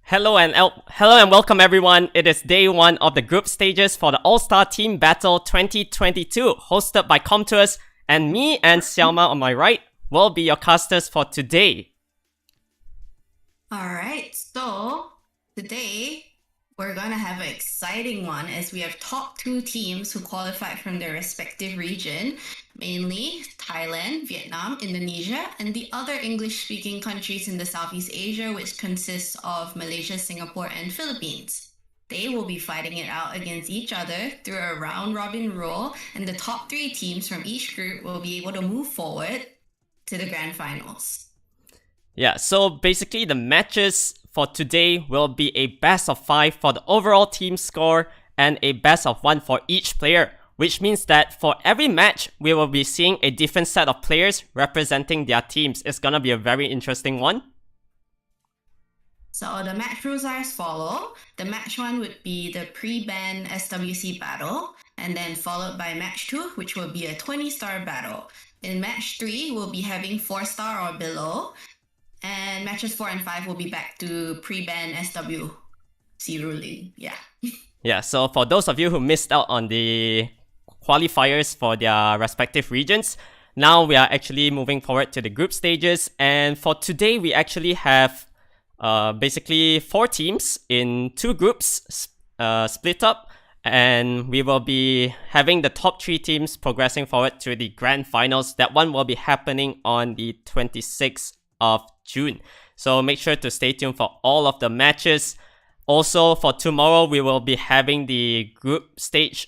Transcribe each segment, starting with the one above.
Hello and welcome everyone. It is day one of the group stages for the All-Star Team Battle 2022, hosted by Comtours, and me and Xiaoma on my right will be your casters for today. Alright, so today we're gonna have an exciting one as we have top two teams who qualified from their respective region, mainly Thailand, Vietnam, Indonesia, and the other English-speaking countries in the Southeast Asia, which consists of Malaysia, Singapore, and Philippines. They will be fighting it out against each other through a round-robin rule, and the top three teams from each group will be able to move forward to the grand finals. Yeah, so basically the matches for today will be a best of 5 for the overall team score and a best of 1 for each player, which means that for every match, we will be seeing a different set of players representing their teams. It's gonna be a very interesting one. So the match rules are as follow. The match 1 would be the pre-ban SWC battle, and then followed by match 2, which will be a 20-star battle. In match 3, we'll be having 4-star or below, and matches 4 and 5 will be back to pre-ban SWC ruling. Yeah, so for those of you who missed out on the qualifiers for their respective regions, now we are actually moving forward to the group stages. And for today, we actually have basically 4 teams in 2 groups split up. And we will be having the top 3 teams progressing forward to the grand finals. That one will be happening on the 26th of June. So make sure to stay tuned for all of the matches. Also, for tomorrow, we will be having the group stage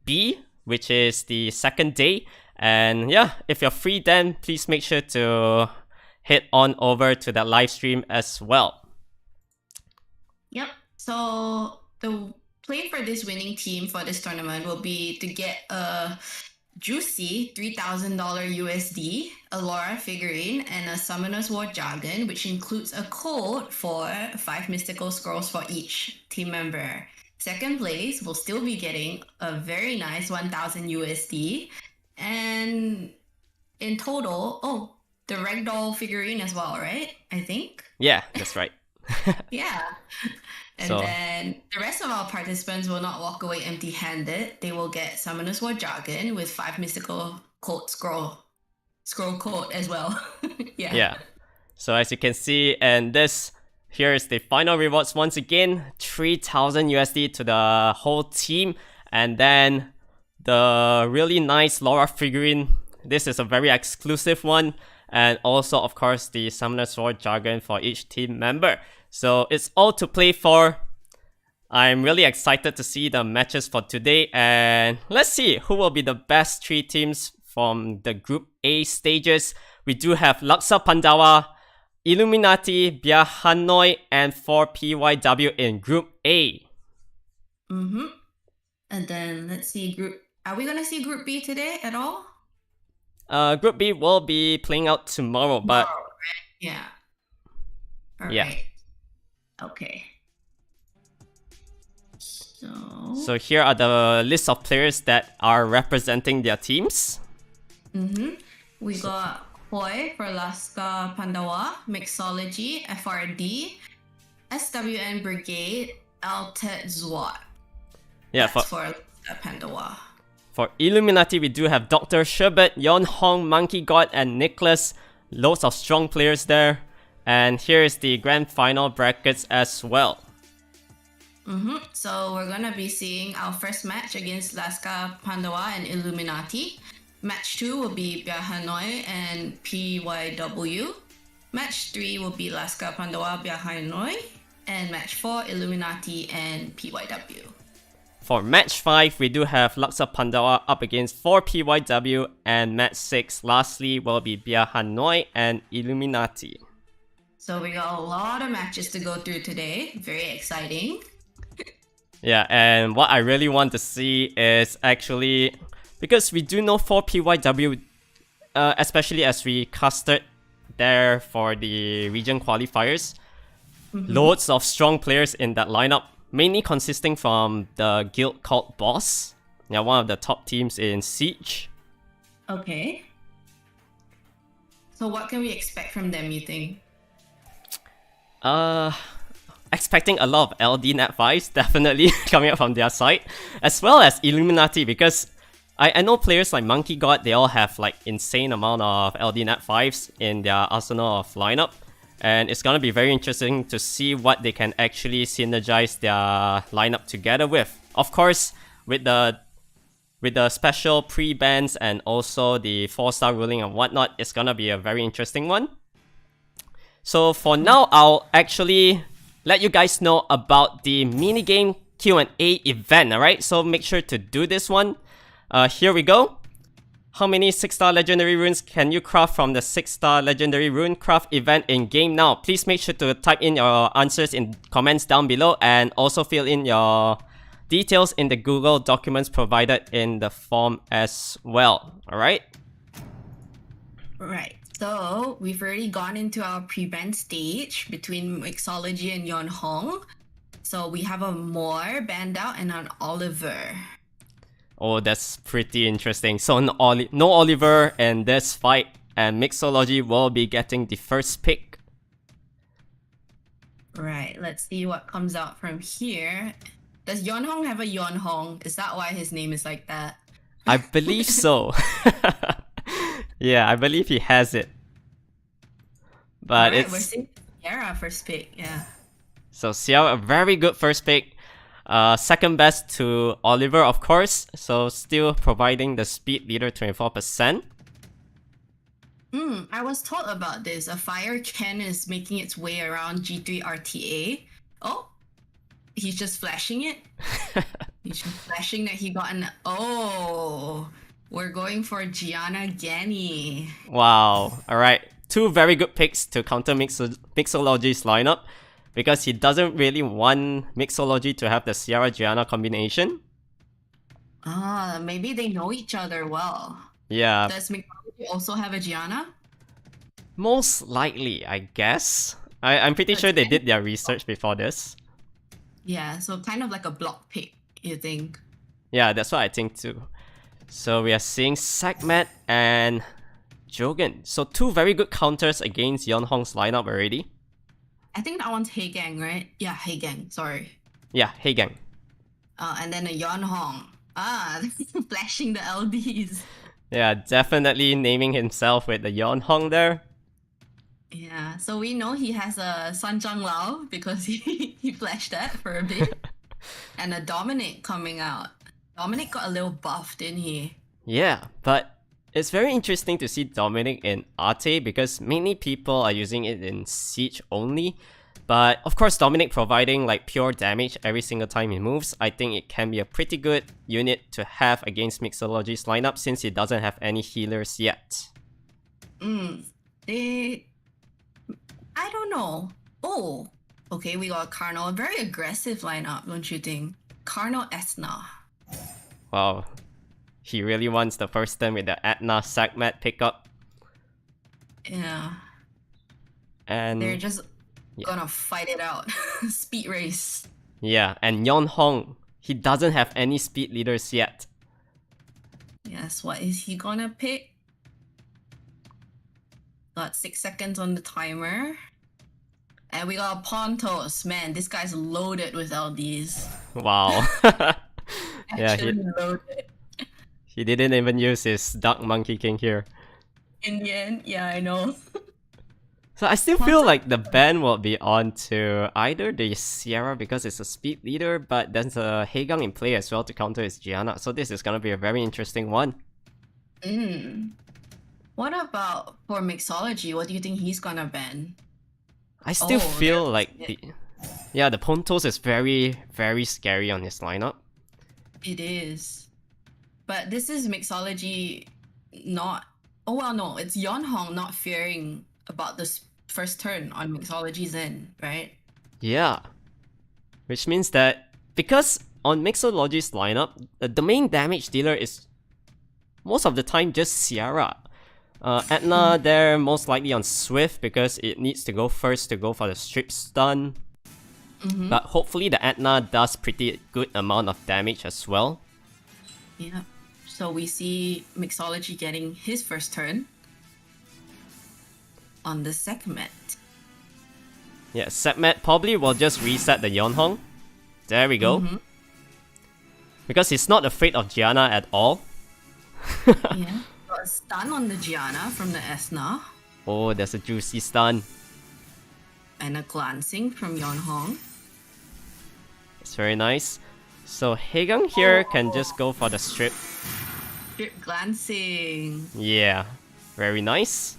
B, which is the second day. And yeah, if you're free then, please make sure to head on over to that live stream as well. Yep, so the play for this winning team for this tournament will be to get a juicy $3,000 USD, a Laura figurine, and a SEAEN jargon, which includes a code for 5 mystical scrolls for each team member. Second place will still be getting a very nice 1,000 USD, and in total, the ragdoll figurine as well, right? I think? Yeah, that's right. Yeah. And then the rest of our participants will not walk away empty-handed. They will get SEAEN jargon with 5 mystical code scroll code as well. Yeah. So as you can see, and here is the final rewards once again, 3,000 USD to the whole team, and then the really nice Laura figurine. This is a very exclusive one, and also of course the SEAEN jargon for each team member. So it's all to play for. I'm really excited to see the matches for today, and let's see who will be the best 3 teams from the Group A stages. We do have Laksa Pandawa, Illuminati, Bia Hanoi, and 4PYW in Group A. And then let's see are we gonna see Group B today at all? Group B will be playing out tomorrow, but yeah. All yeah. Right. Okay. So here are the list of players that are representing their teams. We got Hoi for Laska Pandawa, Mixology, FRD, SWN Brigade, ATB2022. Yeah, That's for Laska Pandawa. For Illuminati, we do have Dr. Sherbet, Yon Hong, Monkey God, and Nicholas. Loads of strong players there. And here is the grand final brackets as well. So we're gonna be seeing our first match against Laska Pandawa and Illuminati. Match 2 will be Bia Hanoi and PYW. Match 3 will be Laska Pandawa, Bia Hanoi. And match 4, Illuminati and PYW. For match 5, we do have Laksa Pandawa up against 4PYW, and match 6 lastly will be Bia Hanoi and Illuminati. So we got a lot of matches to go through today. Very exciting. Yeah, and what I really want to see is actually, because we do know 4PYW, especially as we casted there for the region qualifiers, loads of strong players in that lineup, mainly consisting from the guild called Boss. Yeah, one of the top teams in Siege. Okay. So what can we expect from them, you think? expecting a lot of LD Nat 5s definitely coming up from their side, as well as Illuminati, because I know players like Monkey God, they all have like insane amount of LD Nat 5s in their arsenal of lineup. And it's gonna be very interesting to see what they can actually synergize their lineup together with. Of course, with the special pre-bans and also the 4-star ruling and whatnot, it's gonna be a very interesting one. So for now, I'll actually let you guys know about the minigame Q&A event, alright? So make sure to do this one. Here we go. How many 6-star legendary runes can you craft from the 6-star legendary rune craft event in game now? Please make sure to type in your answers in comments down below, and also fill in your details in the Google documents provided in the form as well. Alright? Right. So we've already gone into our pre-ban stage between Mixology and Yeonhong. So we have a Moore banned out and an Oliver. Oh, that's pretty interesting. So no Oliver in this fight, and Mixology will be getting the first pick. Right, let's see what comes out from here. Does Yeonhong have a Yeonhong? Is that why his name is like that? I believe so. Yeah, I believe he has it. But Alright, it's... we're seeing Sierra first pick, yeah. So Sierra, a very good first pick. Second best to Oliver, of course. So still providing the speed leader 24%. I was told about this. A fire can is making its way around G3 RTA. Oh, he's just flashing it. He's just flashing that he got an... Oh, we're going for Gianna Gani. Wow. Alright. Two very good picks to counter Mixology's lineup, because he doesn't really want Mixology to have the Sierra Gianna combination. Ah, maybe they know each other well. Yeah. Does Mixology also have a Gianna? Most likely, I guess. I'm pretty sure they did their research before this. Yeah, so kind of like a block pick, you think? Yeah, that's what I think too. So we are seeing Sekhmet and Jogan. So two very good counters against Yeonhong's lineup already. I think that one's Haegang, right? Yeah, Haegang, sorry. Yeah, Haegang. And then a Yeonhong. Ah, flashing the LDs. Yeah, definitely naming himself with the Yeonhong there. Yeah, so we know he has a Sanjang Lao because he flashed that for a bit. And a Dominic coming out. Dominic got a little buff, didn't he? Yeah, but it's very interesting to see Dominic in Arte because many people are using it in Siege only. But of course, Dominic providing like pure damage every single time he moves, I think it can be a pretty good unit to have against Mixology's lineup since he doesn't have any healers yet. I don't know. Oh, okay, we got Carnal. A very aggressive lineup, don't you think? Carnal Esna. Wow. He really wants the first turn with the Atna Sekhmet pickup. Yeah. And they're just gonna fight it out. Speed race. Yeah, and Yeonhong, he doesn't have any speed leaders yet. Yes, what is he gonna pick? Got 6 seconds on the timer. And we got Pontos. Man, this guy's loaded with LDs. Wow. Yeah, loaded. He didn't even use his Dark Monkey King here. In the end, yeah, I know. So I still feel like the ban will be on to either the Sierra because it's a speed leader, but there's a Haegang in play as well to counter his Gianna. So this is gonna be a very interesting one. What about for Mixology? What do you think he's gonna ban? I still feel like the Pontos is very, very scary on his lineup. It is. But this is Mixology not... Oh, well, no. It's Yeonhong not fearing about this first turn on Mixology's end, right? Yeah. Which means that because on Mixology's lineup, the main damage dealer is most of the time just Sierra. Atna there most likely on Swift because it needs to go first to go for the strip stun. But hopefully the Atna does pretty good amount of damage as well. Yeah. So we see Mixology getting his first turn on the Sekhmet. Yeah, Setmet probably will just reset the Yonhong. There we go. Because he's not afraid of Gianna at all. Yeah. Got a stun on the Gianna from the Esna. Oh, there's a juicy stun. And a glancing from Yonhong. It's very nice. So Haegang here can just go for the strip. Strip glancing. Yeah, very nice.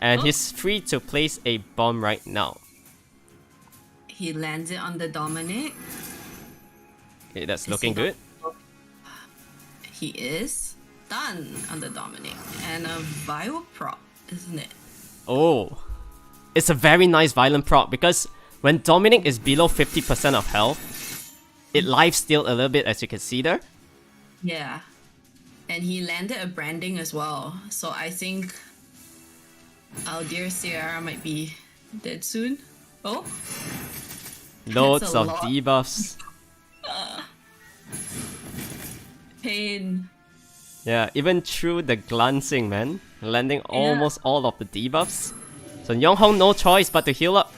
And he's free to place a bomb right now. He lands it on the Dominic. Okay, that's looking good. He is done on the Dominic. And a Vile prop, isn't it? Oh, it's a very nice violent proc because when Dominic is below 50% of health, it lifesteals a little bit, as you can see there. Yeah. And he landed a branding as well. So I think our dear Sierra might be dead soon. Oh. Loads of debuffs. Pain. Yeah, even through the glancing, man. Landing almost all of the debuffs. So Yonghong no choice but to heal up.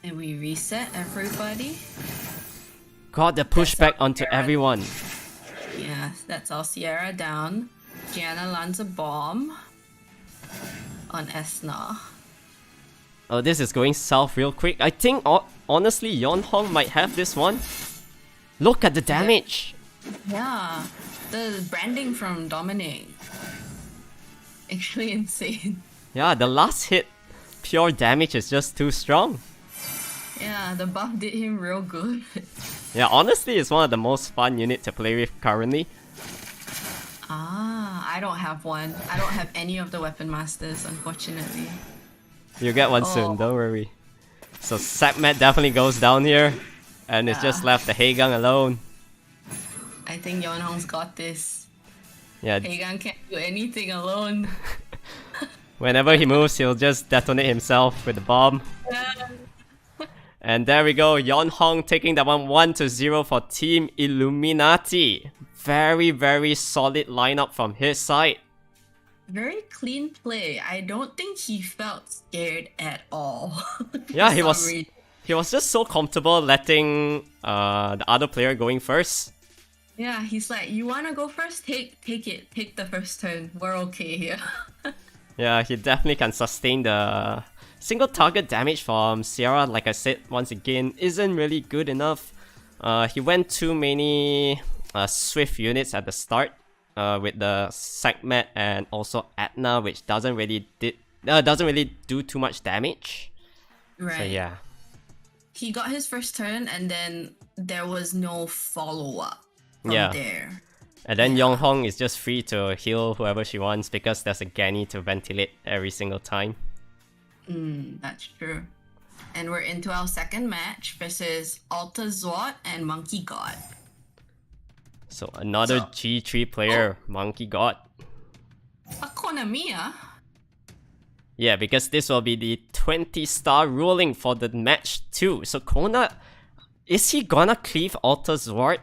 And we reset everybody. Got the pushback onto everyone. Yeah, that's all Sierra down. Gianna lands a bomb on Esna. Oh, this is going south real quick. I think, honestly, Yonhong might have this one. Look at the damage. Yeah, the branding from Dominic. Actually insane. Yeah, the last hit, pure damage is just too strong. Yeah, the buff did him real good. Yeah, honestly, it's one of the most fun units to play with currently. Ah, I don't have one. I don't have any of the weapon masters, unfortunately. You'll get one soon, don't worry. So Sakmet definitely goes down here, and it's just left the Haegang alone. I think Yonhong's got this. Yeah. Haegang can't do anything alone. Whenever he moves, he'll just detonate himself with the bomb. And there we go, Yonhong taking that one 1-0 for Team Illuminati. Very, very solid lineup from his side. Very clean play. I don't think he felt scared at all. Yeah, he was just so comfortable letting the other player going first. Yeah, he's like, you wanna go first? Take it. Take the first turn. We're okay here. Yeah, he definitely can sustain the single target damage from Sierra. Like I said, once again, isn't really good enough. He went too many swift units at the start with the Sakmet and also Atna, which doesn't really do too much damage. Right. So yeah. He got his first turn and then there was no follow-up from there. And then Yonghong is just free to heal whoever she wants because there's a Ganny to ventilate every single time. That's true. And we're into our second match versus ATB2022 and Monkey God. So another G3 player, Monkey God. A Konamiya? Yeah, because this will be the 20-star ruling for the match 2. So Kona, is he gonna cleave ATB2022?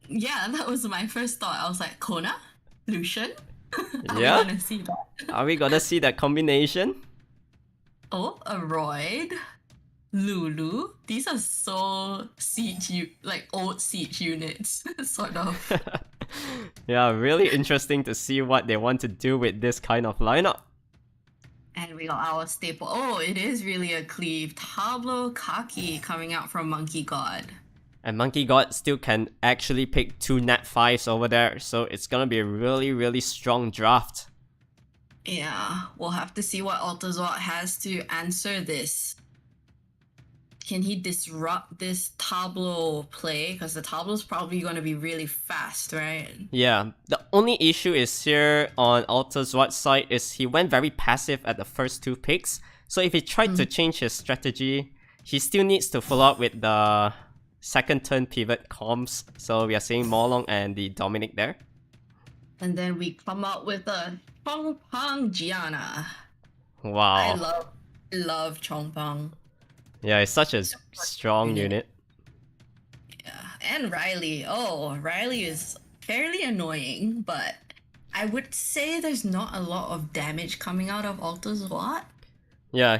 Yeah, that was my first thought. I was like, Kona? Lucian? Yeah? Are we gonna see that? Are we gonna see that combination? Oh, a Royd, Lulu. These are so old siege units, sort of. Yeah, really interesting to see what they want to do with this kind of lineup. And we got our staple. Oh, it is really a cleave. Tableau Kaki coming out from Monkey God. And Monkey God still can actually pick 2 Nat 5s over there, so it's gonna be a really, really strong draft. Yeah, we'll have to see what ATB2022 has to answer this. Can he disrupt this Tableau play? Because the Tableau's probably going to be really fast, right? Yeah, the only issue is here on ATB2022's side is he went very passive at the first 2 picks. So if he tried to change his strategy, he still needs to follow up with the second turn pivot comms. So we are seeing Molong and the Dominic there. And then we come out with a Chongpang Gianna. Wow. I love Chongpang. Yeah, it's such a strong unit. Yeah, and Riley. Oh, Riley is fairly annoying, but I would say there's not a lot of damage coming out of Alta's Watt. Yeah,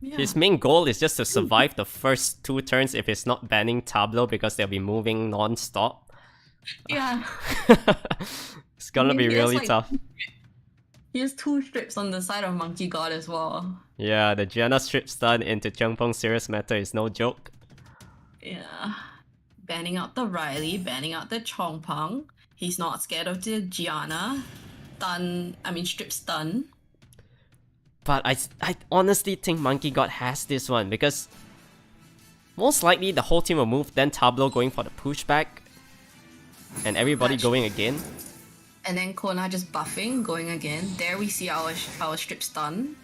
Yeah. his main goal is just to survive the first 2 turns if he's not banning Tableau because they'll be moving non-stop. Yeah. It's gonna be really tough. He has 2 strips on the side of Monkey God as well. Yeah, the Gianna strip stun into Chengpeng serious matter is no joke. Yeah. Banning out the Riley, banning out the Chongpeng. He's not scared of the Gianna. Strip stun. But I honestly think Monkey God has this one because most likely the whole team will move, then Tableau going for the pushback and everybody going again. And then Kona just buffing, going again. There we see our strip stun.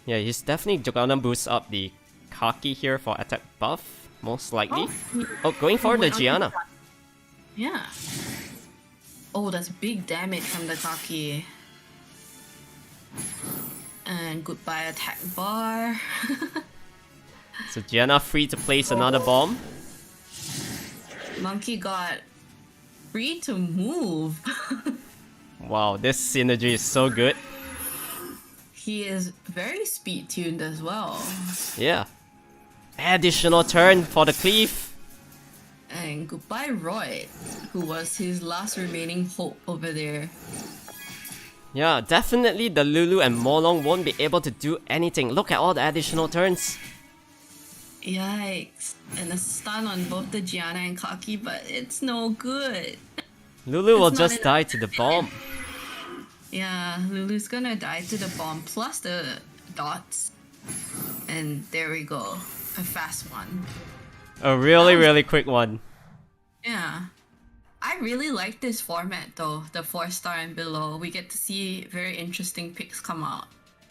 Yeah, he's definitely gonna boost up the Kaki here for attack buff, most likely. Oh, going for the Gianna. Yeah. Oh, that's big damage from the Kaki. And goodbye attack bar. So Gianna free to place another bomb. Monkey got free to move. Wow, this synergy is so good. He is very speed tuned as well. Yeah. Additional turn for the cleave. And goodbye Roy, who was his last remaining hope over there. Yeah, definitely the Lulu and Molong won't be able to do anything. Look at all the additional turns. Yikes. And a stun on both the Gianna and Kaki, but it's no good. Lulu will It's not just die to the bomb. Yeah, Lulu's gonna die to the bomb plus the dots. And there we go. A fast one. A really quick one. Yeah. I really like this format though, the 4-star and below. We get to see very interesting picks come out.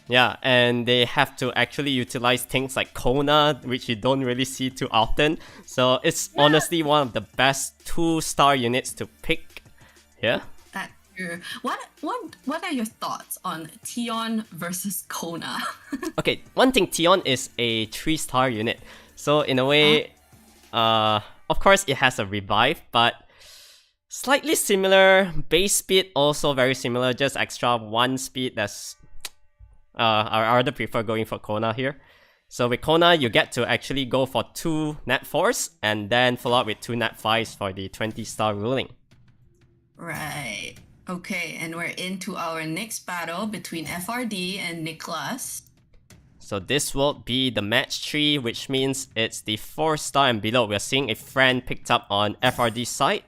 Yeah, and they have to actually utilize things like Kona, which you don't really see too often. So it's honestly one of the best 2-star units to pick. Yeah. That's true. What are your thoughts on Tion versus Kona? Okay, one thing, Tion is a 3-star unit. So in a way, of course it has a revive, but slightly similar. Base speed also very similar, just extra 1 speed. That's I rather prefer going for Kona here. So with Kona, you get to actually go for 2 Nat 4s and then follow up with 2 Nat 5s for the 20-star ruling. Right. Okay, and we're into our next battle between FRD and Nicholas. So this will be the match 3, which means it's the 4-star and below. We're seeing a friend picked up on FRD's side.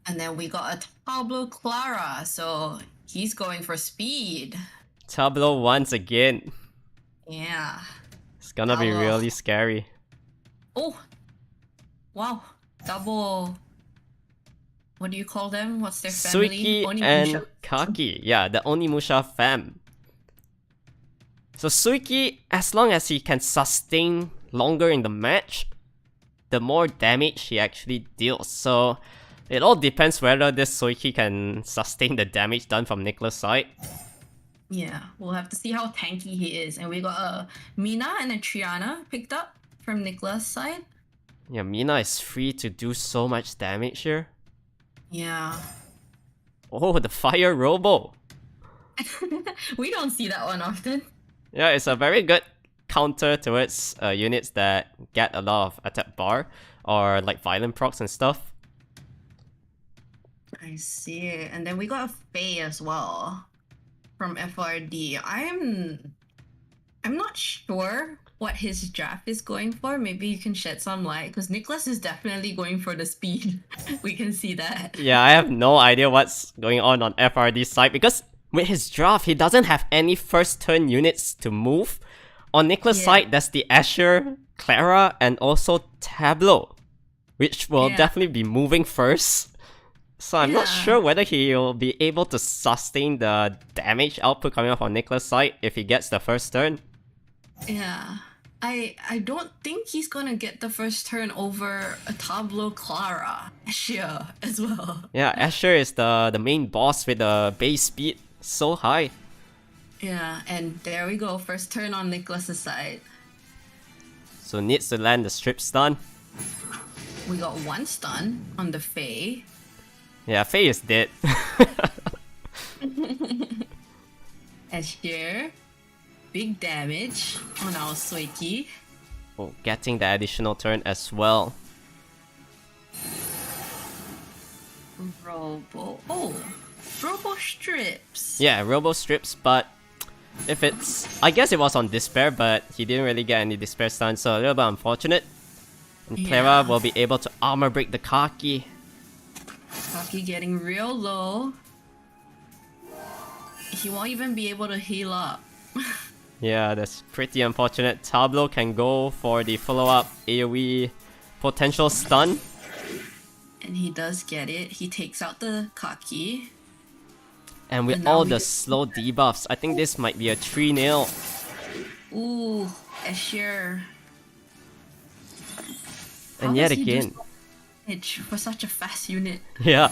And then we got a Tableau Clara, so he's going for speed. Tableau once again. Yeah. It's gonna be really scary. Oh! Wow. Double... What do you call them? What's their family? Suiki and Kaki. Yeah, the Onimusha fam. So Suiki, as long as he can sustain longer in the match, the more damage he actually deals. So it all depends whether this Suiki can sustain the damage done from Nicholas' side. Yeah, we'll have to see how tanky he is. And we got a Mina and a Triana picked up from Nicholas' side. Yeah, Mina is free to do so much damage here. Yeah. Oh, the Fire Robo. We don't see that one often. Yeah, it's a very good counter towards units that get a lot of attack bar or like violent procs and stuff. I see. And then we got a Faye as well from FRD. I'm not sure what his draft is going for. Maybe you can shed some light, because Nicholas is definitely going for the speed. We can see that. Yeah, I have no idea what's going on FRD's side, because with his draft, he doesn't have any first turn units to move. On Nicholas' side, there's the Asher, Clara, and also Tableau, which will definitely be moving first. So I'm not sure whether he'll be able to sustain the damage output coming up on Nicholas' side if he gets the first turn. Yeah. I don't think he's gonna get the first turn over a Tableau Clara. Asher as well. Yeah, Asher is the main boss with the base speed so high. Yeah, and there we go. First turn on Nicholas' side. So needs to land the strip stun. We got 1 stun on the Faye. Yeah, Faye is dead. And here, big damage on our Suiki. Oh, getting the additional turn as well. Robo. Oh, Robo strips. Yeah, Robo strips, but if it's... I guess it was on Despair, but he didn't really get any Despair stun, so a little bit unfortunate. And Clara will be able to armor break the Kaki. Kaki getting real low. He won't even be able to heal up. Yeah, that's pretty unfortunate. Tableau can go for the follow-up AoE potential stun. And he does get it. He takes out the Kaki. And with all the slow debuffs, I think this might be a 3-0. Ooh, Ashir. And yet again. For such a fast unit. Yeah.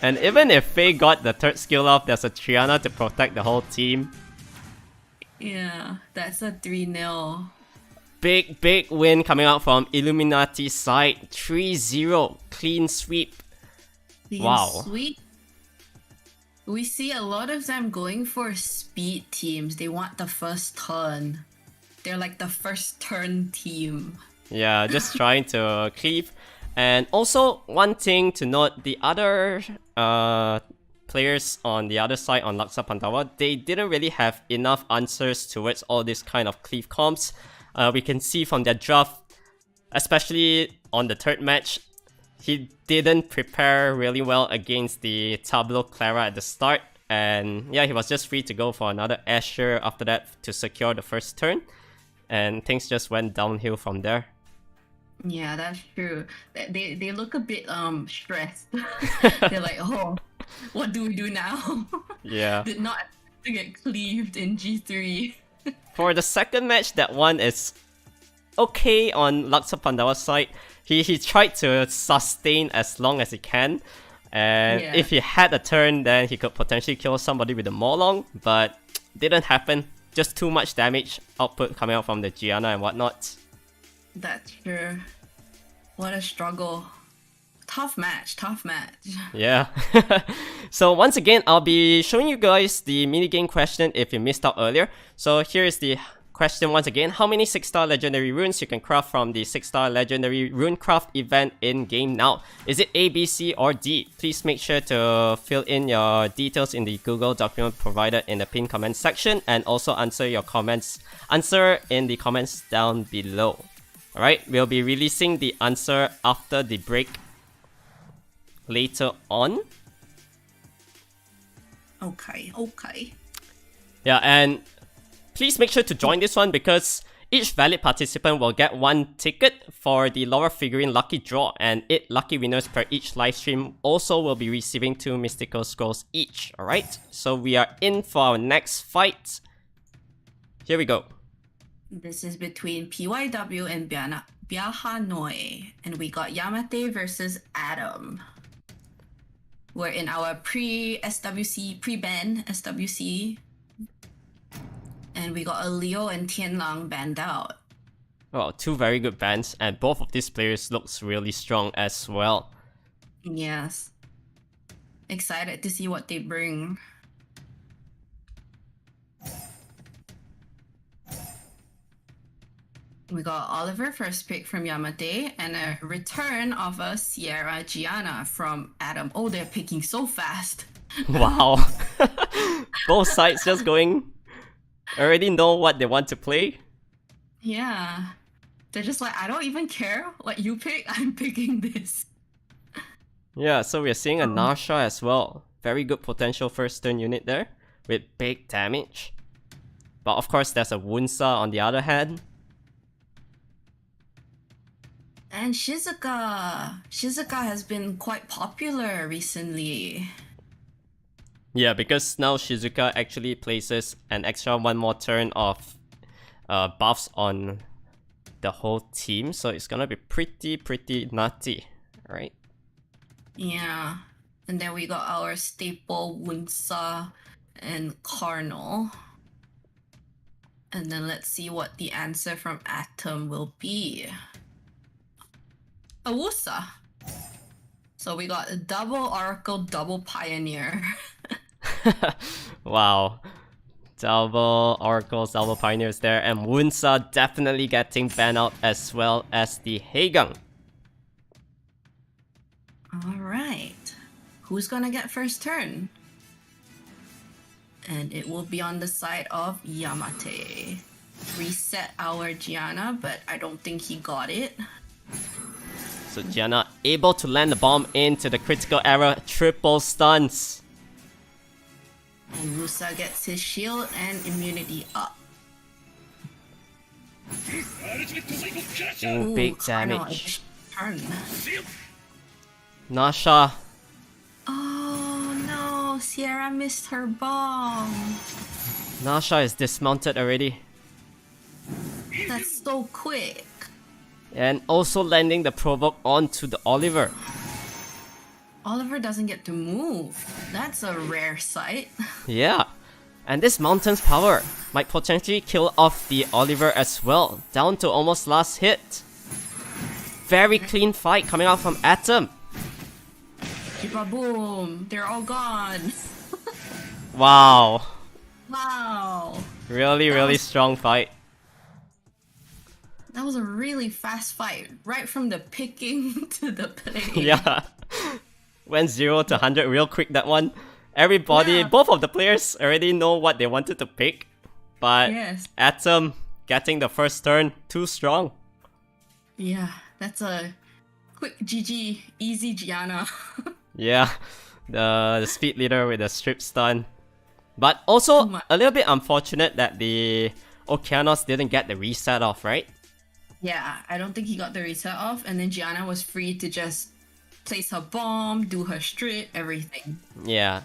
And even if Faye got the third skill off, there's a Triana to protect the whole team. Yeah, that's a 3-0. Big win coming out from Illuminati's side. 3-0. Clean sweep. Wow. Sweep. We see a lot of them going for speed teams. They want the first turn. They're like the first turn team. Yeah, just trying to cleave. And also, one thing to note, the other players on the other side on Laksa Pandawa, they didn't really have enough answers towards all this kind of cleave comps. We can see from their draft, especially on the third match, he didn't prepare really well against the Tableau Clara at the start. And yeah, he was just free to go for another Asher after that to secure the first turn. And things just went downhill from there. Yeah, that's true. They look a bit stressed. They're like, oh, what do we do now? Yeah. Did not to get cleaved in G3. For the second match, that one is okay on Laksa Pandawa's side. He tried to sustain as long as he can. And if he had a turn, then he could potentially kill somebody with a Morlong, but didn't happen. Just too much damage output coming out from the Gianna and whatnot. That's true. What a struggle. Tough match. Yeah. So once again, I'll be showing you guys the minigame question if you missed out earlier. So here is the question once again. How many 6-star legendary runes you can craft from the 6-star legendary rune craft event in game now? Is it A, B, C, or D? Please make sure to fill in your details in the Google document provided in the pinned comment section, and also answer in the comments down below. Alright, we'll be releasing the answer after the break later on. Okay. Yeah, and please make sure to join this one because each valid participant will get one ticket for the Laura figurine lucky draw, and 8 lucky winners per each livestream also will be receiving 2 mystical scrolls each. Alright, so we are in for our next fight. Here we go. This is between PYW and Hanoi, and we got Yamate versus Adam. We're in our pre-SWC, pre-ban SWC, and we got a Leo and Tianlang banned out. Well, 2 very good bans, and both of these players looks really strong as well. Yes. Excited to see what they bring. We got Oliver first pick from Yamate, and a return of a Sierra Gianna from Adam. Oh, they're picking so fast. Wow. Both sides just going... already know what they want to play. Yeah. They're just like, I don't even care what you pick, I'm picking this. Yeah, so we're seeing a Nasha as well. Very good potential first turn unit there, with big damage. But of course, there's a Wunsa on the other hand. And Shizuka. Shizuka has been quite popular recently. Yeah, because now Shizuka actually places an extra 1 more turn of buffs on the whole team, so it's gonna be pretty nutty, right? Yeah. And then we got our staple Wunsa and Carnal. And then let's see what the answer from Atom will be. Awusa. So we got a double Oracle, double Pioneer. Wow. Double Oracles, double Pioneers there, and Wunsa definitely getting banned out as well as the Haegang. Alright. Who's gonna get first turn? And it will be on the side of Yamate. Reset our Gianna, but I don't think he got it. So Gianna able to land the bomb into the critical error, triple stuns. And Musa gets his shield and immunity up. Ooh, big Kano, damage. Turn. Nasha. Oh no, Sierra missed her bomb. Nasha is dismounted already. That's so quick. And also landing the provoke onto the Oliver. Oliver doesn't get to move. That's a rare sight. Yeah. And this Mountain's power might potentially kill off the Oliver as well. Down to almost last hit. Very clean fight coming out from Atom. Boom! They're all gone. Wow. Wow. Really strong fight. That was a really fast fight. Right from the picking to the play. Yeah. Went 0 to 100 real quick, that one. Everybody, Yeah. both of the players already know what they wanted to pick. But Yes. Atom getting the first turn, too strong. Yeah, that's a quick GG, easy Gianna. Yeah, the speed leader with the strip stun. But also much. a little bit unfortunate that the Okeanos didn't get the reset off, right? Yeah, I don't think he got the reset off, and then Gianna was free to just place her bomb, do her strip, everything. Yeah.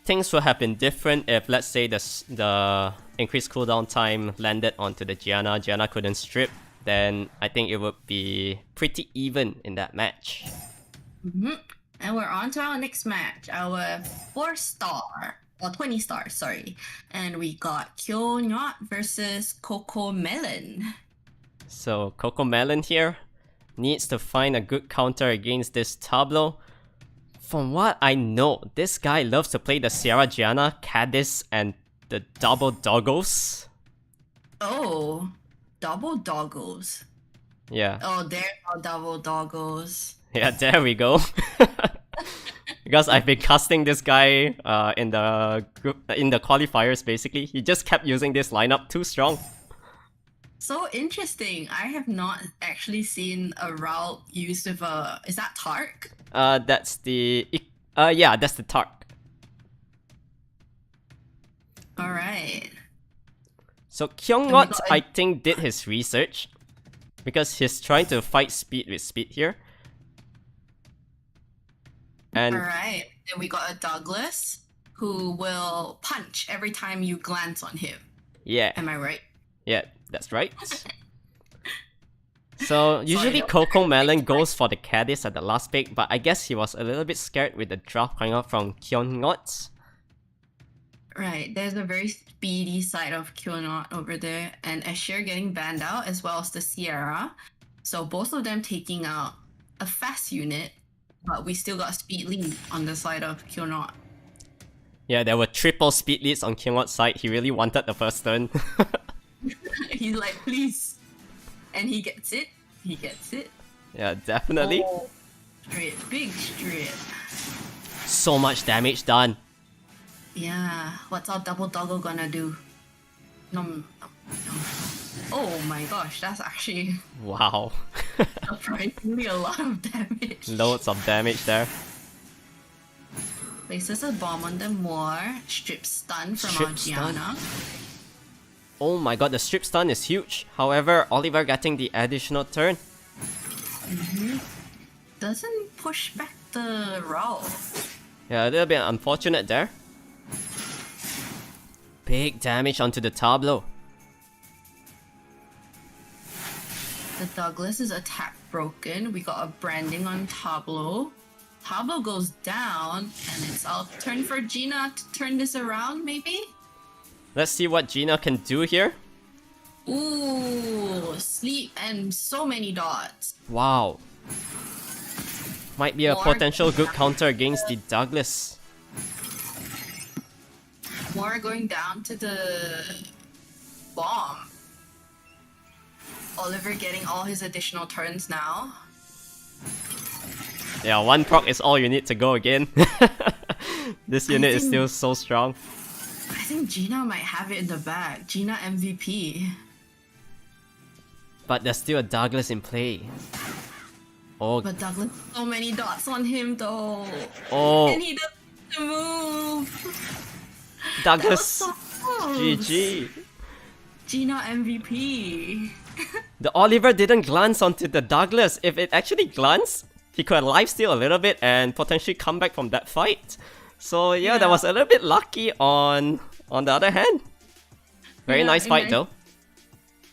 Things would have been different if, let's say, the increased cooldown time landed onto the Gianna. Gianna couldn't strip, then I think it would be pretty even in that match. And we're on to our next match, our 4-star, or 20 stars, sorry. And we got Kyonyot versus Coco Melon. So Coco Melon here needs to find a good counter against this Tableau. From what I know, this guy loves to play the Sierra Gianna, Cadiz, and the double doggos. Oh, double doggos. Yeah. Oh, there are double doggos. Yeah, there we go. Because I've been casting this guy in the qualifiers basically. He just kept using this lineup, too strong. So interesting. I have not actually seen a route used with a... Is that Tark? That's the... yeah, that's the Tark. Alright. So Kyongot, I think, did his research. Because he's trying to fight speed with speed here. And Alright. Then we got a Douglas who will punch every time you glance on him. yeah, Am I right? yeah, that's right. So usually don't- Coco Melon goes for the Cadiz at the last pick, but I guess he was a little bit scared with the draft coming out from Kyongot. Right. There's a very speedy side of Kyonot over there, and Asher getting banned out as well as the Sierra. So both of them taking out a fast unit, but we still got speed lead on the side of Kyonot. Yeah, there were triple speed leads on Kyongot's side. He really wanted the first turn. He's like, please. And he gets it. He gets it. Yeah, definitely. Oh, strip. Big strip. So much damage done. Yeah. What's our double doggo gonna do? Nom. Oh my gosh, that's actually Wow. surprisingly a lot of damage. Loads of damage there. Places a bomb on the Moor. Strip stun from Strip our stun. Gianna. Oh my god, the strip stun is huge. However, Oliver getting the additional turn. Doesn't push back the route. Yeah, a little bit unfortunate there. Big damage onto the Tableau. The Douglas's attack broken. We got a branding on Tableau. Tableau goes down, and it's our turn for Gina to turn this around, maybe? Let's see what Gina can do here. Ooh, sleep and so many dots. Wow. Might be a More- potential good counter against the Douglas. More going down to the bomb. Oliver getting all his additional turns now. Yeah, one proc is all you need to go again. This unit is still so strong. I think Gina might have it in the bag. Gina MVP. But there's still a Douglas in play. Oh, But Douglas, so many dots on him though. oh, And he doesn't move. Douglas. So close. GG. Gina MVP. The Oliver didn't glance onto the Douglas. If it actually glanced, he could have lifesteal a little bit and potentially come back from that fight. So yeah, that was a little bit lucky on the other hand. Very Yeah, nice fight though.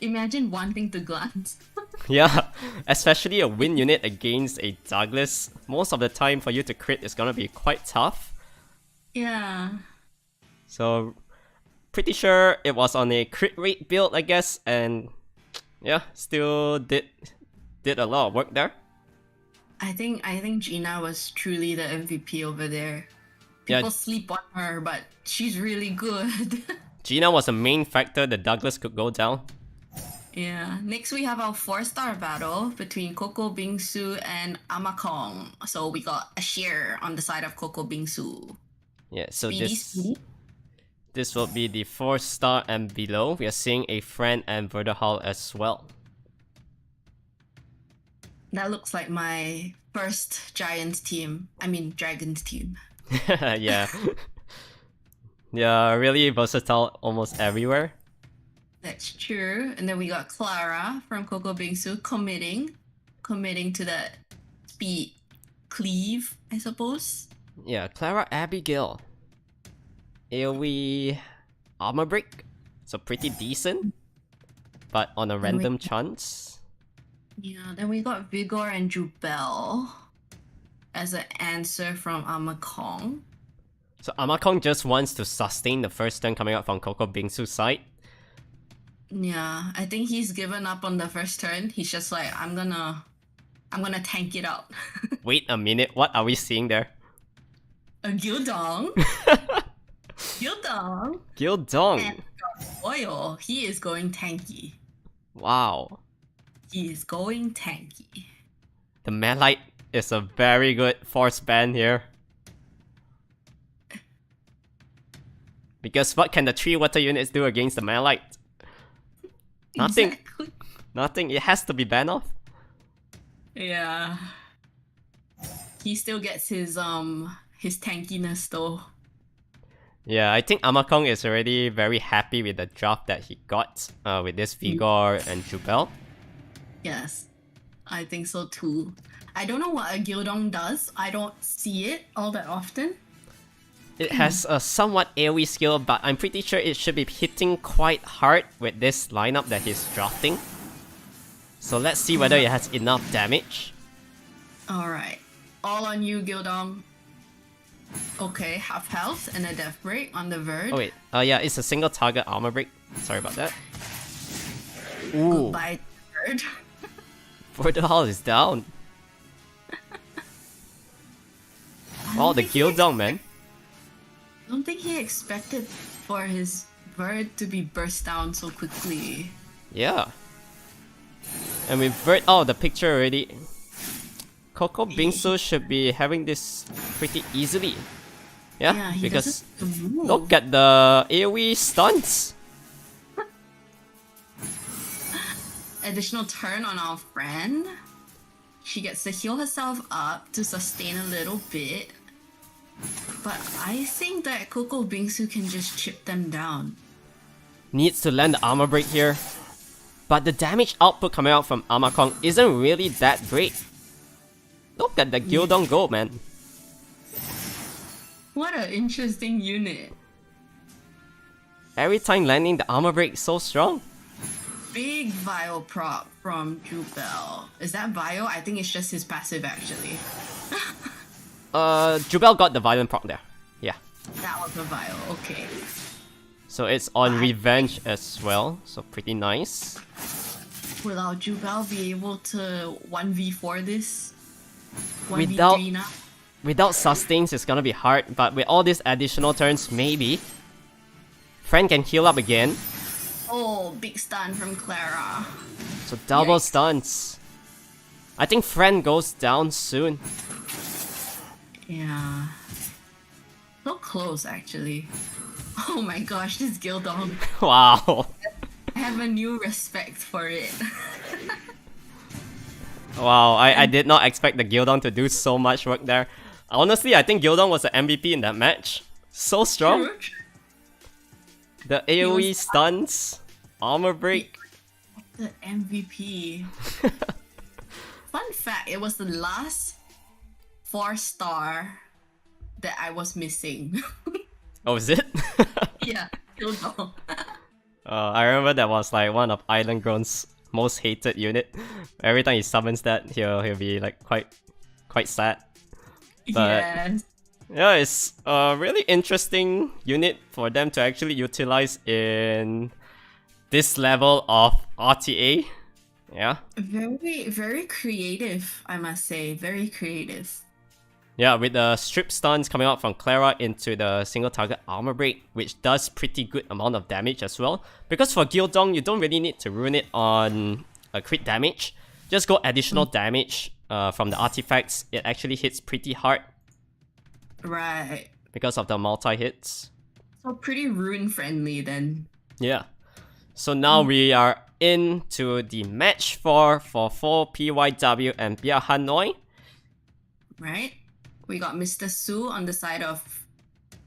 Imagine wanting to glance. Yeah, especially a win unit against a Douglas. Most of the time for you to crit is gonna be quite tough. Yeah. So pretty sure it was on a crit rate build, I guess, and yeah, still did a lot of work there. I think Gina was truly the MVP over there. Yeah. People sleep on her, but she's really good. Gina was a main factor the Douglas could go down. Yeah. Next we have our 4-star battle between Coco Bingsu and Amakong. So we got a share on the side of Coco Bingsu. Yeah, so Speedy. this will be the 4-star and below. We are seeing a friend and Vertihal as well. That looks like my first Giants team. I mean Dragons team. Yeah. Yeah, really versatile almost everywhere. That's true. And then we got Clara from Coco Bingsu committing to that speed cleave, I suppose. Yeah, Clara Abigail. AoE armor break. So pretty decent. But on a random chance. Yeah, then we got Vigor and Jubel as an answer from Amakong. So Amakong just wants to sustain the first turn coming out from Coco Bingsu's side. Yeah, I think he's given up on the first turn. He's just like, I'm gonna tank it out. Wait a minute, what are we seeing there? A Gildong. Gildong. Gildong. And Oil. He is going tanky. Wow. He is going tanky. The Malite is a very good force ban here. Because what can the 3 water units do against the Malite? Nothing. Exactly. Nothing. It has to be banned off. Yeah. He still gets his tankiness though. Yeah, I think Amakong is already very happy with the draft that he got with this Vigor and Jubel. Yes. I think so too. I don't know what a Gildong does. I don't see it all that often. It has a somewhat AoE skill, but I'm pretty sure it should be hitting quite hard with this lineup that he's drafting. So let's see whether it has enough damage. Alright. All on you, Gildong. Okay, half health and a death break on the Verd. Oh wait, yeah, it's a single target armor break. Sorry about that. Ooh, Goodbye, Verd. Vertihal is down. Oh, the Gildong, man. I don't think he expected for his Verd to be burst down so quickly. Yeah. And with Vert, oh, the picture already. Coco Bingsu should be having this pretty easily. Yeah, He because doesn't move. look at the AoE stunts. Additional turn on our friend. She gets to heal herself up to sustain a little bit. But I think that Coco Bingsu can just chip them down. Needs to land the armor break here. But the damage output coming out from Amakong isn't really that great. Look at the Gildong go, man. What an interesting unit. Every time landing the armor break is so strong. Big Vio prop from Jubel. Is that Vio? I think it's just his passive actually. Jubel got the violent proc there. Yeah. That was a Vio, okay. So it's on revenge as well. So pretty nice. Will our Jubel be able to 1v4 this? Without 1v3 now. without sustains, it's gonna be hard. But with all these additional turns, maybe Friend can heal up again. Oh, big stun from Clara. So double Yikes. stuns. I think Friend goes down soon. Yeah. So close, actually. Oh my gosh, this Gildong. Wow. I have a new respect for it. Wow, I did not expect the Gildong to do so much work there. Honestly, I think Gildong was the MVP in that match. So strong. The AoE stuns, armor break. The MVP. Fun fact, it was the last 4-star that I was missing. Oh, is it? Yeah, Gildong. I remember that was like one of Island Grown's most hated unit. Every time he summons that, he'll be like quite sad. But Yes. yeah, it's a really interesting unit for them to actually utilize in this level of RTA. Yeah. Very, very creative, I must say. Very creative. Yeah, with the strip stuns coming out from Clara into the single target armor break, which does pretty good amount of damage as well. Because for Gildong, you don't really need to ruin it on a crit damage. Just go additional damage from the artifacts. It actually hits pretty hard Right. because of the multi-hits. So pretty rune friendly then. Yeah. So now we are into the match for 4 PYW and Bia Hanoi. Right? We got Mr. Su on the side of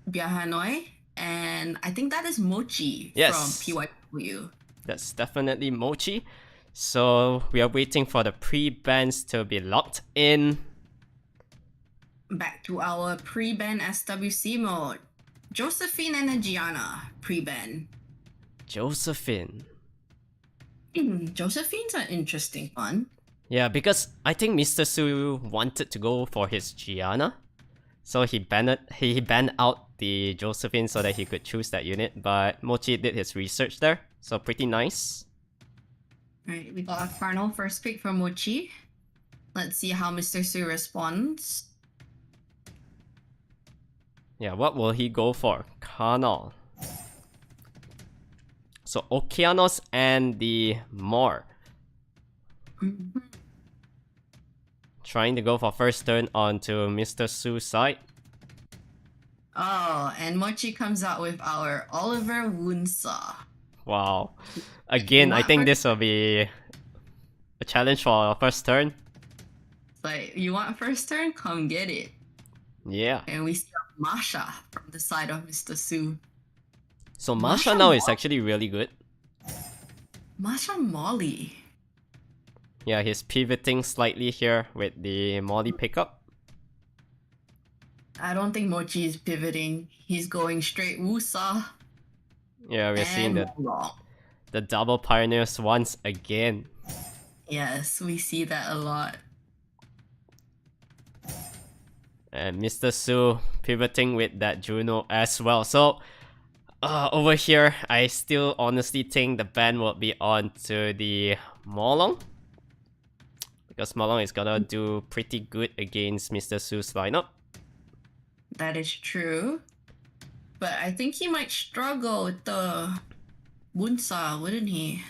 Bia Hanoi. And I think that is Mochi Yes. from PYW. That's definitely Mochi. So we are waiting for the pre-bans to be locked in. Back to our pre-ban SWC mode. Josephine and Gianna pre-ban. Josephine. Josephine's an interesting one. Yeah, because I think Mr. Su wanted to go for his Gianna. So he banned out the Josephine so that he could choose that unit. But Mochi did his research there. So pretty nice. Alright, we got a Carnal first pick from Mochi. Let's see how Mr. Su responds. Yeah, what will he go for? Carnal. So Okeanos and the Moor. Trying to go for first turn onto Mr. Su's side. Oh, and Mochi comes out with our Oliver Wunsa. Wow. Again, I think this will be a challenge for first turn. It's like, you want first turn? Come get it. Yeah. And we see Masha from the side of Mr. Su. So Masha Masha now is Mo- actually really good. Masha Molly. Yeah, he's pivoting slightly here with the Molly pickup. I don't think Mochi is pivoting. He's going straight Wusa. Yeah, we're seeing and Long. the double pioneers once again. Yes, we see that a lot. And Mr. Su pivoting with that Juno as well. So over here, I still honestly think the ban will be on to the Molong. Because Molong is gonna do pretty good against Mr. Su's lineup. That is true. But I think he might struggle with the Wunsa, wouldn't he?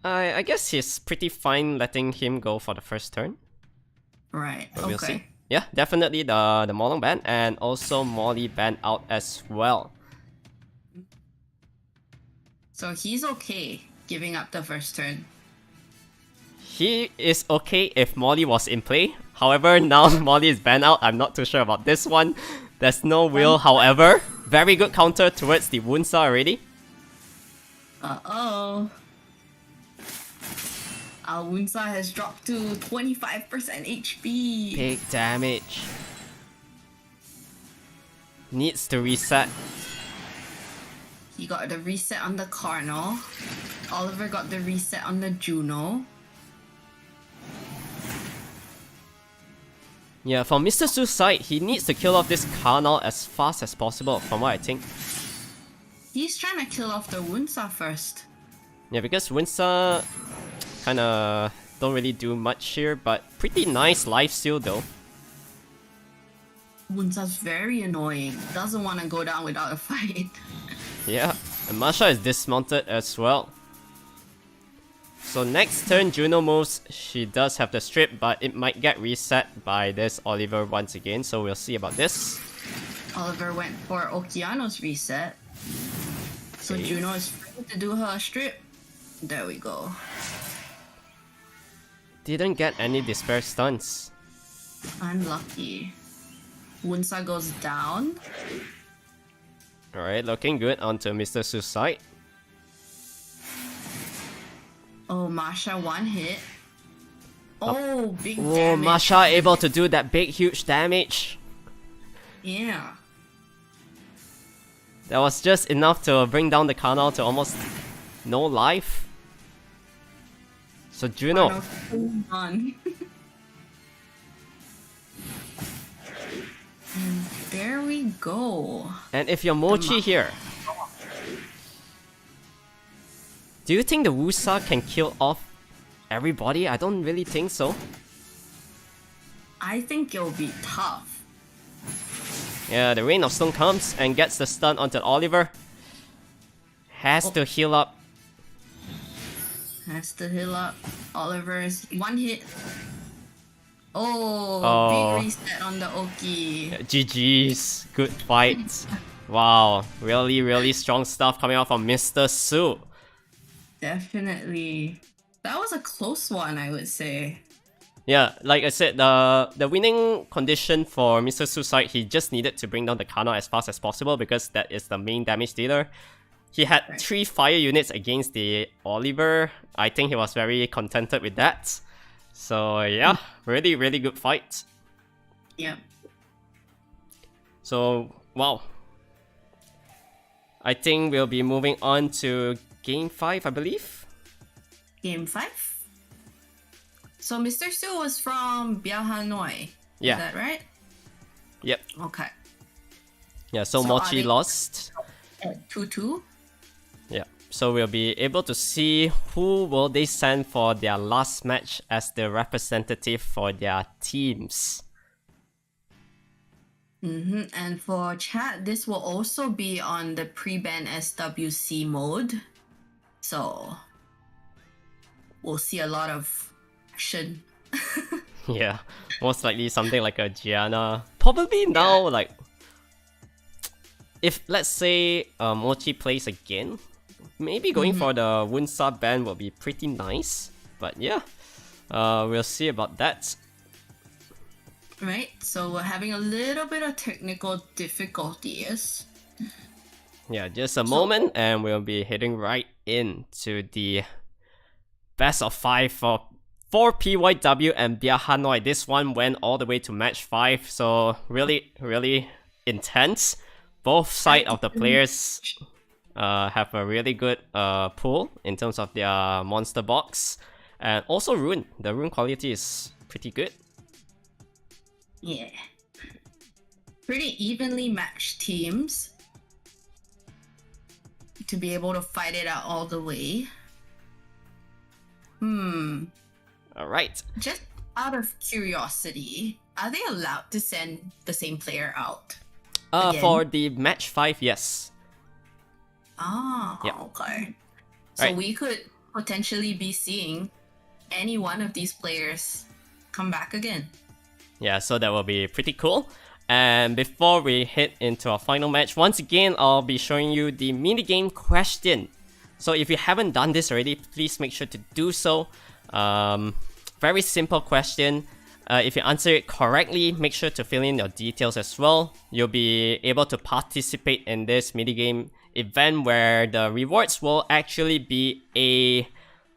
I guess he's pretty fine letting him go for the first turn. Right, But okay. we'll see. Yeah, definitely the Molong ban and also Molly ban out as well. So he's okay giving up the first turn. He is okay if Molly was in play. However, now Molly is banned out. I'm not too sure about this one. There's no will, however. Very good counter towards the Wunsa already. Uh-oh. Our Wunsa has dropped to 25% HP. Big damage. Needs to reset. He got the reset on the Carnal. Oliver got the reset on the Juno. Yeah, for Mr. Su's side, he needs to kill off this Carnal as fast as possible, from what I think. He's trying to kill off the Wunsa first. Yeah, because Wunsa kinda don't really do much here, but pretty nice lifesteal though. Wunsa's very annoying. Doesn't want to go down without a fight. Yeah, and Masha is dismounted as well. So next turn Juno moves, she does have the strip, but it might get reset by this Oliver once again, so we'll see about this. Oliver went for Okeano's reset. So Okay. Juno is free to do her strip. There we go. Didn't get any despair stuns. Unlucky. Wunsa goes down. Alright, looking good onto Mr. Suicide. Oh, Masha one hit. Oh, big Oh, damage. Masha able to do that big huge damage. Yeah. That was just enough to bring down the Kana to almost no life. So Juno, Final on. And there we go. and if you're Mochi here, do you think the Wusa can kill off everybody? I don't really think so. I think it'll be tough. Yeah, the Rain of Stone comes and gets the stun onto Oliver. Has to heal up. Has to heal up. Oliver's one hit. Oh, Oh. big reset on the Oki. GG's, good fight. Wow, really strong stuff coming out from Mr. Su. Definitely. That was a close one, I would say. Yeah, like I said, the winning condition for Mr. Suicide, he just needed to bring down the Kana as fast as possible because that is the main damage dealer. He had 3 fire units against the Oliver. I think he was very contented with that. So yeah, really good fight. Yeah. So, wow. I think we'll be moving on to Game 5, I believe. Game 5. So Mr. Su was from Bia Hanoi. Yeah. Is that right? Yep. Okay. Yeah, so So Mochi are they- lost. 2-2. Yeah. So we'll be able to see who will they send for their last match as the representative for their teams. And for chat, this will also be on the pre-ban SWC mode. So we'll see a lot of action. Yeah. Most likely something like a Gianna. Probably now, like, if let's say Mochi plays again, maybe going for the Wunsa ban will be pretty nice. But yeah, we'll see about that. Right? So we're having a little bit of technical difficulties. Yeah, just a moment and we'll be heading right into the best of 5 for PYW and Bia Hanoi. This one went all the way to match 5, so really intense. Both side of the players have a really good pool in terms of their monster box. And also rune. The rune quality is pretty good. Yeah. Pretty evenly matched teams to be able to fight it out all the way. Alright. Just out of curiosity, are they allowed to send the same player out? Again? For the match 5, yes. Ah, Yeah. okay. So Right. we could potentially be seeing any one of these players come back again. Yeah, so that will be pretty cool. And before we head into our final match, once again, I'll be showing you the minigame question. So if you haven't done this already, please make sure to do so. Very simple question. If you answer it correctly, make sure to fill in your details as well. You'll be able to participate in this minigame event where the rewards will actually be a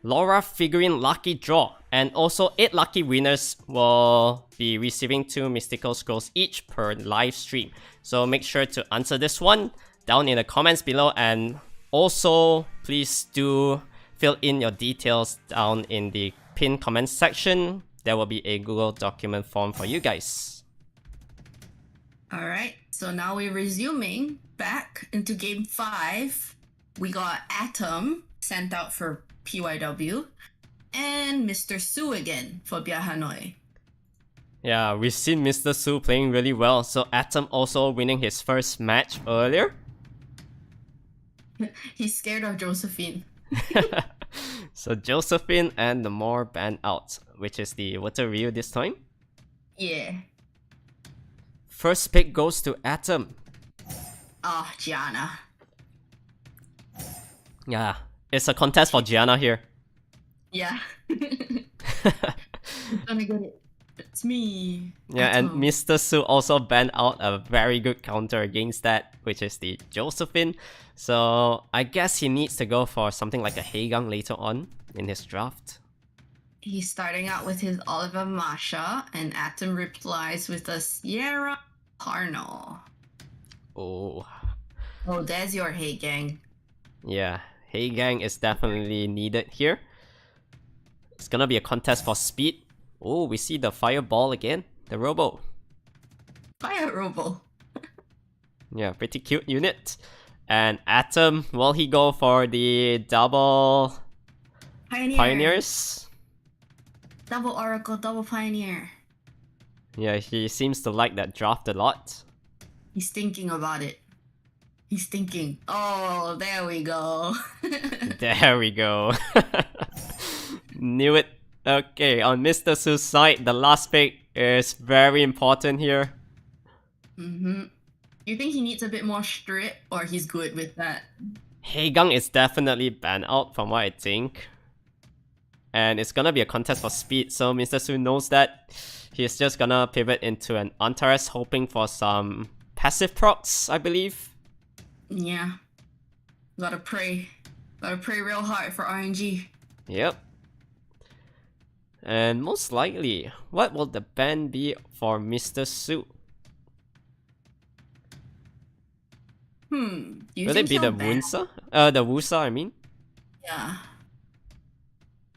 Laura figurine lucky draw. And also 8 lucky winners will be receiving 2 mystical scrolls each per live stream. So make sure to answer this one down in the comments below, and also please do fill in your details down in the pinned comments section. There will be a Google document form for you guys. Alright, so now we're resuming back into game 5. We got Atom sent out for PYW. And Mr. Su again for Bia Hanoi. Yeah, we've seen Mr. Su playing really well, so Atom also winning his first match earlier. He's scared of Josephine. So Josephine and the more banned out, which is the Water Ryu this time. Yeah. First pick goes to Atom. Oh, Gianna. Yeah, it's a contest for Gianna here. Yeah. I'm gonna get it. It's me. Yeah, and Atom. Mr. Su also banned out a very good counter against that, which is the Josephine. So I guess he needs to go for something like a Heigang later on in his draft. He's starting out with his Oliver Masha, and Atom replies with a Sierra Carnal. Oh, Oh, there's your Hey Gang. yeah, Heigang is definitely needed here. It's gonna be a contest for speed. Oh, we see the fireball again, the Robo. Fire Robo. Yeah, pretty cute unit. And Atom, will he go for the double Pioneers? Double Oracle, double Pioneer. Yeah, he seems to like that draft a lot. He's thinking about it. He's thinking. Oh, there we go. There we go. Knew it. Okay, on Mr. Su's side, the last pick is very important here. Mm-hmm. You think he needs a bit more strip, or he's good with that? Heigang is definitely banned out from what I think. And it's gonna be a contest for speed, so Mr. Su knows that. He's just gonna pivot into an Antares, hoping for some passive procs, I believe. Yeah. Gotta pray. Gotta pray real hard for RNG. Yep. And most likely, what will the ban be for Mr. Su? Do you Will think it be the he'll ban? Wunsa? The Wusa, I mean. Yeah.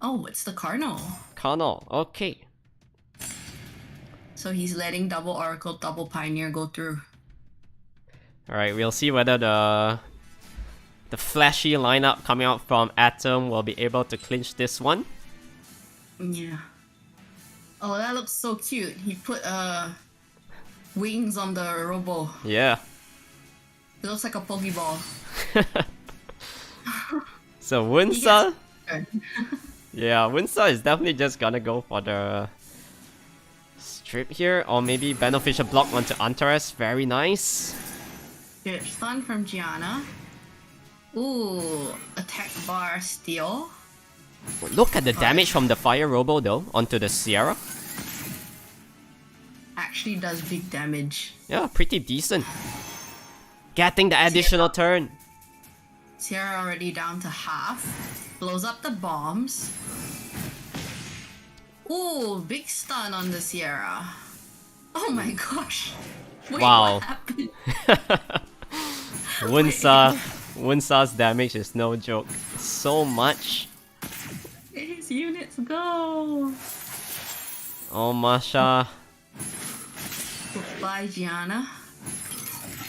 Oh, it's the Cardinal. Carnal, okay. So he's letting double Oracle, double Pioneer go through. Alright, we'll see whether the flashy lineup coming out from Atom will be able to clinch this one. Yeah. Oh, that looks so cute. He put wings on the Robo. Yeah. It looks like a Pokeball. So Wunsa, Good. yeah, Wunsa is definitely just gonna go for the strip here, or maybe beneficial block onto Antares. Very nice. Good stun from Gianna. Ooh, attack bar steal. Look at the damage from the Fire Robo though onto the Sierra. Actually does big damage. Yeah, pretty decent. Getting the additional turn. Sierra already down to half. Blows up the bombs. Ooh, big stun on the Sierra. Oh my gosh. Wait, Wow. what happened? Wunsa's damage is no joke. So much. His units go. Oh, Masha. Goodbye, Gianna.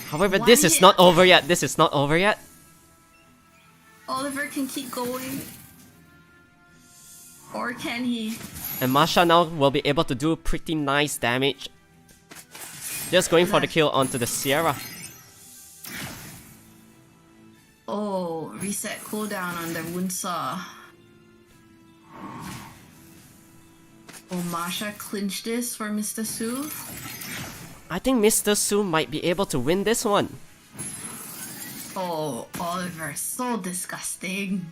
However, Why this is did- not over yet. This is not over yet. Oliver can keep going. Or can he? And Masha now will be able to do pretty nice damage. Just going for the kill onto the Sierra. Oh, reset cooldown on the Wunsa. Oh, Masha clinched this for Mr. Su. I think Mr. Su might be able to win this one. Oh, Oliver, so disgusting.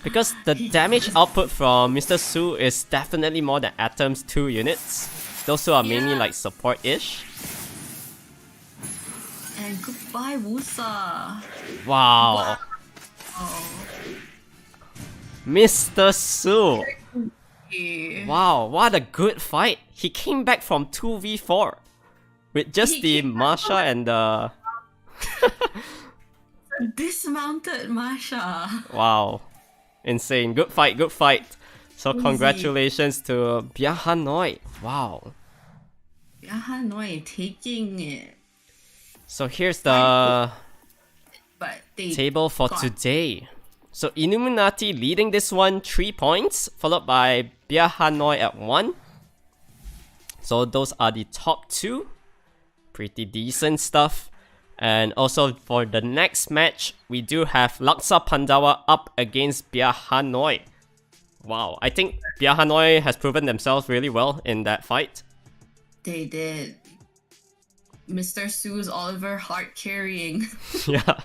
Because the damage output from Mr. Su is definitely more than Atom's 2 units. Those two are mainly Yeah. like support-ish. And goodbye, Wusa. Wow. Oh, Mr. Su. yeah. Wow, what a good fight. He came back from 2v4 with just He the came back Masha and the... Dismounted Masha. Wow. Insane. Good fight, good fight. So Easy. congratulations to Bia Hanoi. Wow. Yeah, Hanoi taking it. So here's the But they table for got- today. So Illuminati leading this one 3 points, followed by Bia Hanoi at 1. So those are the top 2. Pretty decent stuff. And also for the next match, we do have Laksa Pandawa up against Bia Hanoi. Wow, I think Bia Hanoi has proven themselves really well in that fight. They did. Mr. Sue's Oliver hard carrying. Yeah.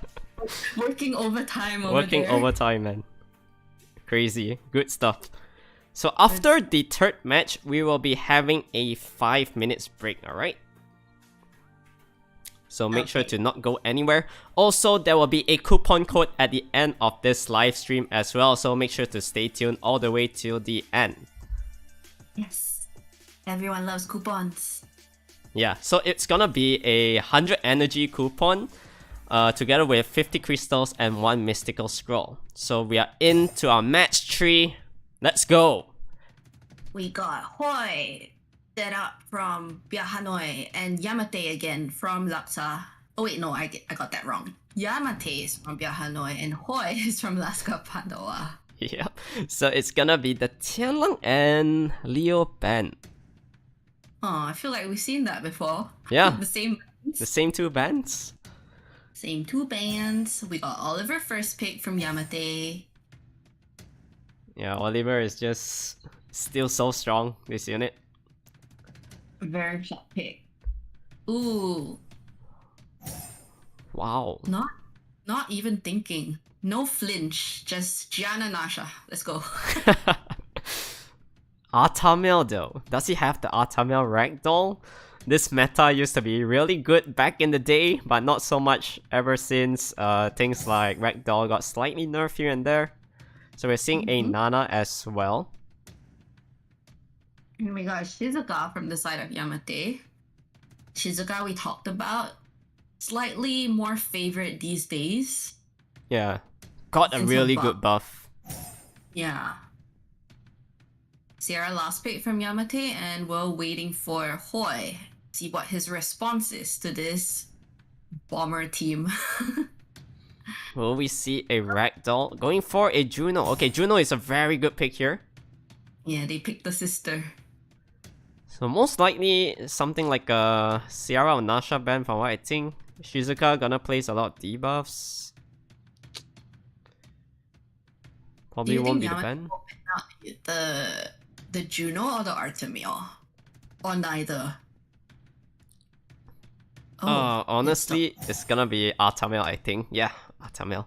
Working overtime over Working there. overtime, man. Crazy. Good stuff. So after the third match, we will be having a 5 minutes break, alright? So make sure to not go anywhere. Also, there will be a coupon code at the end of this live stream as well. So make sure to stay tuned all the way till the end. Yes. Everyone loves coupons. Yeah, so it's gonna be a 100 energy coupon together with 50 crystals and 1 mystical scroll. So we are into our match 3. Let's go! We got Hoi set up from Bia Hanoi and Yamate again from Laksa. Oh wait, no, I got that wrong. Yamate is from Bia Hanoi and Hoi is from Laksa Pandawa. Yeah, so it's gonna be the Tianlang and Leo band. Oh, I feel like we've seen that before. Yeah. The same 2 bands. Same 2 bands. We got Oliver first pick from Yamate. Yeah, Oliver is just still so strong this unit. Very hot pick. Ooh. Wow. Not even thinking. No flinch. Just Gianna Nasha. Let's go. Artamel though. Does he have the Artamel ragdoll? This meta used to be really good back in the day, but not so much ever since things like ragdoll got slightly nerfed here and there. So we're seeing a Nana as well. Oh my gosh, Shizuka from the side of Yamate. Shizuka we talked about. Slightly more favorite these days. Yeah. Got a really good buff. Yeah. Sierra last pick from Yamate, and we're waiting for Hoi. See what his response is to this bomber team. Will we see a ragdoll? Going for a Juno. Okay, Juno is a very good pick here. Yeah, they picked the sister. So most likely something like a Sierra or Nasha ban from what I think. Shizuka gonna place a lot of debuffs. Probably won't be the ban. The Juno or the Artemio? Or neither? Honestly, it's gonna be Artamel, I think. Yeah, Artamel.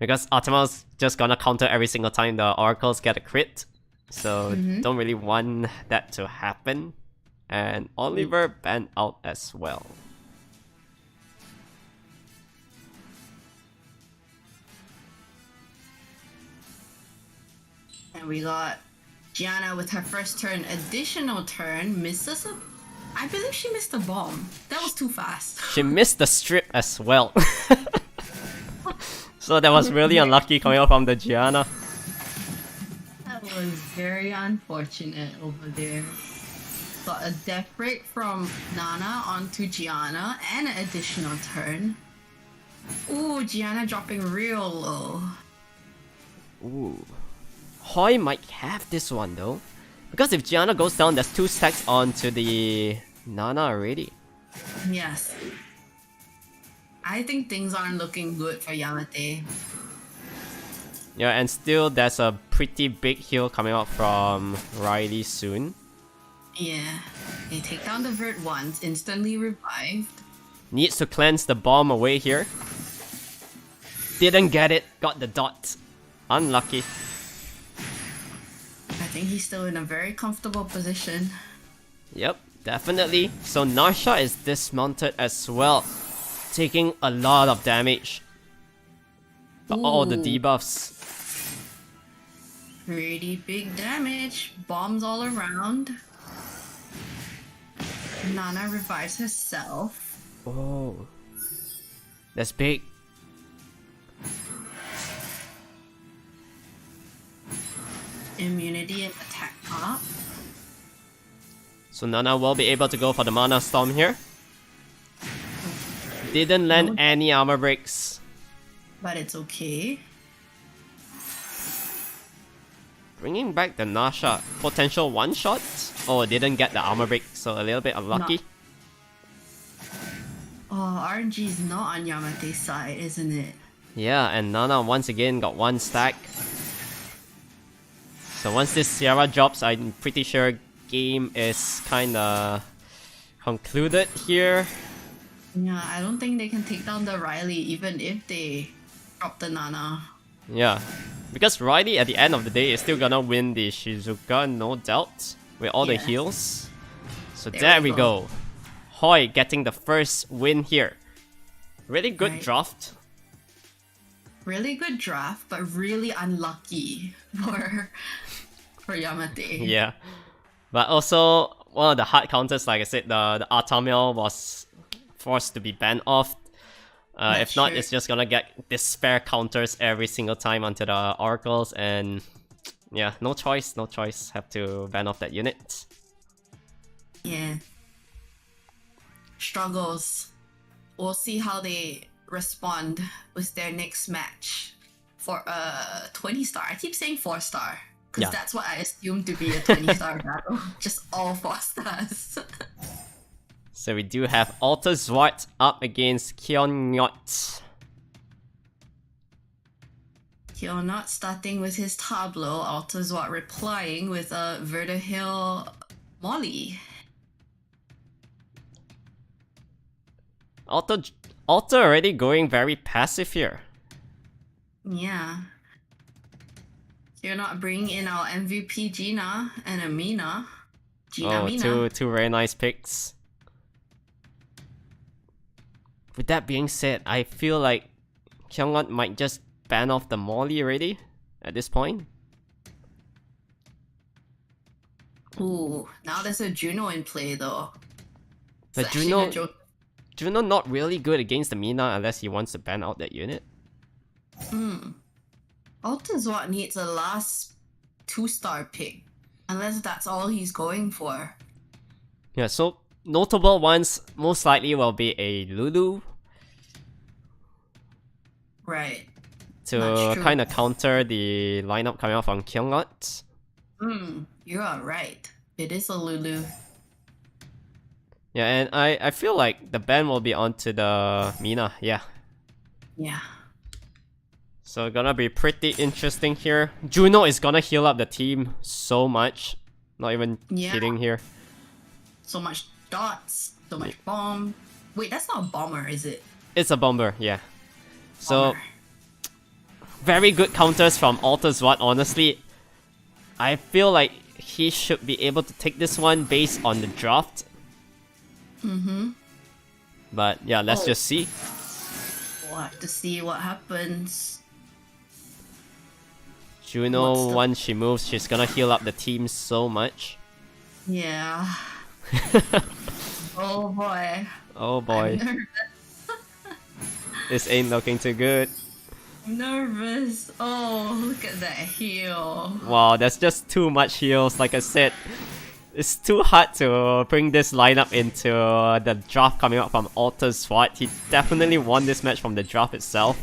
Because Artamel's just gonna counter every single time the Oracles get a crit. So don't really want that to happen. And Oliver banned out as well. And we got Gianna with her first turn, additional turn, misses a... I believe she missed a bomb. That was too fast. She missed the strip as well. So that was really unlucky coming out from the Gianna. That was very unfortunate over there. Got a death break from Nana onto Gianna and an additional turn. Ooh, Gianna dropping real low. Ooh. Hoi might have this one though. Because if Gianna goes down, there's 2 stacks onto the Nana already. Yes. I think things aren't looking good for Yamate. Yeah, and still there's a pretty big heal coming out from Riley soon. Yeah. They take down the Vert once, instantly revived. Needs to cleanse the bomb away here. Didn't get it, got the dot. Unlucky. I think he's still in a very comfortable position. Yep, definitely. So Nasha is dismounted as well, taking a lot of damage. All the debuffs. Pretty big damage. Bombs all around. Nana revives herself. Oh, that's big. Immunity and attack pop. So Nana will be able to go for the Mana Storm here. Didn't land any armor breaks. But it's okay. bringing back the Nasha. Potential one-shot? Oh, didn't get the armor break, so a little bit unlucky. Oh, RNG is not on Yamate's side, isn't it? Yeah, and Nana once again got one stack. So once this Sierra drops, I'm pretty sure game is kinda concluded here. Yeah, I don't think they can take down the Riley even if they drop the Nana. Yeah, because Riley at the end of the day is still gonna win the Shizuka, no doubt, with all the heals. So there we go. Hoi getting the first win here. Really good draft. Really good draft, but really unlucky for Yamate. Yeah, but also one of the hard counters, like I said, the Artamil was forced to be banned off. If not, it's just gonna get despair counters every single time onto the oracles, and yeah, no choice. Have to ban off that unit. Yeah. Struggles. We'll see how they respond with their next match for a 20-star. I keep saying 4-star because that's what I assume to be a 20-star battle. Just all 4 stars. So we do have Alter Zwart up against Kyonyot. Kyonyot starting with his tableau, Alter Zwart replying with a Vertihill Molly. Alter already going very passive here. Yeah. You're not bringing in our MVP Gina and Amina. Mina. Two very nice picks. With that being said, I feel like Kyongot might just ban off the Molly already at this point. Ooh, now there's a Juno in play though. But Juno not really good against the Mina unless he wants to ban out that unit. Alter Zwart needs a last 2-star pick. Unless that's all he's going for. Yeah, so notable ones most likely will be a Lulu. Right. To kind of counter the lineup coming out from Kyongot. You are right. It is a Lulu. Yeah, and I feel like the ban will be onto the Mina, yeah. Yeah. So gonna be pretty interesting here. Juno is gonna heal up the team so much. Not even kidding here. So much dots, so much bomb. Wait, that's not a bomber, is it? It's a bomber, yeah. So, very good counters from Alter Zwart, honestly. I feel like he should be able to take this one based on the draft. But yeah, let's just see. We'll have to see what happens. Juno, once she moves, she's gonna heal up the team so much. Yeah. Oh boy. Oh boy. This ain't looking too good. I'm nervous. Oh, look at that heal. Wow, that's just too much heals. Like I said, it's too hard to bring this lineup into the draft coming up from Alter Zwart. He definitely won this match from the draft itself.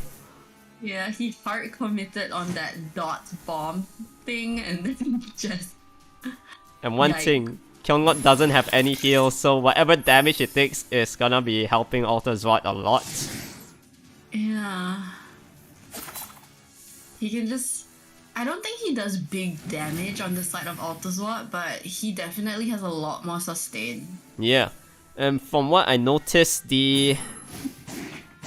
Yeah, he hard committed on that dot bomb thing and then just... And one thing, Kyongot doesn't have any heals, so whatever damage it takes is gonna be helping Alter Zwart a lot. Yeah. He can just... I don't think he does big damage on the side of Alter Zwart, but he definitely has a lot more sustain. Yeah. And from what I noticed, the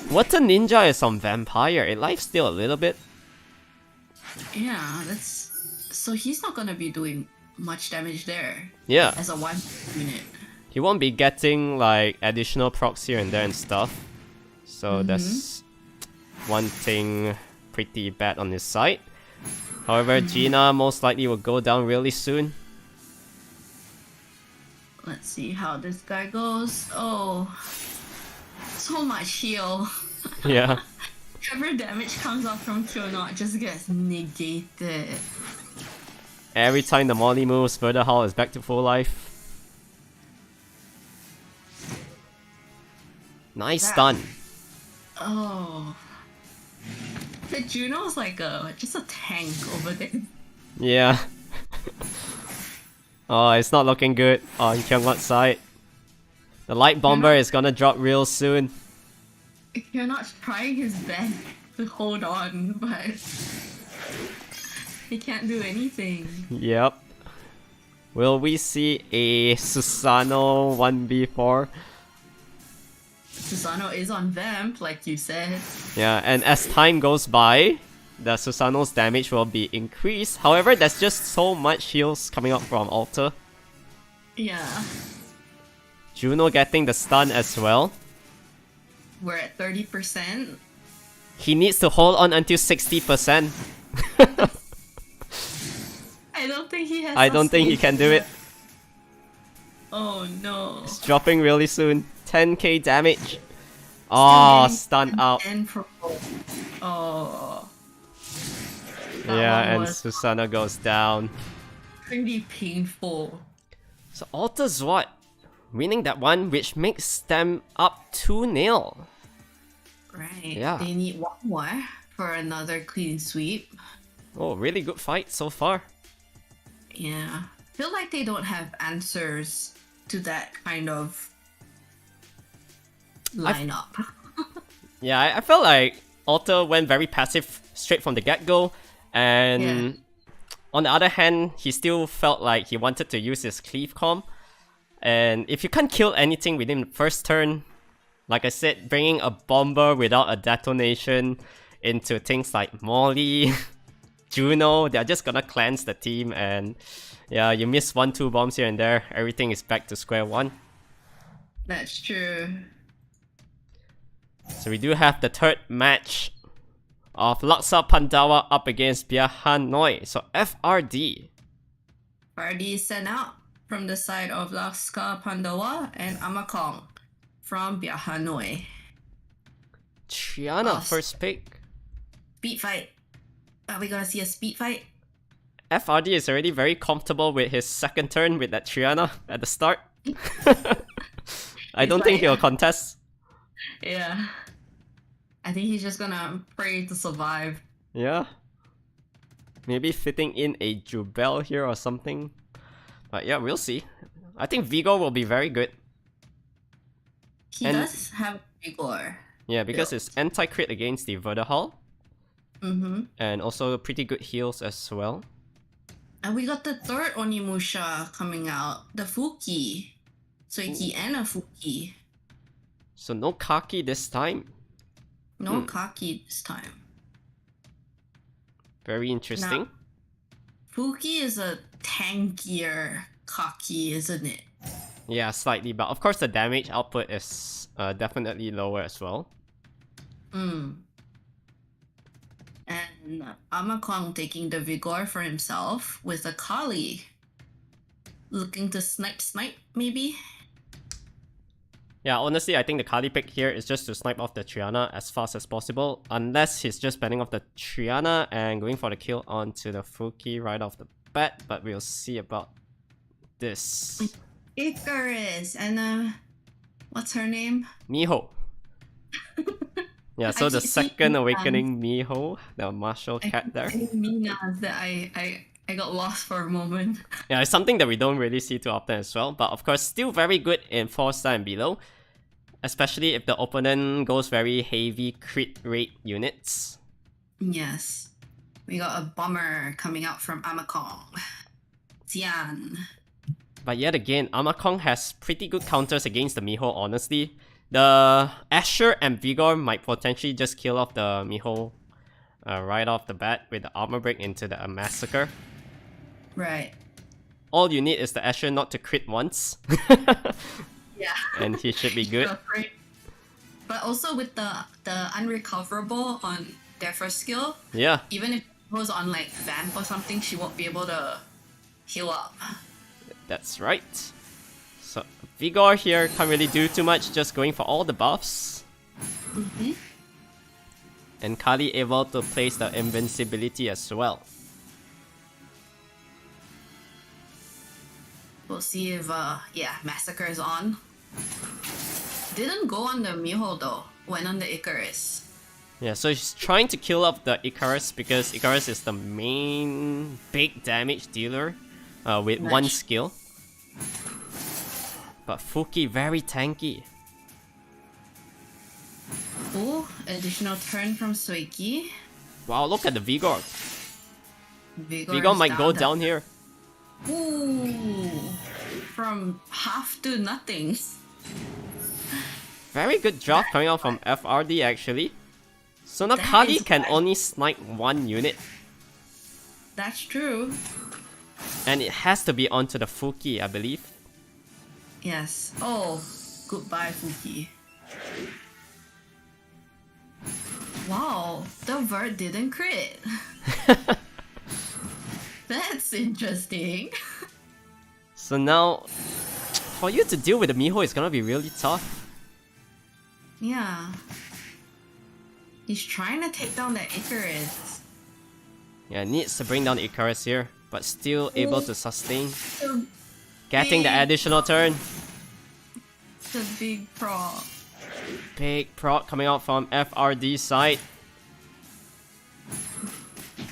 Water Ninja is on Vampire. It lifesteal a little bit. Yeah, that's... So he's not gonna be doing much damage there. Yeah. As a 1 unit. He won't be getting like additional procs here and there and stuff. So that's one thing pretty bad on his side. However, Gina most likely will go down really soon. Let's see how this guy goes. Oh, so much heal. Yeah. Whatever damage comes off from Kyonot just gets negated. Every time the Molly moves, Vertihill is back to full life. Nice stun. Oh. The Juno's like just a tank over there. Yeah. Oh, it's not looking good on Kyungwon's side. The light bomber is gonna drop real soon. You're not trying his best to hold on, but he can't do anything. Yep. Will we see a Susano 1v4? Susano is on vamp, like you said. Yeah, and as time goes by, the Susano's damage will be increased. However, there's just so much heals coming up from Alter. Yeah. Juno getting the stun as well. We're at 30%. He needs to hold on until 60%. I don't think he has. I don't think he can do it. Oh no. It's dropping really soon. 10k damage. Oh, stun out. Oh. Yeah, and Susanna goes down. Pretty painful. So Alta's what? Winning that one, which makes them up 2-0. Right. Yeah. They need one more for another clean sweep. Oh, really good fight so far. Yeah. Feel like they don't have answers to that kind of lineup. Yeah, I felt like Alta went very passive straight from the get-go. And on the other hand, he still felt like he wanted to use his cleave comp. And if you can't kill anything within the first turn, like I said, bringing a bomber without a detonation into things like Molly, Juno, they're just gonna cleanse the team, and yeah, you miss 1-2 bombs here and there, everything is back to square one. That's true. So we do have the third match of Laksa Pandawa up against Bia Hanoi. So FRD. FRD is sent out from the side of Laksa Pandawa and Amakong from Bia Hanoi. Triana first pick. Speed fight. Are we gonna see a speed fight? FRD is already very comfortable with his second turn with that Triana at the start. I don't think he'll contest. Yeah. I think he's just gonna pray to survive. Yeah. Maybe fitting in a Jubel here or something. But yeah, we'll see. I think Vigor will be very good. He does have Vigor. Yeah, because it's anti-crit against the Vertihall. And also pretty good heals as well. And we got the third Onimusha coming out. The Fuki. Suiki and a Fuki. So no Kaki this time. No Kaki this time. Very interesting. Now, Fuki is a tankier Kaki, isn't it? Yeah, slightly, but of course the damage output is definitely lower as well. And Amakong taking the Vigor for himself with a Kali. Looking to snipe maybe? Yeah, honestly, I think the Kali pick here is just to snipe off the Triana as fast as possible. Unless he's just banning off the Triana and going for the kill onto the Fuki right off the bat. But we'll see about this. Icarus and what's her name? Miho. Yeah, so the second awakening Miho, the martial cat there. Mina, that I got lost for a moment. Yeah, it's something that we don't really see too often as well. But of course, still very good in 4-star and below. Especially if the opponent goes very heavy crit rate units. Yes. We got a bomber coming out from Amakong. SEAEN. But yet again, Amakong has pretty good counters against the Miho, honestly. The Asher and Vigor might potentially just kill off the Miho right off the bat with the armor break into the Massacre. Right. All you need is the Asher not to crit once. Yeah. And he should be good. But also with the unrecoverable on their first skill, yeah. Even if it goes on like Vamp or something, she won't be able to heal up. That's right. So Vigor here can't really do too much, just going for all the buffs. And Kali able to place the invincibility as well. We'll see if Massacre is on. Didn't go on the Miho though, went on the Icarus. Yeah, so he's trying to kill off the Icarus because Icarus is the main big damage dealer with one skill. But Fuki very tanky. Oh, additional turn from Suiki. Wow, look at the Vigor. Vigor Vigor is might go to- down here. Ooh, from half to nothing. Very good draft coming out from FRD actually. So now That Kali is can bad. only snipe one unit. That's true. And it has to be onto the Fuki, I believe. Yes. Oh, goodbye, Fuki. Wow, the Vert didn't crit. That's interesting. So now, for you to deal with the Miho is gonna be really tough. Yeah. He's trying to take down the Icarus. Yeah, needs to bring down Icarus here, but still able to sustain. So Getting the big. additional turn. It's a big prop. Big proc coming out from FRD side.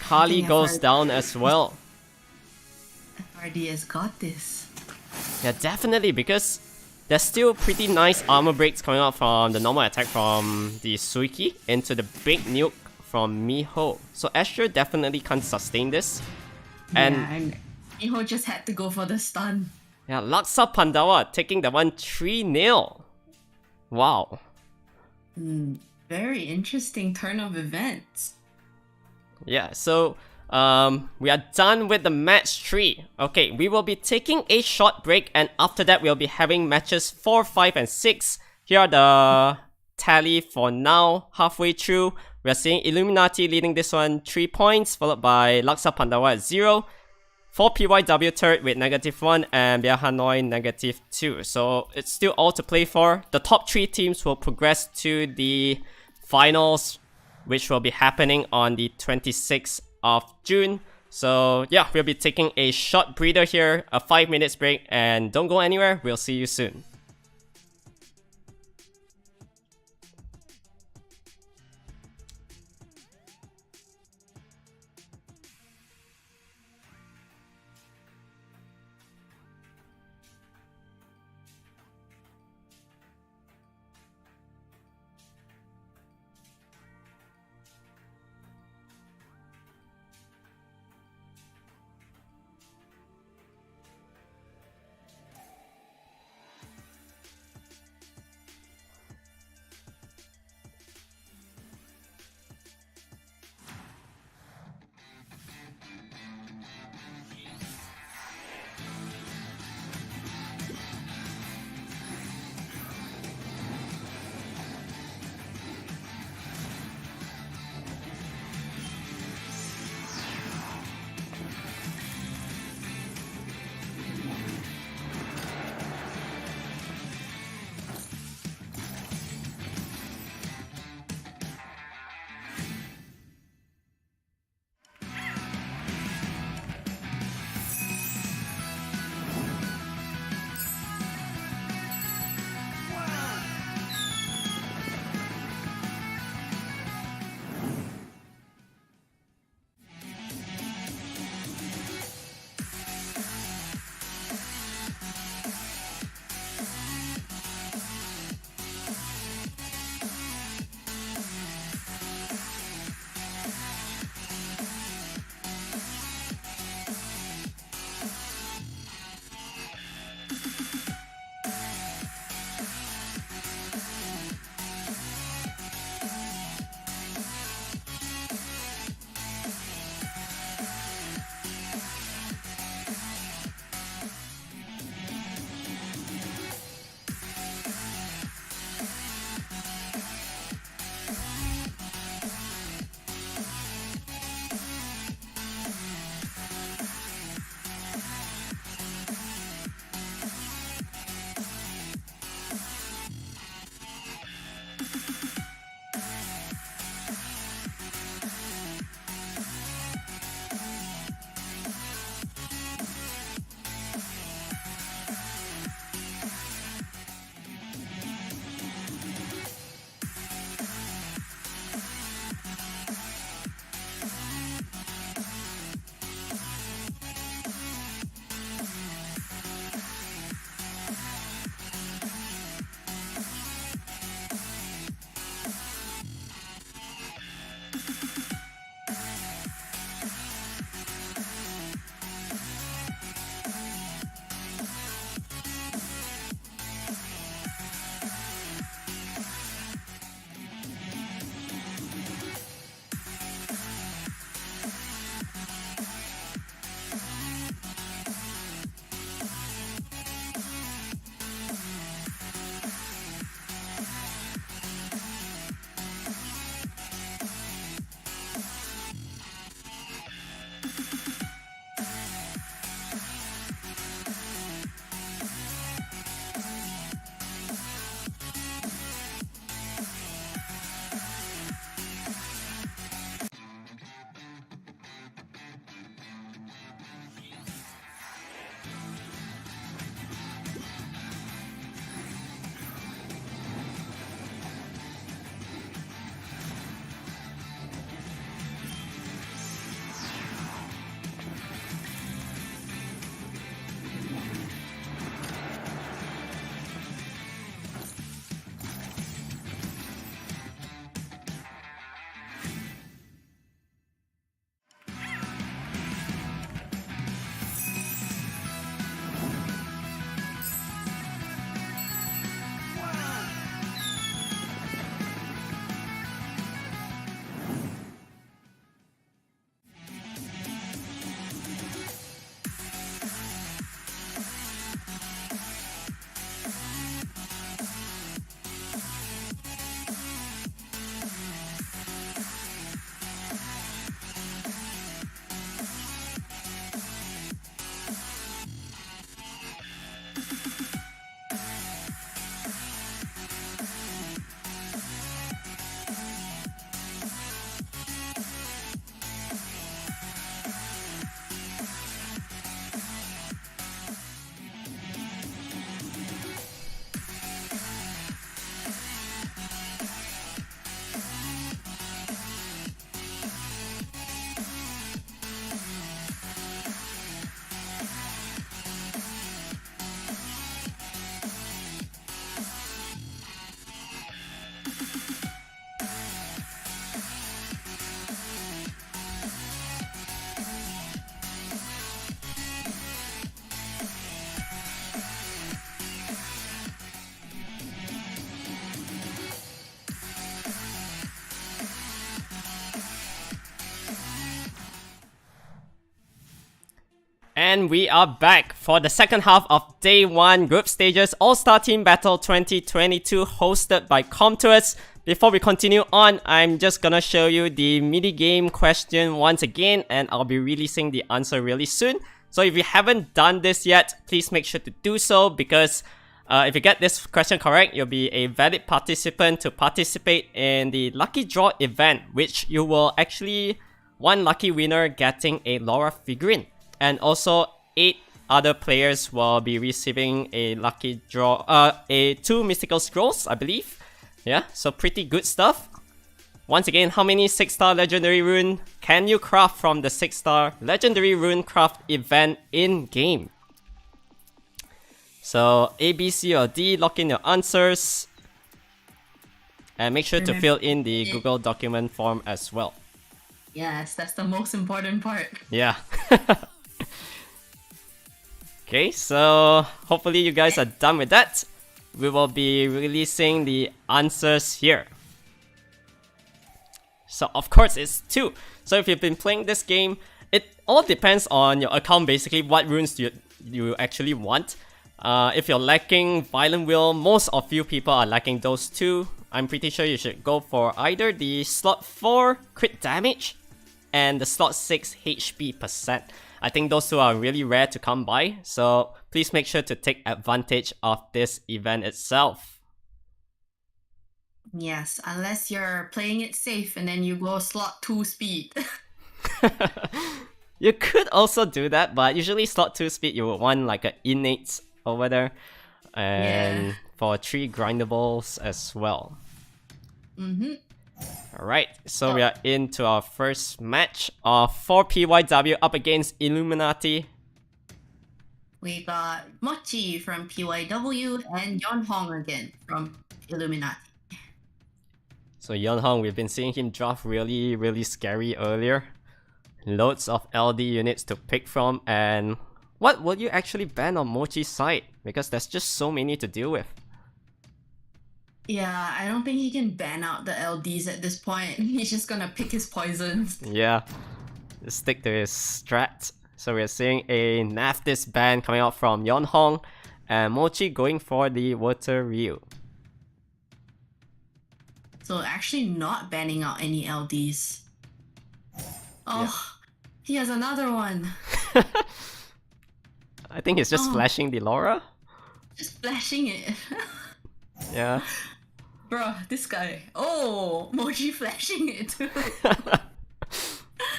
Kali think goes FRD down as well. FRD has got this. Yeah, definitely, because there's still pretty nice armor breaks coming out from the normal attack from the Suiki into the big nuke from Miho. So Asher definitely can't sustain this. And Yeah, and Miho just had to go for the stun. yeah, Laksa Pandawa taking the one 3-0. Wow. Very interesting turn of events. Yeah, so we are done with the match 3. Okay, we will be taking a short break, and after that we'll be having matches 4, 5, and 6. Here are the tally for now. Halfway through, we are seeing Illuminati leading this one 3 points, followed by Laksa Pandawa at 0. 4 PYW third with -1 and Bia Hanoi -2. So it's still all to play for. The top 3 teams will progress to the finals, which will be happening on the 26th of June. So yeah, we'll be taking a short breather here, a 5 minutes break, and don't go anywhere. We'll see you soon. And we are back for the second half of Day 1 Group Stages All-Star Team Battle 2022 hosted by Comtours. Before we continue on, I'm just gonna show you the mini-game question once again, and I'll be releasing the answer really soon. So if you haven't done this yet, please make sure to do so, because if you get this question correct, you'll be a valid participant to participate in the Lucky Draw event, which you will actually one lucky winner getting a Laura figurine. And also 8 other players will be receiving a lucky draw, 2 mystical scrolls, I believe. Yeah, so pretty good stuff. Once again, how many 6-star legendary rune can you craft from the 6-star legendary rune craft event in game? So A, B, C, or D, lock in your answers. And make sure to fill in the Google document form as well. Yes, that's the most important part. Yeah. Okay, so hopefully you guys are done with that. We will be releasing the answers here. So of course it's 2. So if you've been playing this game, it all depends on your account basically, what runes you actually want. If you're lacking Violent Will, most of you people are lacking those 2. I'm pretty sure you should go for either the slot 4 crit damage and the slot 6 HP percent. I think those 2 are really rare to come by, so please make sure to take advantage of this event itself. Yes, unless you're playing it safe and then you go slot 2 speed. You could also do that, but usually slot 2 speed you would want like an innate over there. And for 3 grindables as well. Alright, so we are into our first match of 4 PYW up against Illuminati. We got Mochi from PYW and Yeonhong again from Illuminati. So Yeonhong, we've been seeing him draft really scary earlier. Loads of LD units to pick from, and what will you actually ban on Mochi's side? Because there's just so many to deal with. Yeah, I don't think he can ban out the LDs at this point. He's just gonna pick his poisons. Yeah, just stick to his strat. So we're seeing a Naftis ban coming out from Yeonhong, and Mochi going for the Water Ryu. So actually not banning out any LDs. Oh, he has another one. I think he's just flashing the Laura. Just flashing it. Yeah. Bro, this guy. Oh, Mochi flashing it too.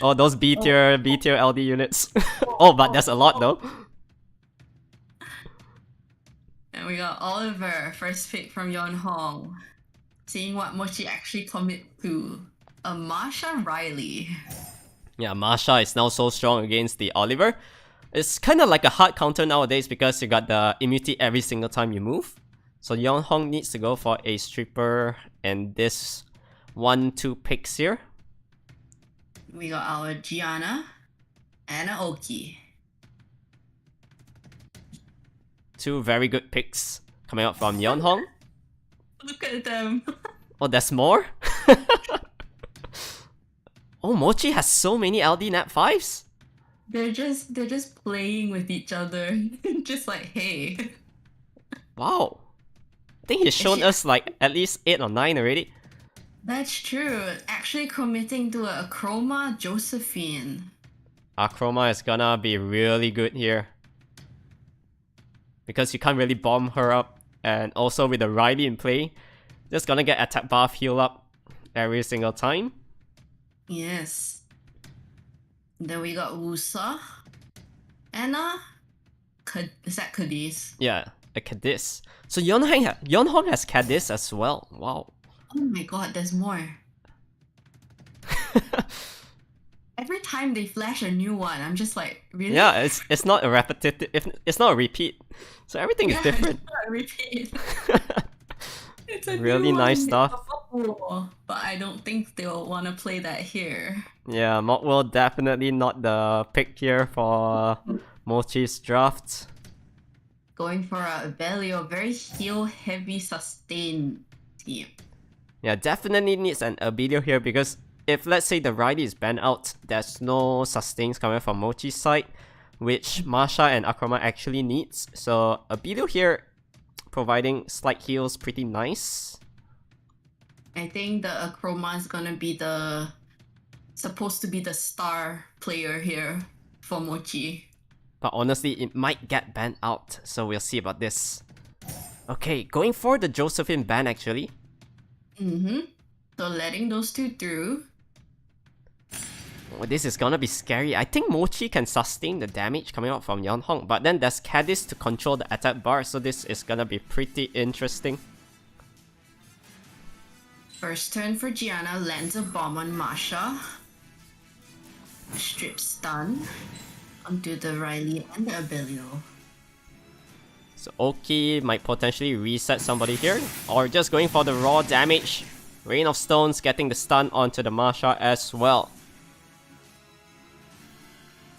Oh, those B tier LD units. Oh, but that's a lot though. And we got Oliver, first pick from Yeonhong. Seeing what Mochi actually commit to. A Marsha Riley. Yeah, Marsha is now so strong against the Oliver. It's kind of like a hard counter nowadays because you got the immunity every single time you move. So Yeonhong needs to go for a stripper and this 1-2 picks here. We got our Gianna and an Oki. 2 very good picks coming out from Yeonhong. Look at them. Oh, there's more? Oh, Mochi has so many LD Nat 5s. They're just playing with each other. Just like, hey. Wow. I think he's shown us like at least 8 or 9 already. That's true. Actually committing to a Chroma Josephine. Chroma is gonna be really good here. Because you can't really bomb her up. And also with the Riley in play, just gonna get attack buff heal up every single time. Yes. Then we got Wusa. Anna. Is that Cadiz? Yeah, a Cadiz. So Yeonhong has Cadiz as well. Wow. Oh my god, there's more. Every time they flash a new one, I'm just like, really? Yeah, it's not a repetitive, it's not a repeat. So everything is different. It's not a repeat. It's a really new nice one. stuff. It's a cool, but I don't think they'll want to play that here. Yeah, Motwell definitely not the pick here for Mochi's draft. Going for a Abelio, very heal-heavy sustain team. Yeah, definitely needs an Abelio here because if let's say the Riley is banned out, there's no sustains coming from Mochi's side, which Masha and Akroma actually needs. So Abelio here providing slight heals, pretty nice. I think the Akroma is gonna be supposed to be the star player here for Mochi. But honestly, it might get banned out, so we'll see about this. Okay, going for the Josephine ban actually. So letting those two through. Oh, this is gonna be scary. I think Mochi can sustain the damage coming out from Yeonhong, but then there's Cadis to control the attack bar, so this is gonna be pretty interesting. First turn for Gianna, lands a bomb on Masha. Strip stun onto the Riley and the Abelio. So Oki might potentially reset somebody here, or just going for the raw damage. Rain of Stones getting the stun onto the Masha as well.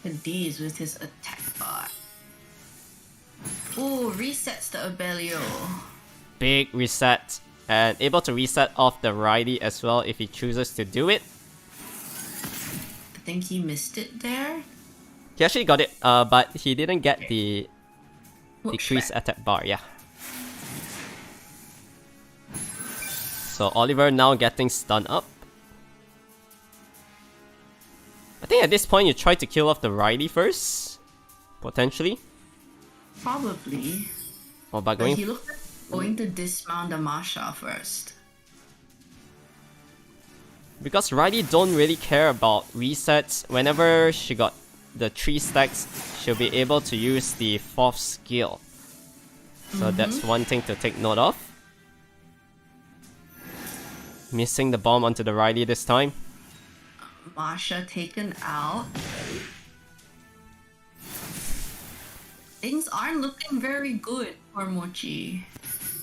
Cadiz with his attack bar. Ooh, resets the Abelio. Big reset, and able to reset off the Riley as well if he chooses to do it. I think he missed it there. He actually got it, but he didn't get the decreased Pushback. attack bar, yeah. So Oliver now getting stun up. I think at this point you try to kill off the Riley first, potentially. Probably. Or by But going he looked like going to dismount the Masha first. because Riley don't really care about resets. Whenever she got the 3 stacks, she'll be able to use the 4th skill. So that's one thing to take note of. Missing the bomb onto the Riley this time. Masha taken out. Things aren't looking very good for Mochi.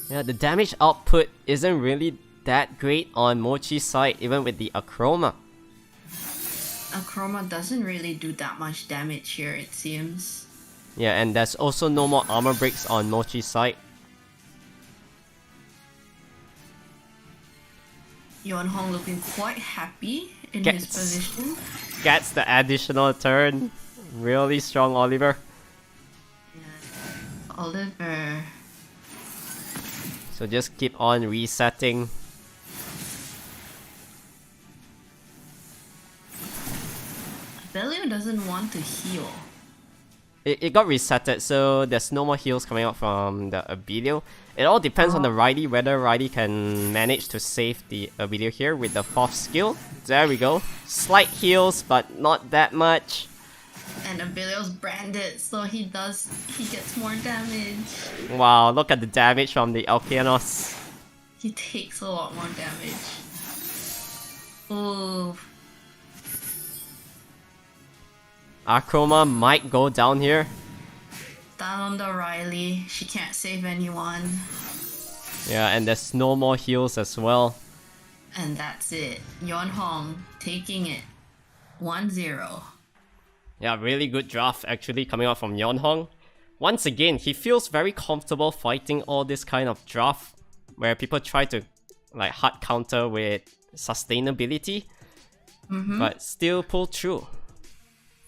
Yeah, the damage output isn't really that great on Mochi's side, even with the Akroma. Akroma doesn't really do that much damage here, it seems. Yeah, and there's also no more armor breaks on Mochi's side. Yeonhong looking quite happy in his Gets- position. Gets the additional turn. Really strong, Oliver. Yeah. Oliver. So just keep on resetting. Abelio doesn't want to heal. It got resetted, so there's no more heals coming out from the Abelio. It all depends on the Riley, whether Riley can manage to save the Abelio here with the 4th skill. There we go. Slight heals, but not that much. And Abelio's branded, so he gets more damage. Wow, look at the damage from the Alkeanos. He takes a lot more damage. Ooh. Akroma might go down here. Down on the Riley. She can't save anyone. Yeah, and there's no more heals as well. And that's it. Yeonhong taking it. 1-0. Yeah, really good draft actually coming out from Yeonhong. Once again, he feels very comfortable fighting all this kind of draft where people try to like hard counter with sustainability, but still pull through.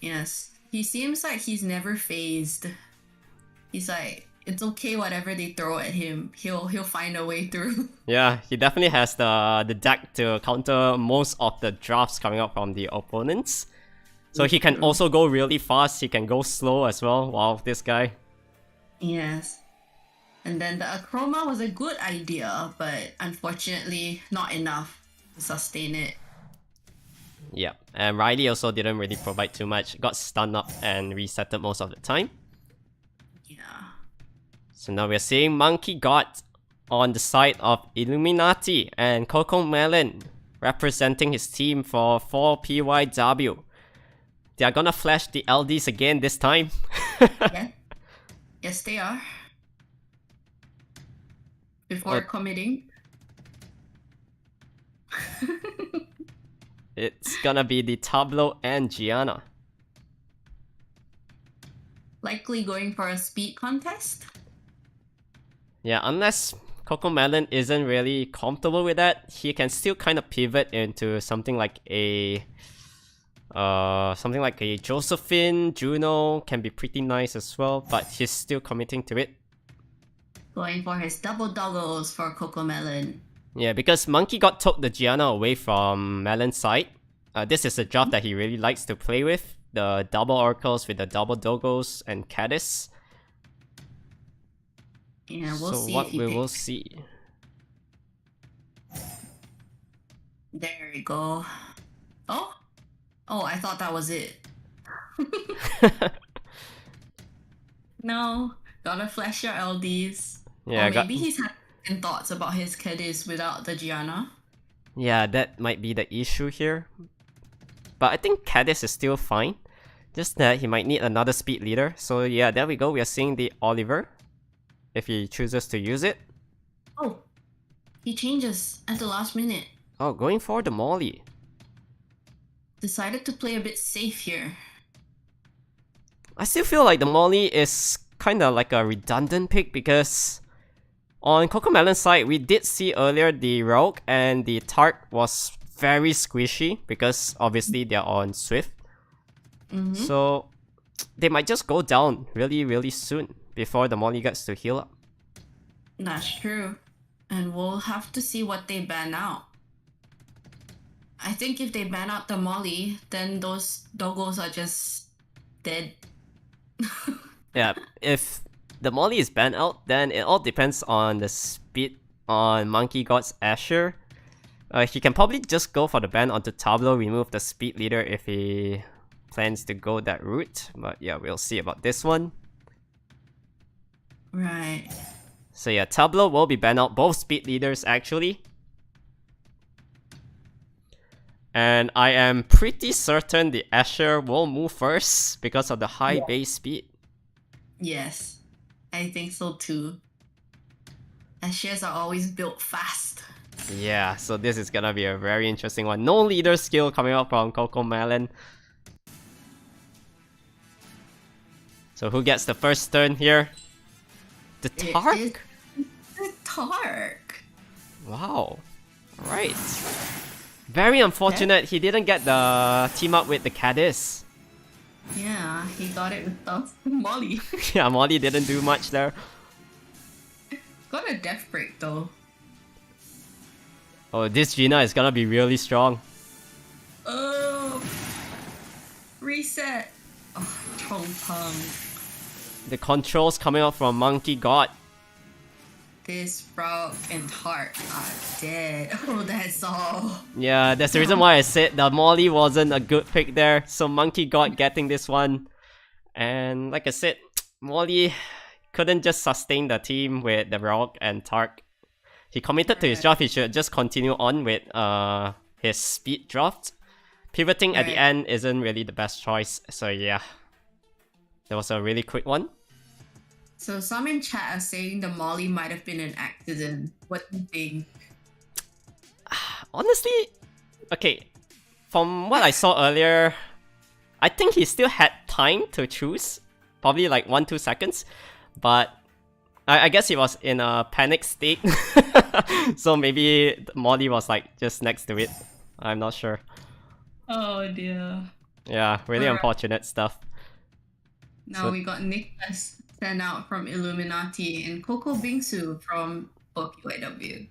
Yes. He seems like he's never phased. He's like, it's okay whatever they throw at him. He'll find a way through. Yeah, he definitely has the deck to counter most of the drafts coming out from the opponents. So he can also go really fast, he can go slow as well. Wow, this guy. Yes. And then the Akroma was a good idea, but unfortunately not enough to sustain it. Yeah, and Riley also didn't really provide too much. Got stunned up and resetted most of the time. Yeah. So now we're seeing Monkey God on the side of Illuminati and Coco Melon representing his team for 4PYW. They are gonna flash the LDs again this time. Yeah. Yes, they are. Before committing. It's gonna be the Tableau and Gianna. Likely going for a speed contest? Yeah, unless CoComelon isn't really comfortable with that, he can still kind of pivot into something like a Josephine. Juno can be pretty nice as well, but he's still committing to it. Going for his double doggos for CoComelon. Yeah, because Monkey God took the Gianna away from Melon's side. This is a draft that he really likes to play with. The double oracles with the double doggos and Caddis. Yeah, we'll see. So what we will see. There we go. Oh, I thought that was it. No, gotta flash your LDs. Yeah, or maybe he's had thoughts about his Caddis without the Gianna. Yeah, that might be the issue here. But I think Caddis is still fine. Just that he might need another speed leader. So yeah, there we go. We are seeing the Oliver. If he chooses to use it. Oh, he changes at the last minute. Oh, going for the Molly. Decided to play a bit safe here. I still feel like the Molly is kind of like a redundant pick because on CoComelon's side, we did see earlier the Rogue and the Tart was very squishy because obviously they're on Swift. So they might just go down really, really soon before the Molly gets to heal up. That's true. And we'll have to see what they ban out. I think if they ban out the Molly, then those doggos are just dead. Yeah, if the Molly is banned out, then it all depends on the speed on Monkey God's Asher. He can probably just go for the ban onto Tableau, remove the speed leader if he plans to go that route. But yeah, we'll see about this one. Right. So yeah, Tableau will be banned out, both speed leaders actually. And I am pretty certain the Asher will move first because of the high base speed. Yes, I think so too. Ashers are always built fast. Yeah, so this is gonna be a very interesting one. No leader skill coming out from CoComelon. So who gets the first turn here? The Tark? The Tark. Wow. Alright. Very unfortunate he didn't get the team up with the Caddis. Yeah, he got it with the Molly. Yeah, Molly didn't do much there. Got a death break though. Oh, this Gina is gonna be really strong. Oh, reset. Oh, Chong Pang. The controls coming out from Monkey God. This Frog and Tart are dead. Oh, that's all. Yeah, that's the reason why I said the Molly wasn't a good pick there. So Monkey God getting this one. And like I said, Molly couldn't just sustain the team with the Rock and Tark. He committed to his draft, he should just continue on with his speed draft. Pivoting at the end isn't really the best choice, so yeah. That was a really quick one. So some in chat are saying the Molly might have been an accident. What do you think? Honestly, okay, from what I saw earlier, I think he still had time to choose. Probably like 1-2 seconds. But I guess he was in a panic state. So maybe Molly was like just next to it. I'm not sure. Oh dear. Yeah, really unfortunate stuff. Now we got Nicholas sent out from Illuminati and Coco Bingsu from OQIW.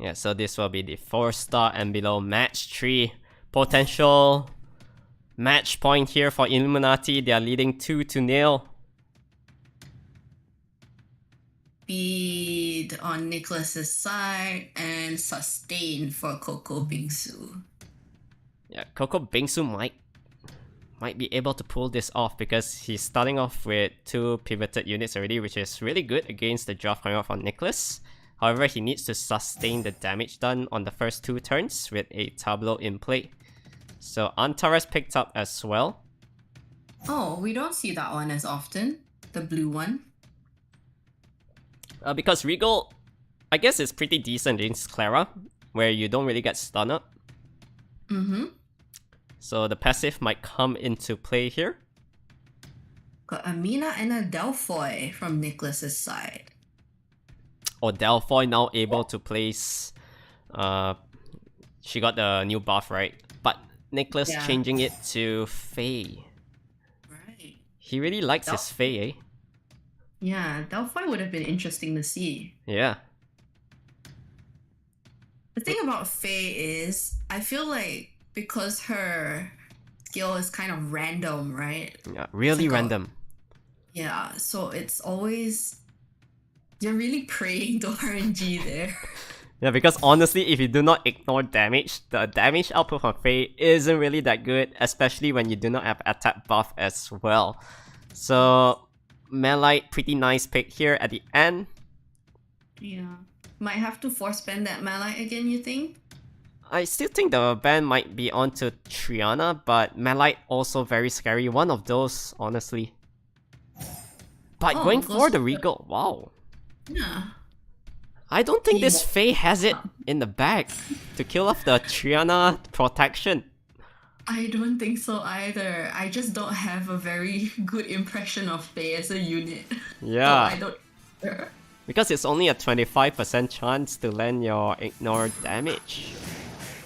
Yeah, so this will be the 4-star and below match 3. Potential match point here for Illuminati. They are leading 2-0. Speed on Nicholas's side and sustain for Coco Bingsu. Yeah, Coco Bingsu might be able to pull this off because he's starting off with 2 pivoted units already, which is really good against the draft coming off on Nicholas. However, he needs to sustain the damage done on the first 2 turns with a Tableau in play. So Antares picked up as well. Oh, we don't see that one as often. The blue one. Because Regal, I guess, is pretty decent against Clara, where you don't really get stun up. Mm-hmm. So the passive might come into play here. Got a Mina and a Delphoy from Nicholas's side. Or Delphoy now able to place... she got the new buff, right? But Nicholas changing it to Faye. Right. He really likes his Faye, eh? Yeah, Delphi would have been interesting to see. Yeah. The thing about Faye is, I feel like because her skill is kind of random, right? Yeah, really random. Yeah, so it's always... You're really praying to RNG there. Yeah, because honestly, if you do not ignore damage, the damage output from Faye isn't really that good, especially when you do not have attack buff as well. So, Malite, pretty nice pick here at the end. Yeah. Might have to force ban that Malite again, you think? I still think the ban might be onto Triana, but Malite also very scary. One of those, honestly. But going for the Regal, wow. Yeah. I don't think this Faye has it in the bag to kill off the Triana protection. I don't think so either. I just don't have a very good impression of Faye as a unit. Yeah. So I don't... Because it's only a 25% chance to land your ignore damage.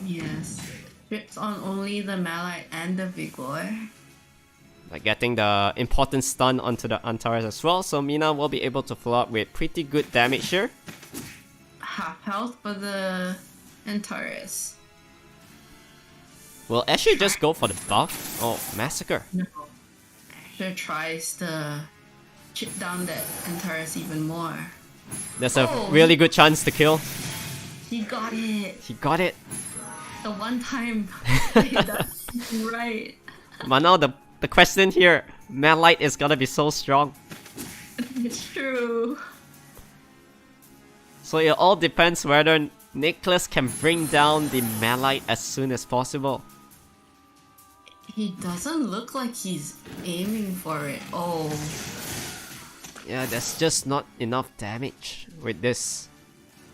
Yes. It's on only the Malite and the Vigor. Like getting the important stun onto the Antares as well, so Mina will be able to follow up with pretty good damage here. Half health for the Antares. Will Asher just go for the buff? Oh, Massacre. No. Asher tries to chip down that Antares even more. There's a really good chance to kill. He got it. He got it. The one time. That's right. But now the question here, Malite is gonna be so strong. It's true. So it all depends whether Nicholas can bring down the Malite as soon as possible. He doesn't look like he's aiming for it. Oh. Yeah, there's just not enough damage with this.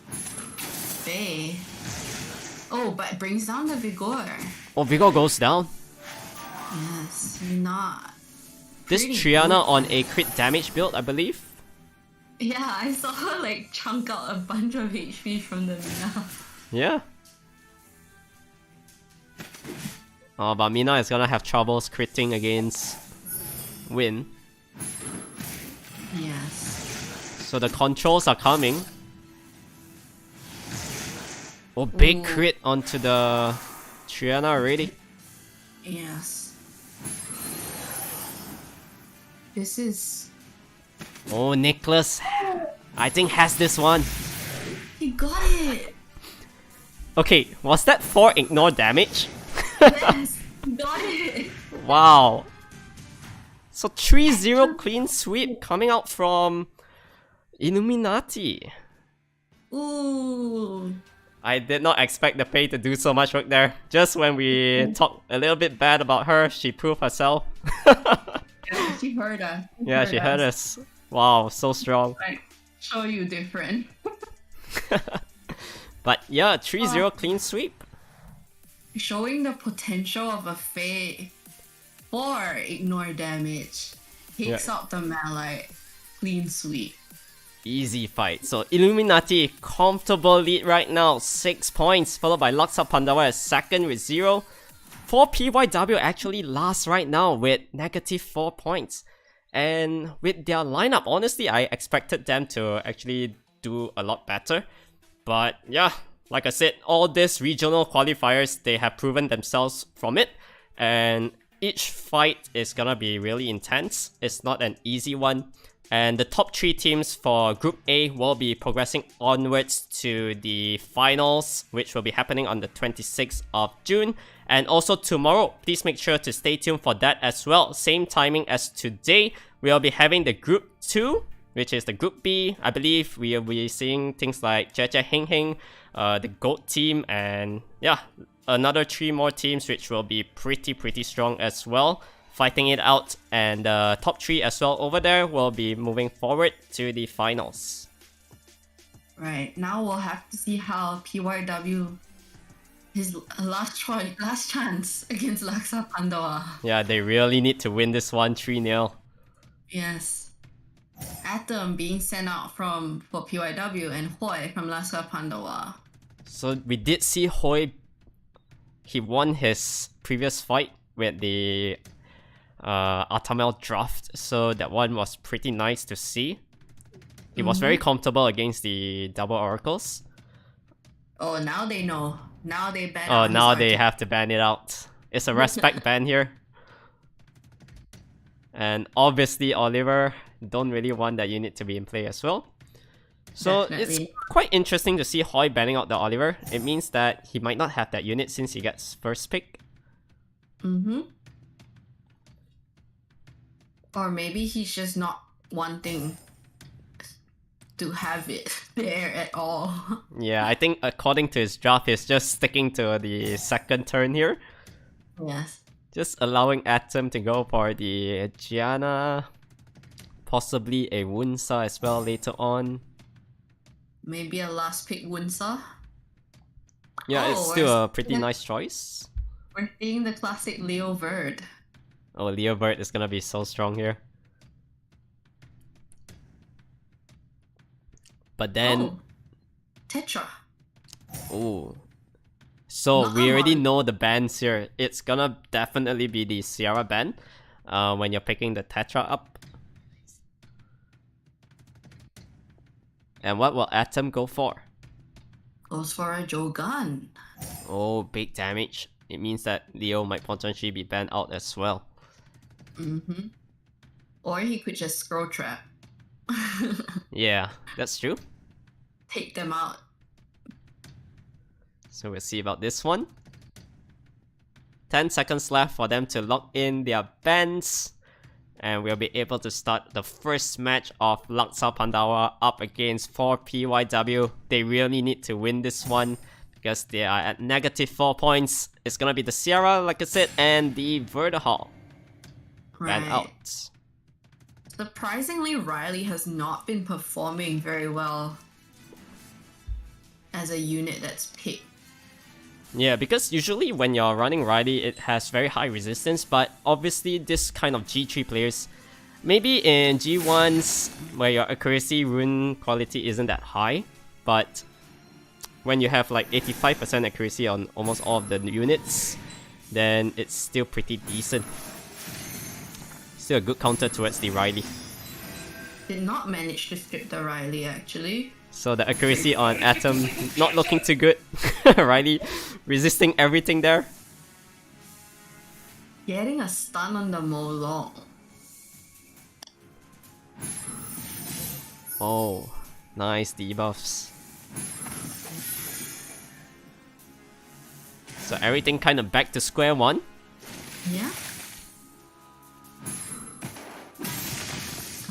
Faye. Oh, but it brings down the Vigor. Oh, Vigor goes down. Yes, not. This Triana on a crit damage build, I believe. Yeah, I saw her like chunk out a bunch of HP from the Mina. Yeah. Oh, but Mina is gonna have troubles critting against Win. Yes. So the controls are coming. Oh, big crit onto the Triana already. Yes. This is... Oh, Nicholas, I think has this one. He got it! Okay, was that 4 ignore damage? Yes, got it! Wow. So 3-0 clean sweep coming out from Illuminati. Ooh. I did not expect the Faye to do so much work there. Just when we talked a little bit bad about her, she proved herself. Yeah, she heard us. Yeah, she heard us. Wow, so strong. Like, show you different. But yeah, 3-0 clean sweep. Showing the potential of a Faye for ignore damage. Takes out the Malite. Clean sweep. Easy fight. So Illuminati, comfortable lead right now, 6 points, followed by Laksa Pandawa as second with 0. For PYW actually last right now with -4 points. And with their lineup, honestly, I expected them to actually do a lot better. But yeah, like I said, all these regional qualifiers, they have proven themselves from it. And each fight is gonna be really intense. It's not an easy one. And the top 3 teams for Group A will be progressing onwards to the finals, which will be happening on the 26th of June. And also tomorrow, please make sure to stay tuned for that as well. Same timing as today, we'll be having the Group 2, which is the Group B. I believe we will be seeing things like Jia Heng Heng, the GOAT team, and yeah, another 3 more teams which will be pretty strong as well, fighting it out. And the top 3 as well over there will be moving forward to the finals. Right, now we'll have to see how PYW His last chance against Laksa Pandawa. Yeah, they really need to win this one 3-0. Yes. Atom being sent out for PYW and Hoi from Laksa Pandawa. So we did see Hoi. He won his previous fight with the Atamel draft, so that one was pretty nice to see. He was very comfortable against the double oracles. Oh, now they know. Now they ban. Oh, now they have to ban it out. It's a respect ban here. And obviously Oliver don't really want that unit to be in play as well. So Definitely. it's quite interesting to see Hoi banning out the Oliver. It means that he might not have that unit since he gets first pick. Or maybe he's just not wanting to have it there at all. Yeah, I think according to his draft, he's just sticking to the second turn here. Yes. Just allowing Atom to go for the Gianna. Possibly a Wunsa as well later on. Maybe a last pick Wunsa. Yeah, it's still a pretty nice choice. We're seeing the classic Leo Bird. Oh, Leo Bird is gonna be so strong here. But then... Tetra. Oh. So we already know the bans here. It's gonna definitely be the Sierra ban when you're picking the Tetra up. And what will Atom go for? Goes for a Jogan. Oh, big damage. It means that Leo might potentially be banned out as well. Or he could just scroll trap. Yeah, that's true. Take them out. So we'll see about this one. 10 seconds left for them to lock in their bans. And we'll be able to start the first match of Laksa Pandawa up against 4PYW. They really need to win this one because they are at -4 points. It's gonna be the Sierra, like I said, and the Vertihall. Ban out. Surprisingly, Riley has not been performing very well as a unit that's picked. Yeah, because usually when you're running Riley, it has very high resistance, but obviously this kind of G3 players, maybe in G1s where your accuracy rune quality isn't that high, but when you have like 85% accuracy on almost all of the units, then it's still pretty decent. Still a good counter towards the Riley. Did not manage to skip the Riley actually. So the accuracy on Atom not looking too good. Riley resisting everything there. Getting a stun on the Molong. Oh, nice debuffs. So everything kind of back to square one. Yeah.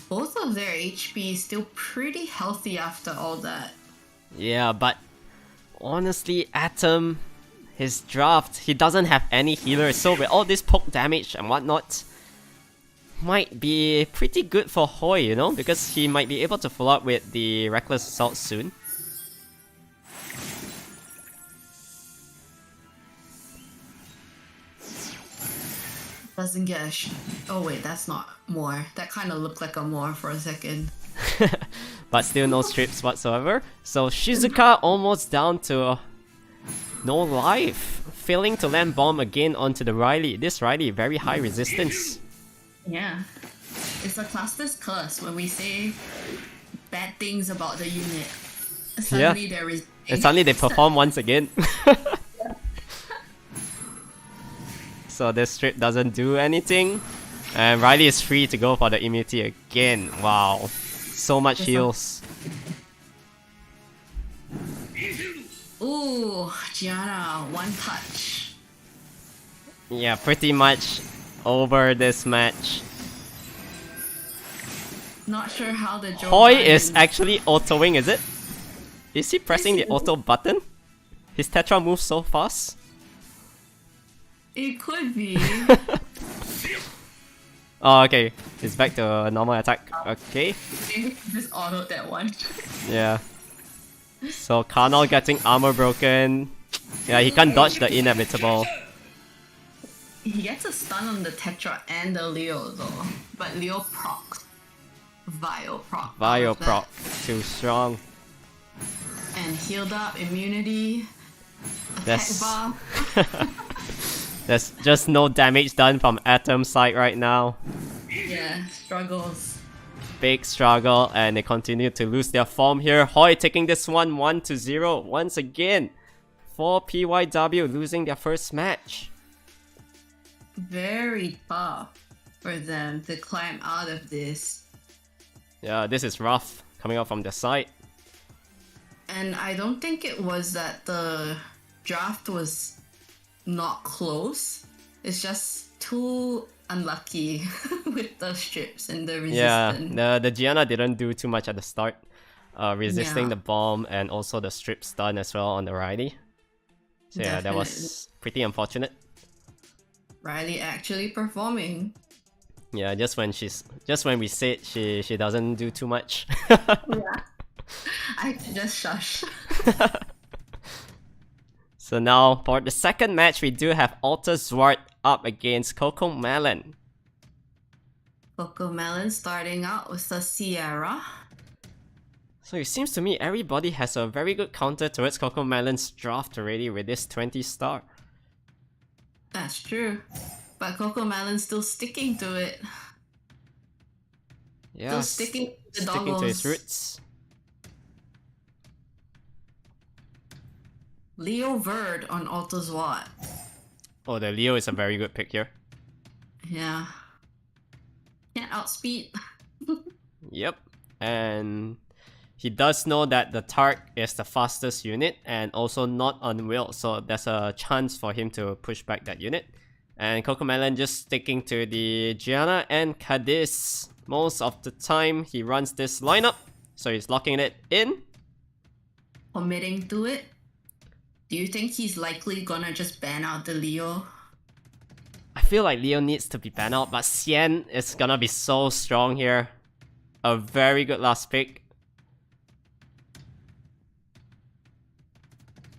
Both of their HP is still pretty healthy after all that. Yeah, but honestly, Atom, his draft, he doesn't have any healers, so with all this poke damage and whatnot, might be pretty good for Hoi, you know, because he might be able to follow up with the Reckless Assault soon. Doesn't get a oh wait, that's not more. That kind of looked like a more for a second. But still no strips whatsoever. So Shizuka almost down to no life. Failing to land bomb again onto the Riley. This Riley, very high resistance. Yeah. It's a cluster's curse when we say bad things about the unit. Suddenly there is... And suddenly they perform once again. So this strip doesn't do anything. And Riley is free to go for the immunity again. Wow. So much heals. Ooh, Gianna, one touch. Yeah, pretty much over this match. Not sure how the Joe Hoi is actually autoing, is it? Is he pressing the auto button? His Tetra moves so fast. It could be. Oh, okay. It's back to a normal attack. Okay. Just autoed that one. Yeah. So Karnal getting armor broken. Yeah, he can't dodge the inevitable. He gets a stun on the Tetra and the Leo though, but Leo procs. Vio proc. Vio proc. Too strong. And healed up, immunity, attack buff. There's just no damage done from Atom's side right now. Yeah, struggles. Big struggle, and they continue to lose their form here. Hoi taking this one 1-0 once again. For PYW losing their first match. Very tough for them to climb out of this. Yeah, this is rough coming out from the side. And I don't think it was that the draft was not close. It's just too unlucky with the strips and the resistance. Yeah, the Gianna didn't do too much at the start. Resisting the bomb and also the strip stun as well on the Riley. So yeah, that was pretty unfortunate. Riley actually performing. Yeah, just when we said she doesn't do too much. Yeah. I just shush. So now for the second match, we do have Alter Zwart up against Coco Melon. Coco Melon starting out with the Sierra. So it seems to me everybody has a very good counter towards Coco Melon's draft already with this 20 star. That's true. But Coco Melon's still sticking to it. Yeah, still sticking to the sticking to his roots. Leo Verd on Alter Zwart. Oh, the Leo is a very good pick here. Yeah. Can't outspeed. Yep. And he does know that the Tark is the fastest unit and also not on wheel, so there's a chance for him to push back that unit. And Cocomelon just sticking to the Gianna and Cadiz. Most of the time he runs this lineup, so he's locking it in. Committing to it. Do you think he's likely gonna just ban out the Leo? I feel like Leo needs to be banned out, but SEAEN is gonna be so strong here. A very good last pick.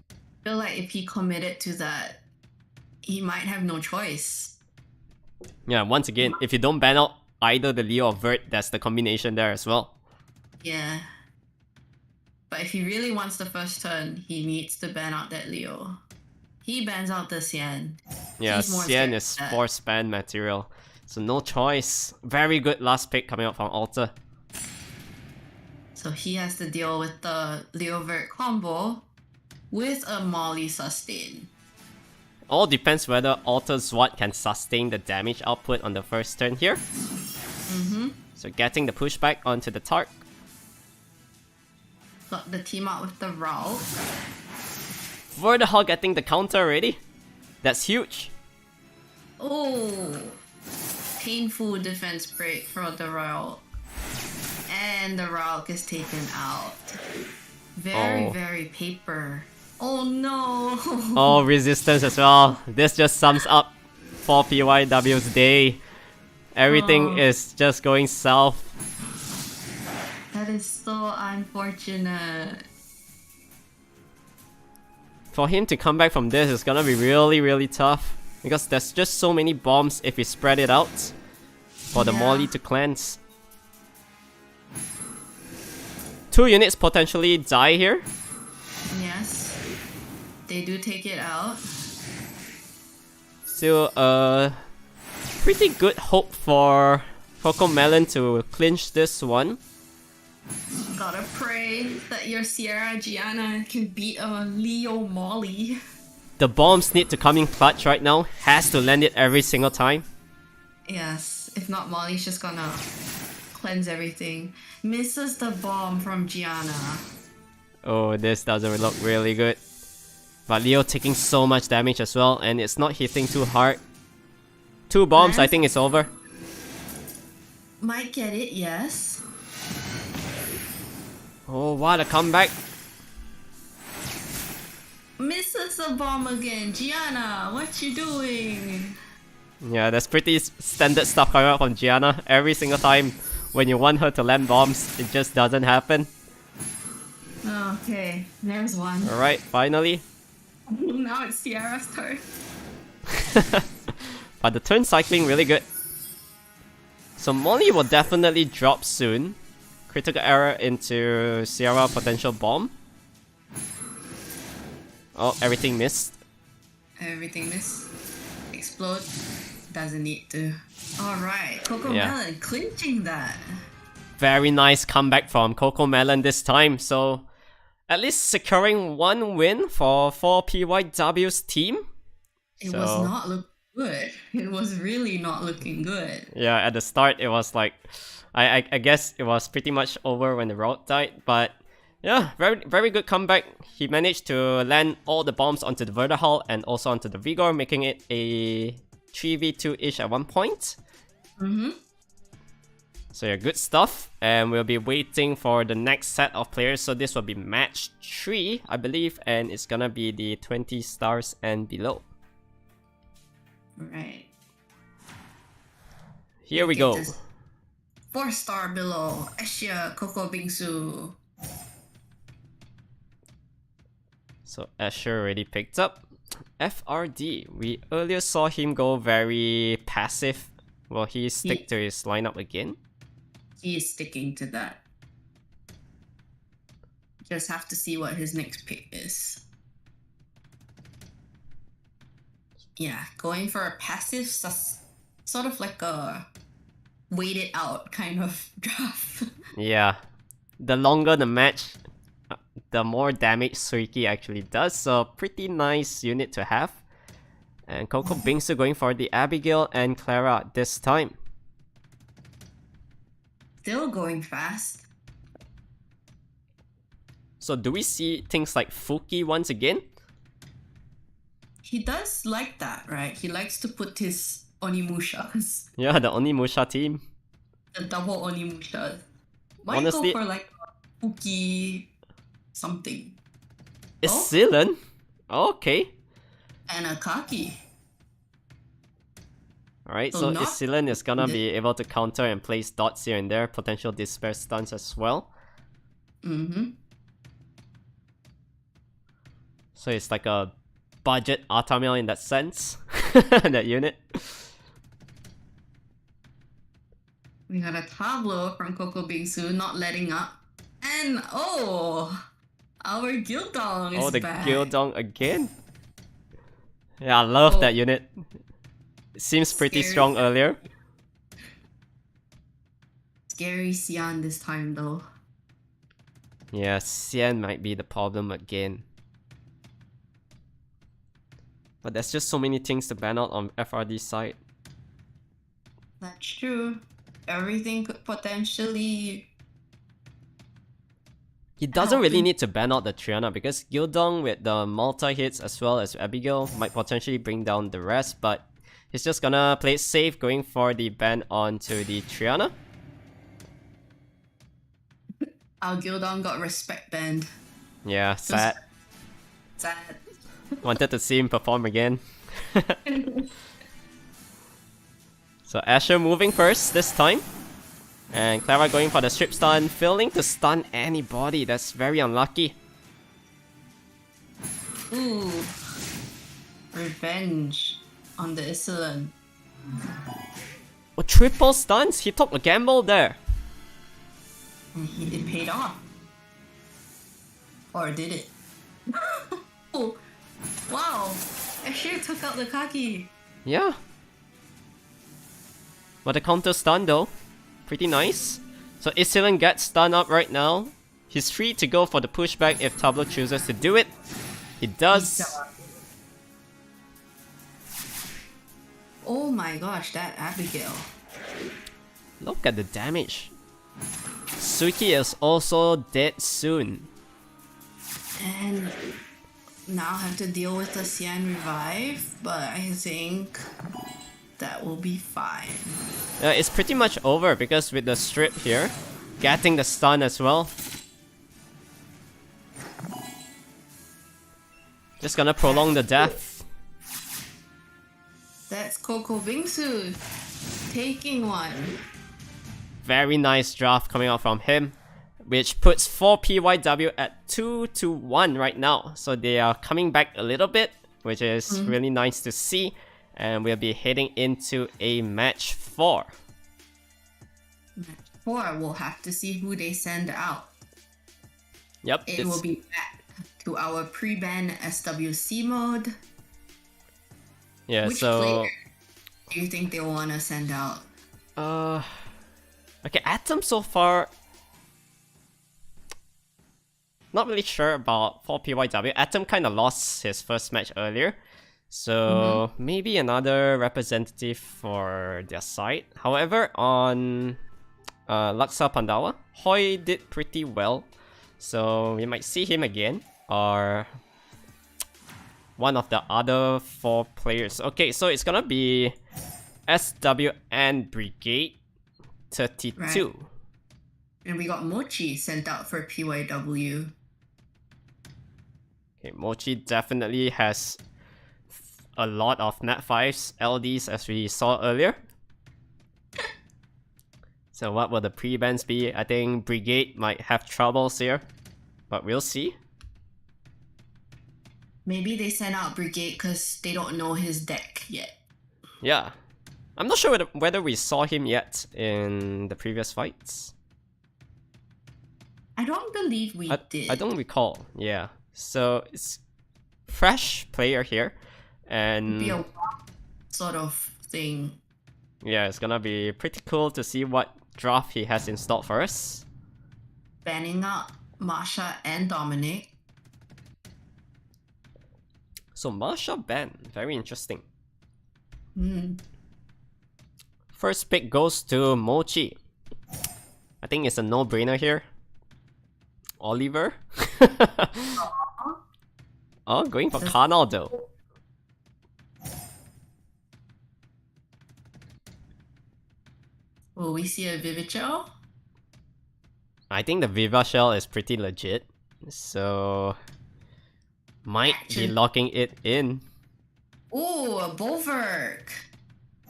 I feel like if he committed to that, he might have no choice. Yeah, once again, if you don't ban out either the Leo or Vert, that's the combination there as well. Yeah. But if he really wants the first turn, he needs to ban out that Leo. He bans out the SEAEN. Yeah, SEAEN is force ban material. So no choice. Very good last pick coming out from Alter. So he has to deal with the Leo Vert combo with a Molly sustain. All depends whether Alter Zwart can sustain the damage output on the first turn here. So getting the pushback onto the Tark. Got the team out with the Raul. Vertihog getting the counter already. That's huge. Oh, painful defense break for the Raul. And the Raul is taken out. Very paper. Oh no! Oh, resistance as well. This just sums up for PYW's day. Everything is just going south. That is so unfortunate. For him to come back from this is gonna be really tough. Because there's just so many bombs if we spread it out. For the Molly to cleanse. 2 units potentially die here. Yes. They do take it out. Still pretty good hope for Cocomelon to clinch this one. Gotta pray that your Sierra Gianna can beat a Leo Molly. The bombs need to come in clutch right now. Has to land it every single time. Yes, if not Molly's just gonna cleanse everything. Misses the bomb from Gianna. Oh, this doesn't look really good. But Leo taking so much damage as well, and it's not hitting too hard. 2 bombs, I think it's over. Might get it, yes. Oh, what a comeback. Misses the bomb again. Gianna, what you doing? Yeah, that's pretty standard stuff coming out from Gianna. Every single time when you want her to land bombs, it just doesn't happen. Okay, there's one. Alright, finally. Now it's Sierra's turn. But the turn cycling really good. So Molly will definitely drop soon. Critical error into Sierra potential bomb. Oh, everything missed. Everything missed. Explode. Doesn't need to. Alright, Coco Melon clinching that. Very nice comeback from Coco Melon this time. So at least securing one win for PYW's team. It was not looking good. It was really not looking good. Yeah, at the start it was like, I guess it was pretty much over when the route died, but yeah, very good comeback. He managed to land all the bombs onto the Vertihull and also onto the Vigor, making it a 3v2-ish at one point. So yeah, good stuff. And we'll be waiting for the next set of players. So this will be match 3, I believe, and it's gonna be the 20 stars and below. Right. Here we go. 4-star below. Asia Coco Bingsu. So Asher already picked up. FRD. We earlier saw him go very passive. Will he stick to his lineup again? He is sticking to that. Just have to see what his next pick is. Yeah, going for a passive, sort of like a wait it out kind of draft. Yeah. The longer the match, the more damage Suiki actually does. So pretty nice unit to have. And Coco Bingsu going for the Abigail and Clara this time. Still going fast. So do we see things like Fuki once again? He does like that, right? He likes to put his Onimushas. Yeah, the Onimusha team. The double Onimushas. Might Honestly, go for like a Fuki something. It's SEAEN? Okay. And a Kaki. Alright, so SEAEN is gonna be able to counter and place dots here and there, potential despair stuns as well. So it's like a budget Artamil in that sense, that unit. We got a Tableau from Coco Bingsu not letting up. And our Gildong is back. Oh, the Gildong again? Yeah, I love that unit. It seems pretty strong earlier. Scary SEAEN this time though. Yeah, SEAEN might be the problem again. But there's just so many things to ban out on FRD's side. That's true. Everything could potentially... He doesn't really need to ban out the Triana because Gildong with the multi-hits as well as Abigail might potentially bring down the rest, but he's just gonna play it safe going for the ban onto the Triana. Our Gildong got respect banned. Yeah, sad. Sad. Wanted to see him perform again. So Asher moving first this time. And Clara going for the strip stun, failing to stun anybody. That's very unlucky. Ooh. Revenge on the SEAEN. Oh, triple stuns? He took a gamble there. And it paid off. Or did it? Oh, wow. Asher took out the Kaki. Yeah. But the counter stun though, pretty nice. So SEAEN gets stunned up right now. He's free to go for the pushback if Tableau chooses to do it. He does. Oh my gosh, that Abigail. Look at the damage. Suiki is also dead soon. And now have to deal with the SEAEN revive, but I think that will be fine. It's pretty much over because with the strip here, getting the stun as well. Just gonna prolong the death. That's Coco Bingsu taking one. Very nice draft coming out from him. which puts 4PYW at 2-1 right now. So they are coming back a little bit, which is really nice to see. And we'll be heading into a match 4. Match 4, we'll have to see who they send out. Yep. It will be back to our pre-ban SWC mode. Yeah, Which so... player do you think they want to send out? Okay, Atom so far... Not really sure about 4PYW. Atom kind of lost his first match earlier. So maybe another representative for their side. However, on Laksa Pandawa, Hoi did pretty well. So we might see him again. Or one of the other 4 players. Okay, so it's gonna be SWN Brigade 32. Right. And we got Mochi sent out for PYW. Okay, Mochi definitely has a lot of Nat 5s, LDs as we saw earlier. So what will the pre-bans be? I think Brigade might have troubles here, but we'll see. Maybe they sent out Brigade because they don't know his deck yet. Yeah. I'm not sure whether we saw him yet in the previous fights. I don't believe we did. I don't recall, yeah. So it's fresh player here. And be a sort of thing. Yeah, it's gonna be pretty cool to see what draft he has installed for us. Banning out Masha and Dominic. So Masha ban, very interesting. Hmm. First pick goes to Mochi. I think it's a no-brainer here. Oliver. Oh, going for Karnal though. Will we see a Vivichel? I think the Viva Shell is pretty legit. So might be locking it in. Ooh, a Bolverk.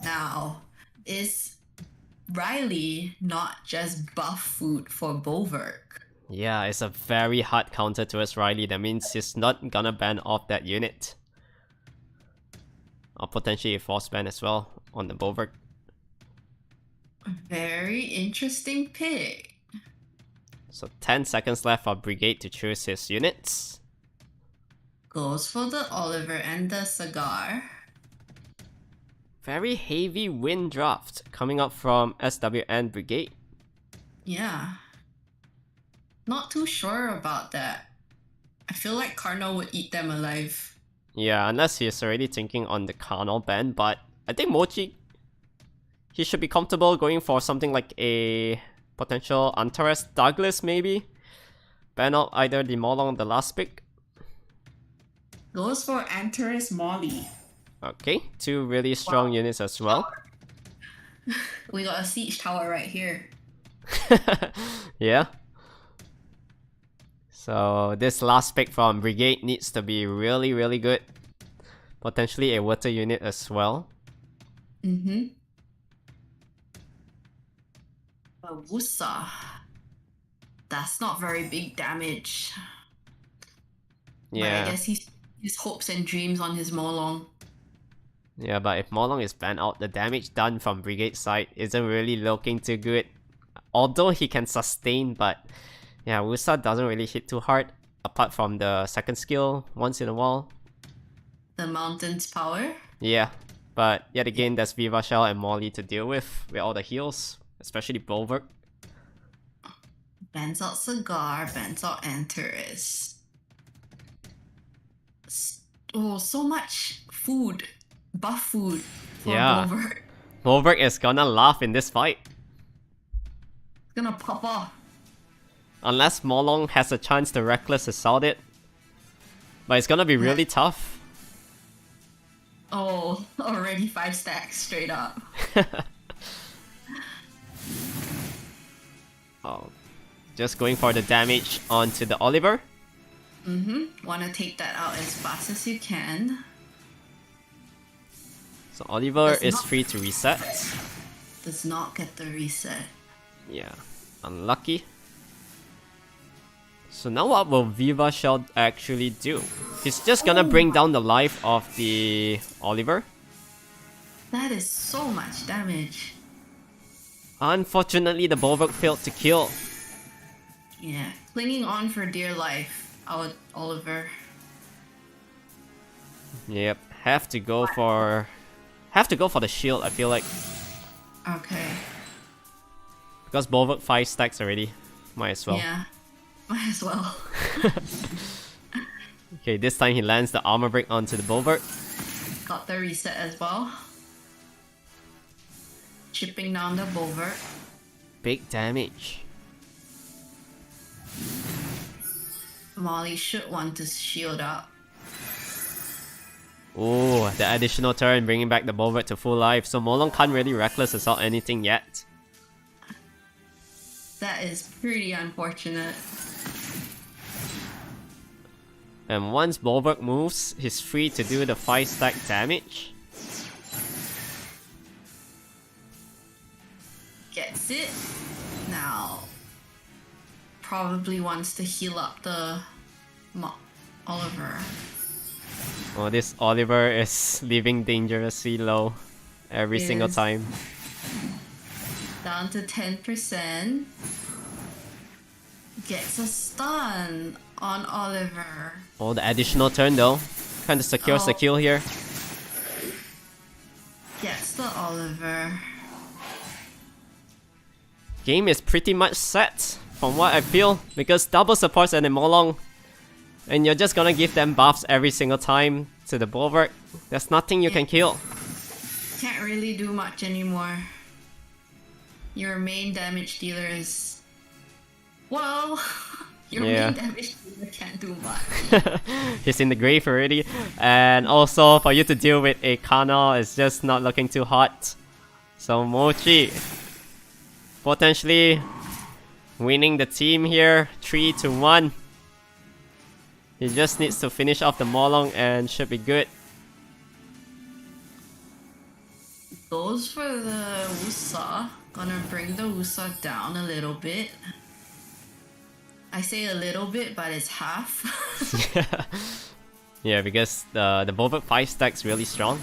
Now, is Riley not just buff food for Bolverk? Yeah, it's a very hard counter towards Riley. That means he's not gonna ban off that unit. Or potentially a force ban as well on the Bolverk. Very interesting pick. So 10 seconds left for Brigade to choose his units. Goes for the Oliver and the Cigar. Very heavy win draft coming up from SWN Brigade. Yeah. Not too sure about that. I feel like Karno would eat them alive. Yeah, unless he's already thinking on the Karnal ban, but I think Mochi, he should be comfortable going for something like a potential Antares Douglas maybe. Ban out either the Molong or the last pick. Goes for Antares Molly. Okay, 2 really strong units as well. We got a siege tower right here. Yeah. So this last pick from Brigade needs to be really, really good. Potentially a water unit as well. Mm-hmm. Wusa. That's not very big damage. Yeah. But I guess his hopes and dreams on his Molong. Yeah, but if Molong is banned out, the damage done from Brigade side isn't really looking too good. Although he can sustain, but yeah, Wusa doesn't really hit too hard, apart from the second skill once in a while. The Mountain's power? Yeah, but yet again, there's Viva Shell and Molly to deal with all the heals, especially Bulwark. Bans out Cigar, bans out Antares. Oh, so much food. Buff food for Bulwark. Bulwark is gonna laugh in this fight. It's gonna pop off. Unless Molong has a chance to Reckless Assault it. But it's gonna be really tough. Oh, already 5 stacks straight up. Oh, just going for the damage onto the Oliver. Mm-hmm. Wanna take that out as fast as you can. So Oliver is free to reset. Does not get the reset. Yeah, unlucky. So now what will Viva Shell actually do? He's just gonna bring down the life of the Oliver. That is so much damage. Unfortunately, the Bulwark failed to kill. Yeah, clinging on for dear life, our Oliver. Yep, have to go for the shield, I feel like. Okay. Because Bulwark 5 stacks already. Might as well. Yeah, might as well. Okay, this time he lands the armor break onto the Bulwark. Got the reset as well. Chipping down the Bulwark. Big damage. Molly should want to shield up. Oh, the additional turn bringing back the Bulwark to full life, so Molong can't really reckless assault anything yet. That is pretty unfortunate. And once Bulwark moves, he's free to do the 5 stack damage. Gets it. Now, probably wants to heal up the Oliver. Oh, this Oliver is leaving dangerously low every single time. Down to 10%. Gets a stun on Oliver. Oh, the additional turn though. Kind of secures the kill here. Gets the Oliver. Game is pretty much set, from what I feel, because double supports and a Molong, and you're just gonna give them buffs every single time to the Bulwark. There's nothing you can kill. Can't really do much anymore. Your main damage dealer is... Well... Your main damage dealer can't do much. He's in the grave already, and also for you to deal with a Kana is just not looking too hot. So Mochi potentially winning the team here, 3-1. He just needs to finish off the Molong and should be good. Goes for the Wusa. Gonna bring the Wusa down a little bit. I say a little bit, but it's half. Yeah, because the Bulwark 5 stack's really strong.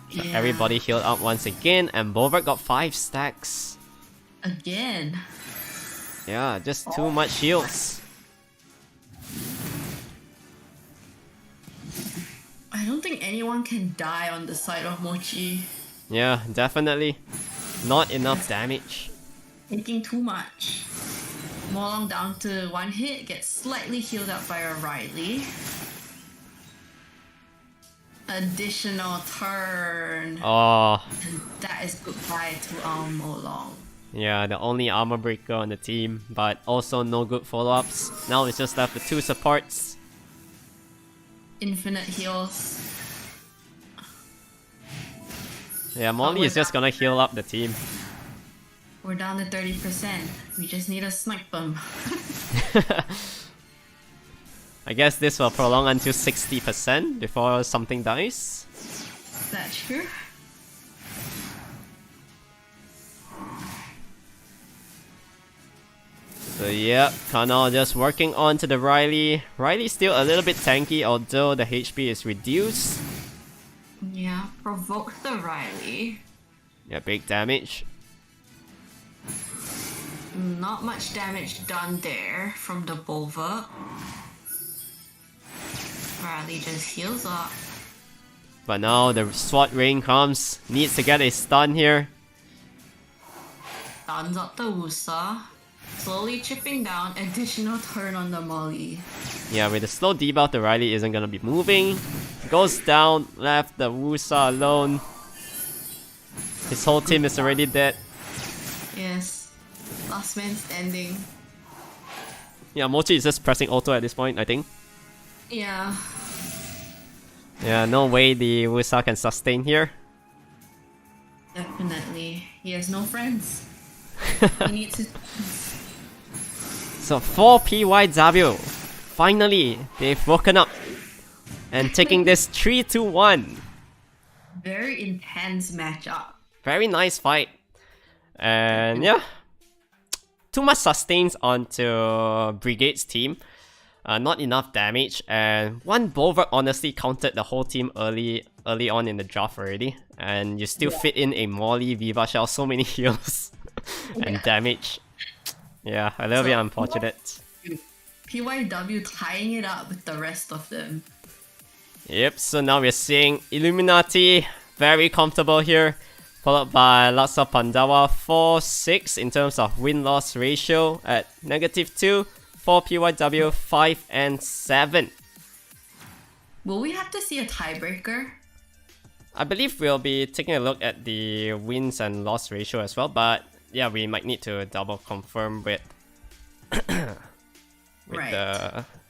So everybody healed up once again, and Bulwark got 5 stacks. Again. Yeah, just too much heals. I don't think anyone can die on the side of Mochi. Yeah, definitely. Not enough damage. Taking too much. Molong down to 1 hit, gets slightly healed up by O'Reilly. Additional turn. Oh. And that is goodbye to our Molong. Yeah, the only armor breaker on the team, but also no good follow-ups. Now it's just left with 2 supports. Infinite heals. Yeah, Molly is just gonna heal up the team. We're down to 30%. We just need to snipe them. I guess this will prolong until 60% before something dies. That's true. So yeah, Kana just working on to the Riley. Riley's still a little bit tanky, although the HP is reduced. Yeah, provoke the Riley. Yeah, big damage. Not much damage done there from the Bulwark. Riley just heals up. But now the SWAT rain comes. Needs to get a stun here. Stuns up the Wusa. Slowly chipping down. Additional turn on the Molly. Yeah, with the slow debuff, the Riley isn't gonna be moving. Goes down, left the Wusa alone. His whole team is already dead. Yes. Last man standing. Yeah, Mochi is just pressing auto at this point, I think. Yeah. Yeah, no way the Wusa can sustain here. Definitely. He has no friends. He needs to... So 4 PY Zabio. Finally, they've woken up. And taking this 3-1. Very intense matchup. Very nice fight. And yeah. Too much sustains onto Brigade's team. not enough damage, and one Bulwark honestly countered the whole team early on in the draft already, and you still fit in a Molly, Viva Shell, so many heals and damage. Yeah, a little bit unfortunate. PYW tying it up with the rest of them. Yep, so now we're seeing Illuminati very comfortable here, followed by Laksa Pandawa 4-6 in terms of win-loss ratio at -2, for PYW 5 and 7. Will we have to see a tiebreaker? I believe we'll be taking a look at the wins and loss ratio as well, but yeah, we might need to double confirm with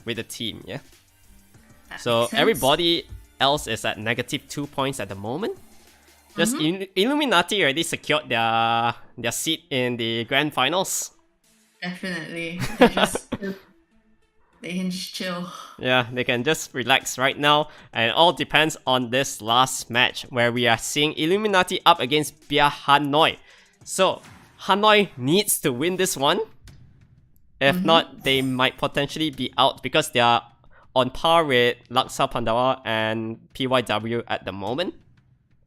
with the team, yeah. So everybody else is at -2 points at the moment. Just Illuminati already secured their seat in the grand finals. Definitely. They can just chill. Yeah, they can just relax right now, and it all depends on this last match where we are seeing Illuminati up against Bia Hanoi. So Hanoi needs to win this one. If not, they might potentially be out because they are on par with Laksa Pandawa and PYW at the moment.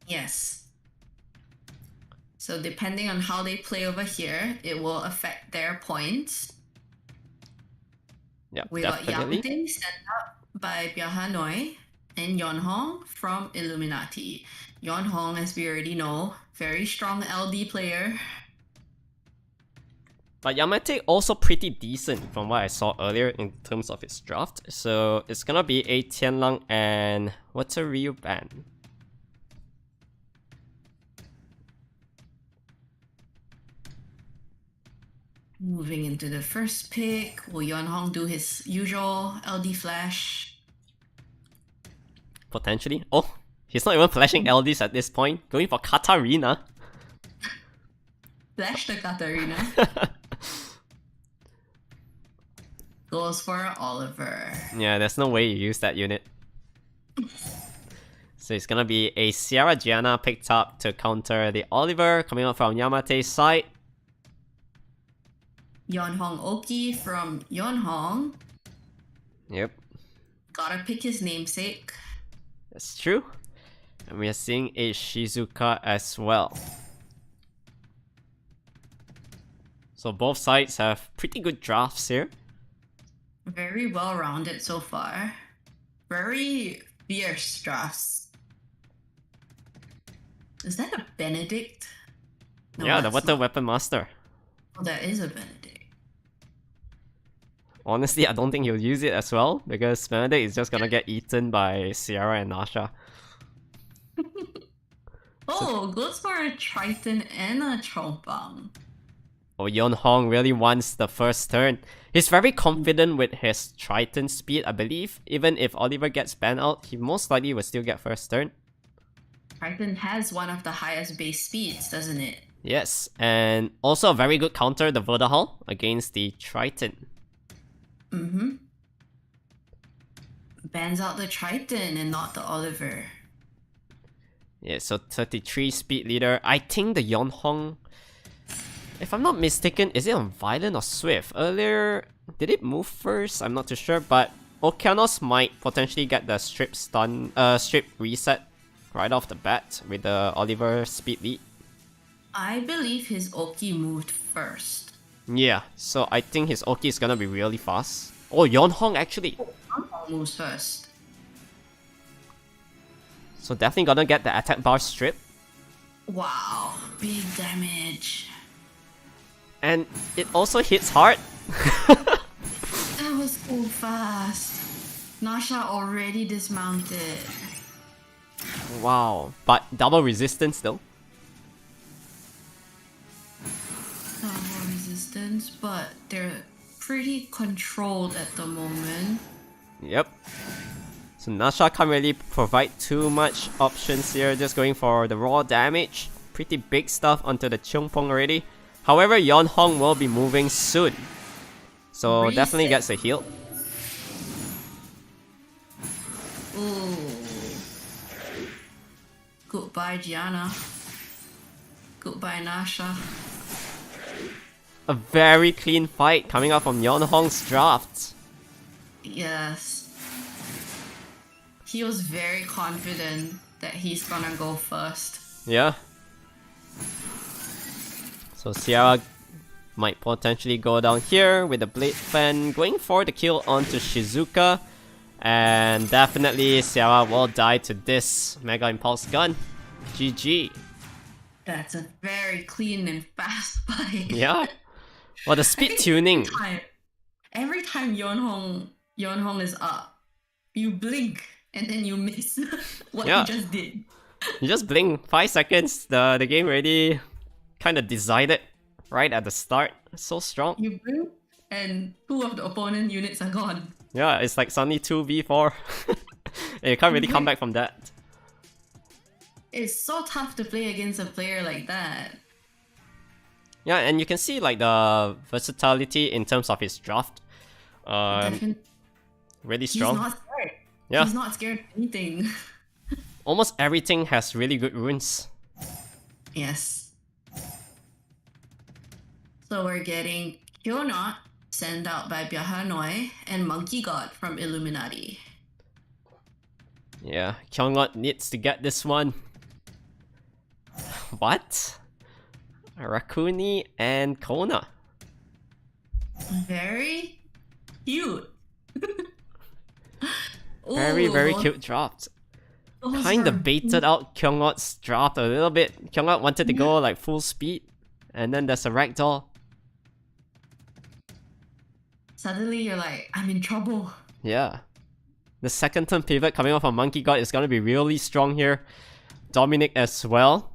Yes. So depending on how they play over here, it will affect their points. Yeah, we definitely. got Yangting set up by Bia Hanoi and Yeonhong from Illuminati. Yeonhong, as we already know, very strong LD player. But Yamate also pretty decent from what I saw earlier in terms of his draft. So it's gonna be a Tianlang and what's a Ryu ban? Moving into the first pick, will Yeonhong do his usual LD flash? Potentially. Oh, he's not even flashing LDs at this point. Going for Katarina. Flash the Katarina. Goes for Oliver. Yeah, there's no way you use that unit. So it's gonna be a Sierra Gianna picked up to counter the Oliver coming out from Yamate's side. Yeonhong Oki from Yeonhong. Yep. Gotta pick his namesake. That's true. And we are seeing a Shizuka as well. So both sides have pretty good drafts here. Very well-rounded so far. Very fierce drafts. Is that a Benedict? No, Yeah, the that's Water not. Weapon Master. Oh, that is a Benedict. Honestly, I don't think he'll use it as well because Benedict is just gonna get eaten by Sierra and Nasha. Oh, goes for a Triton and a Chompang. Oh, Yeonhong really wants the first turn. He's very confident with his Triton speed, I believe. Even if Oliver gets banned out, he most likely will still get first turn. Triton has one of the highest base speeds, doesn't it? Yes, and also a very good counter, the Vodahall, against the Triton. Bans out the Triton and not the Oliver. Yeah, so 33 speed leader. I think the Yeonhong, if I'm not mistaken, is it on Violent or Swift? Earlier, did it move first? I'm not too sure, but Okeanos might potentially get the strip reset right off the bat with the Oliver speed lead. I believe his Oki moved first. Yeah, so I think his Oki is gonna be really fast. Oh, Yeonhong actually. Yeonhong moves first. So definitely gonna get the attack bar strip. Wow, big damage. And it also hits hard. That was so fast. Nasha already dismounted. Wow, but double resistance though. More resistance, but they're pretty controlled at the moment. Yep. So Nasha can't really provide too much options here, just going for the raw damage. Pretty big stuff onto the Chungpong already. However, Yeonhong will be moving soon. So Reset. definitely gets a heal. Ooh. Goodbye, Gianna. Goodbye, Nasha. A very clean fight coming up from Yeonhong's draft. Yes. He was very confident that he's gonna go first. Yeah. So Sierra might potentially go down here with the Blade Fan going for the kill onto Shizuka. And definitely Sierra will die to this Mega Impulse Gun. GG. That's a very clean and fast fight. Yeah. Well, the speed tuning. Every time Yeonhong is up, you blink and then you miss what you just did. You just blink 5 seconds, the game already kind of decided right at the start. So strong. You blink and 2 of the opponent units are gone. Yeah, it's like suddenly 2v4. You can't really come back from that. It's so tough to play against a player like that. Yeah, and you can see like the versatility in terms of his draft. Really strong. He's not scared. Yeah. He's not scared of anything. Almost everything has really good runes. Yes. So we're getting Hyunot sent out by Byahanoi and Monkey God from Illuminati. Yeah, Kyungot needs to get this one. What? Rakuni and Kona. Very cute. Very cute dropped. Kinda baited out Kyungot's draft a little bit. Kyungot wanted to go like full speed. And then there's a ragdoll. Suddenly you're like, I'm in trouble. Yeah. The second turn pivot coming off of Monkey God is gonna be really strong here. Dominic as well.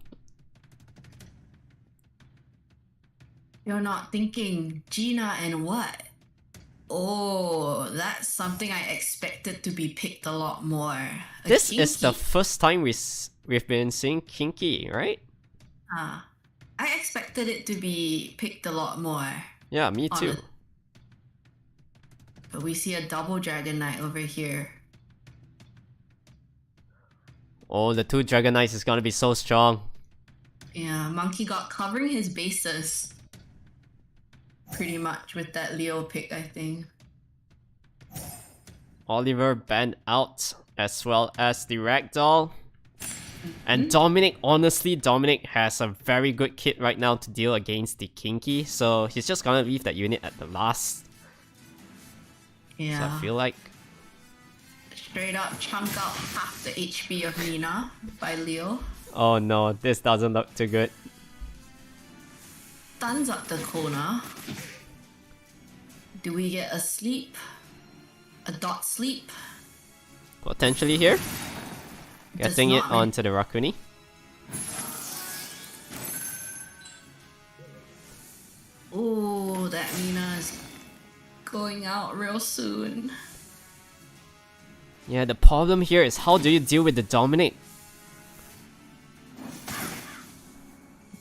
You're not thinking Gina and what? Oh, that's something I expected to be picked a lot more. This is the first time we've been seeing Kinky, right? I expected it to be picked a lot more. Yeah, me too. But we see a double Dragon Knight over here. Oh, the 2 Dragon Knights is gonna be so strong. Yeah, Monkey God covering his bases pretty much with that Leo pick, I think. Oliver banned out as well as the Ragdoll. And Dominic, honestly, Dominic has a very good kit right now to deal against the Kinky. So he's just gonna leave that unit at the last. Yeah. So I feel like... Straight up chunk out half the HP of Nina by Leo. Oh no, this doesn't look too good. Stuns up the Kona. Do we get a sleep? A dot sleep? Potentially here. Getting it onto the Rakuni. Oh, that Nina is going out real soon. Yeah, the problem here is how do you deal with the Dominic?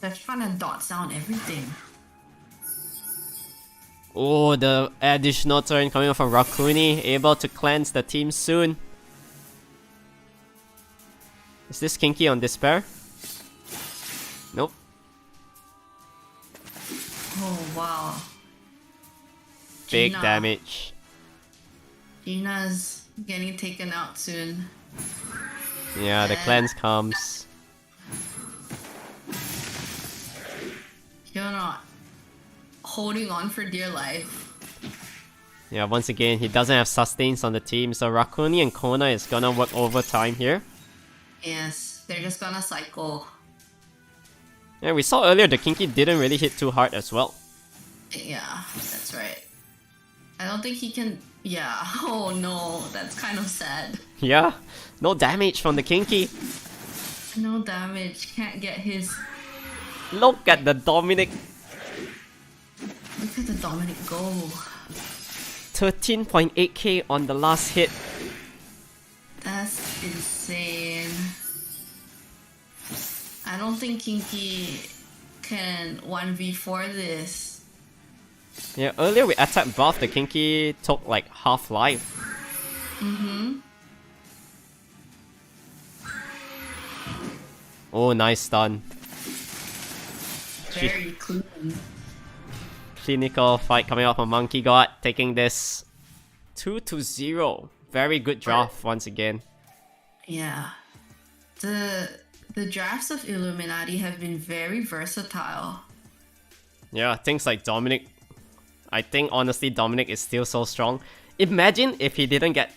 They're trying to dot down everything. Oh, the additional turn coming off from Rakuni, able to cleanse the team soon. Is this Kinky on Despair? Nope. Oh, wow. Big damage. Gina's getting taken out soon. Yeah, the cleanse comes. You're not holding on for dear life. Yeah, once again, he doesn't have sustains on the team, so Rakuni and Kona is gonna work overtime here. Yes, they're just gonna cycle. Yeah, we saw earlier the Kinky didn't really hit too hard as well. Yeah, that's right. I don't think he can... Yeah, oh no, that's kind of sad. Yeah, no damage from the Kinky. No damage, can't get his... Look at the Dominic. Look at the Dominic go. 13.8k on the last hit. That's insane. I don't think Kinky can 1v4 this. Yeah, earlier we attacked buff, the Kinky took like half life. Oh, nice stun. Very clean. Clinical fight coming out from Monkey God, taking this 2-0. Very good draft once again. Yeah. The drafts of Illuminati have been very versatile. Yeah, things like Dominic. I think honestly Dominic is still so strong. Imagine if he didn't get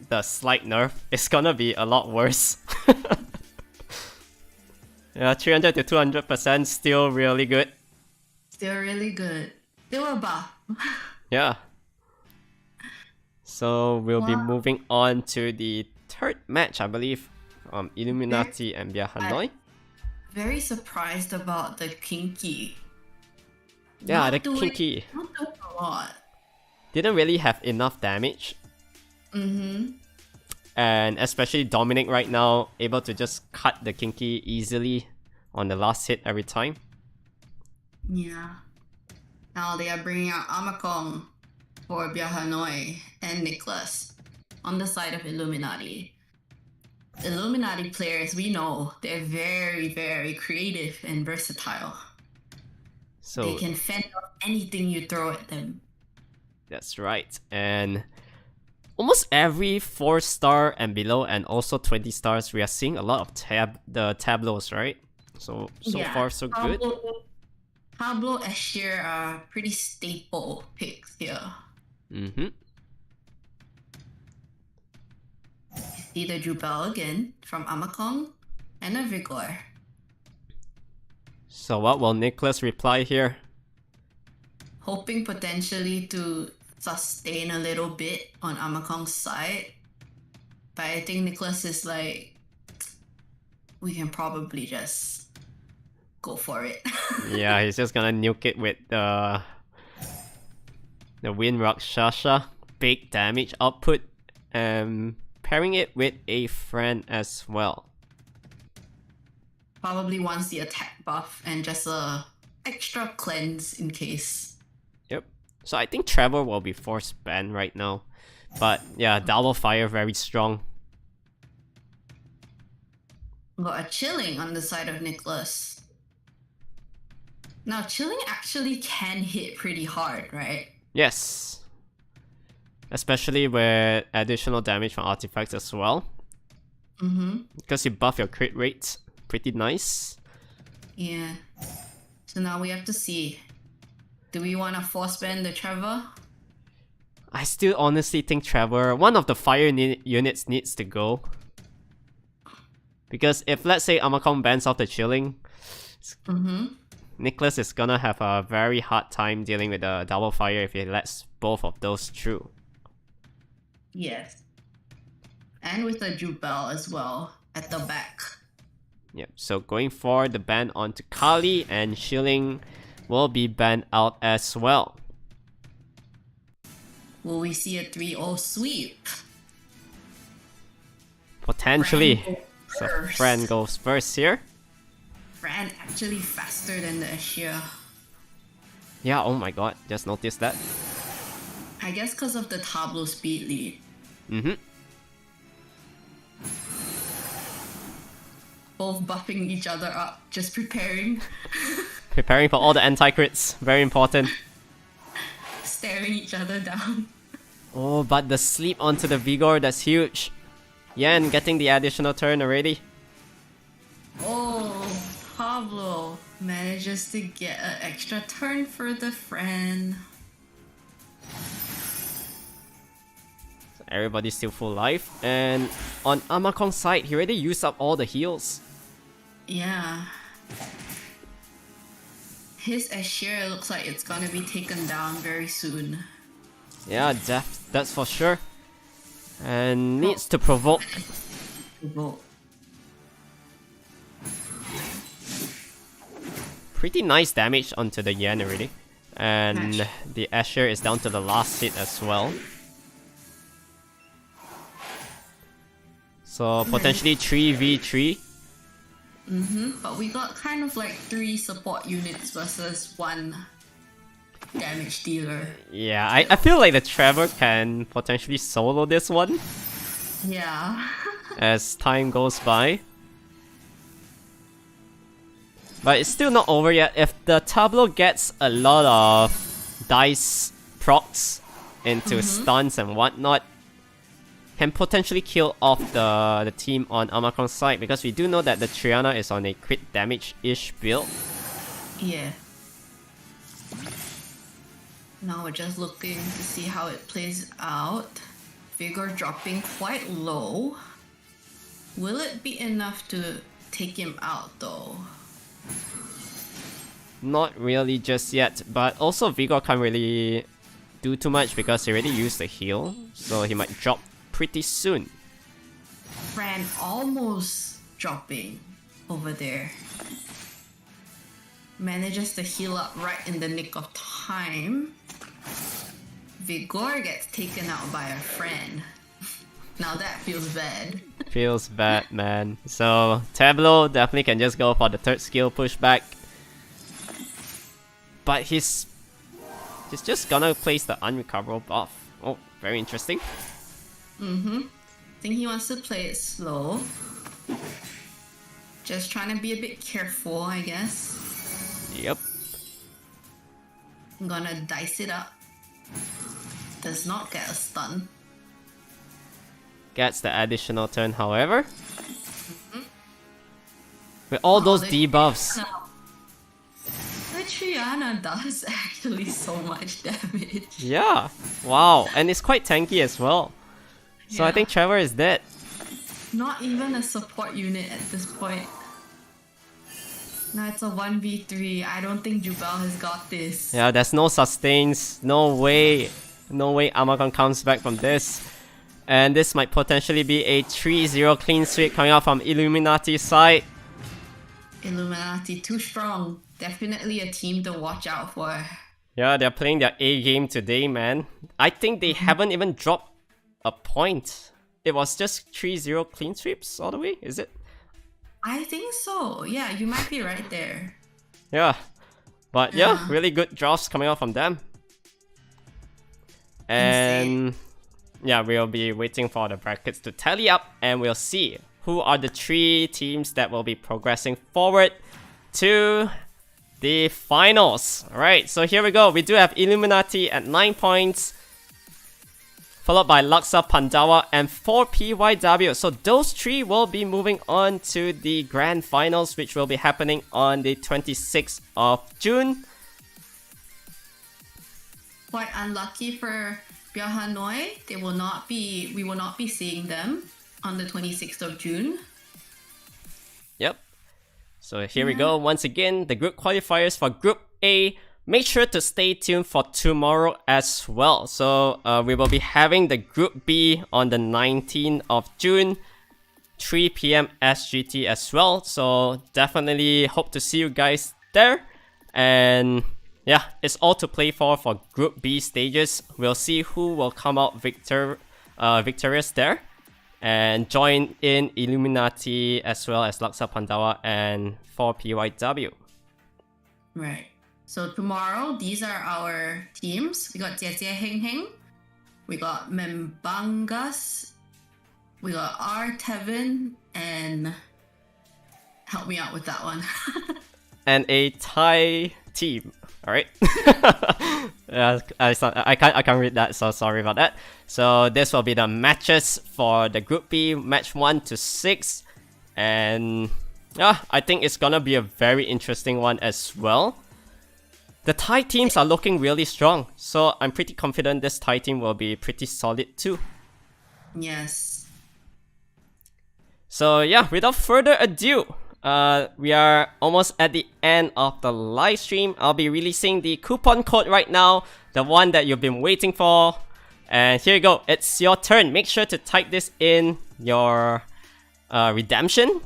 the slight nerf. It's gonna be a lot worse. Yeah, 300 to 200%, still really good. Still really good. Still a buff. Yeah. So we'll be moving on to the third match, I believe. Illuminati and Bia Hanoi. Very surprised about the Kinky. Yeah, the Kinky. Not doing a lot. Didn't really have enough damage. And especially Dominic right now, able to just cut the Kinky easily on the last hit every time. Yeah. Now they are bringing out Amakong for Bia Hanoi and Nicholas on the side of Illuminati. Illuminati players, we know, they're very, very creative and versatile. So they can fend off anything you throw at them. That's right. And almost every 4-star and below, and also 20 stars, we are seeing a lot of tableaus, right? So Yeah, far so good. Pablo Escher are pretty staple picks here. See the Jubel again from Amakong and a Vigor. So what will Nicholas reply here? Hoping potentially to sustain a little bit on Amakong's side. But I think Nicholas is like, we can probably just go for it. Yeah, he's just gonna nuke it with the Wind Rakshasa. Big damage output. Pairing it with a friend as well. Probably wants the attack buff and just a extra cleanse in case. Yep. So I think Trevor will be forced banned right now. But yeah, Double Fire very strong. Got a Chilling on the side of Nicholas. Now Chilling actually can hit pretty hard, right? Yes. Especially with additional damage from artifacts as well. Because you buff your crit rates. Pretty nice. Yeah. So now we have to see. Do we want to force ban the Trevor? I still honestly think Trevor, one of the fire units needs to go. Because if let's say Amakong bans off the Chilling, Nicholas is gonna have a very hard time dealing with the Double Fire if he lets both of those through. Yes. And with the Jubel as well at the back. Yep, so going forward, the ban onto Kali and Shilling will be banned out as well. Will we see a 3-0 sweep? Potentially. So Fran goes first here. Fran actually faster than the Ashia. Yeah, oh my god, just noticed that. I guess because of the Tableau speed lead. Both buffing each other up, just preparing. Preparing for all the anti-crits, very important. Staring each other down. Oh, but the sleep onto the Vigor, that's huge. Yan getting the additional turn already. Oh, Pablo manages to get an extra turn for the friend. So everybody's still full life. And on Amakong's side, he already used up all the heals. Yeah. His Ashir looks like it's gonna be taken down very soon. Yeah, that's for sure. And needs to provoke. Pretty nice damage onto the Yen already. And the Asher is down to the last hit as well. So potentially 3v3. But we got kind of like 3 support units versus 1 damage dealer. Yeah, I feel like the Trevor can potentially solo this one. Yeah. As time goes by. But it's still not over yet. If the Tableau gets a lot of dice procs, into stuns and whatnot can potentially kill off the team on Amakon's side, because we do know that the Triana is on a crit damage-ish build. Yeah. Now we're just looking to see how it plays out. Vigor dropping quite low. Will it be enough to take him out though? Not really just yet, but also Vigor can't really do too much because he already used the heal, so he might drop pretty soon. Fran almost dropping over there. Manages to heal up right in the nick of time. Vigor gets taken out by a friend. Now that feels bad. Feels bad, man. So Tableau definitely can just go for the third skill pushback. But he's just gonna place the unrecoverable buff. Oh, very interesting. I think he wants to play it slow. Just trying to be a bit careful, I guess. Yep. I'm gonna dice it up. Does not get a stun. Gets the additional turn, however. With all those debuffs. The Triana does actually so much damage. Yeah. Wow. And it's quite tanky as well. So I think Trevor is dead. Not even a support unit at this point. Now it's a 1v3. I don't think Jubel has got this. Yeah, there's no sustains. No way. No way Amakon comes back from this. And this might potentially be a 3-0 clean sweep coming out from Illuminati's side. Illuminati too strong. Definitely a team to watch out for. Yeah, they're playing their A game today, man. I think they haven't even dropped a point. It was just 3-0 clean sweeps all the way, is it? I think so. Yeah, you might be right there. Yeah. But yeah, really good drops coming out from them. And yeah, we'll be waiting for the brackets to tally up, and we'll see who are the 3 teams that will be progressing forward to the finals. Alright, so here we go. We do have Illuminati at 9 points, followed by Laksa, Pandawa, and 4PYW. So those 3 will be moving on to the grand finals, which will be happening on the 26th of June. Quite unlucky for Bia Hanoi. We will not be seeing them on the 26th of June. Yep. So here we go. Once again, the group qualifiers for Group A. Make sure to stay tuned for tomorrow as well. So we will be having the Group B on the 19th of June, 3 PM SGT as well. So definitely hope to see you guys there. And yeah, it's all to play for Group B stages. We'll see who will come out victorious there. And join in Illuminati as well as Laksa, Pandawa, and 4PYW. Right. So tomorrow, these are our teams. We got Jie Heng Heng. We got Membangas. We got R. Tevin. And help me out with that one. And a Thai team. Alright. I can't read that, so sorry about that. So this will be the matches for the Group B, match 1 to 6. And yeah, I think it's gonna be a very interesting one as well. The Thai teams are looking really strong, so I'm pretty confident this Thai team will be pretty solid too. Yes. So yeah, without further ado, we are almost at the end of the live stream. I'll be releasing the coupon code right now, the one that you've been waiting for. And here you go, it's your turn. Make sure to type this in your redemption.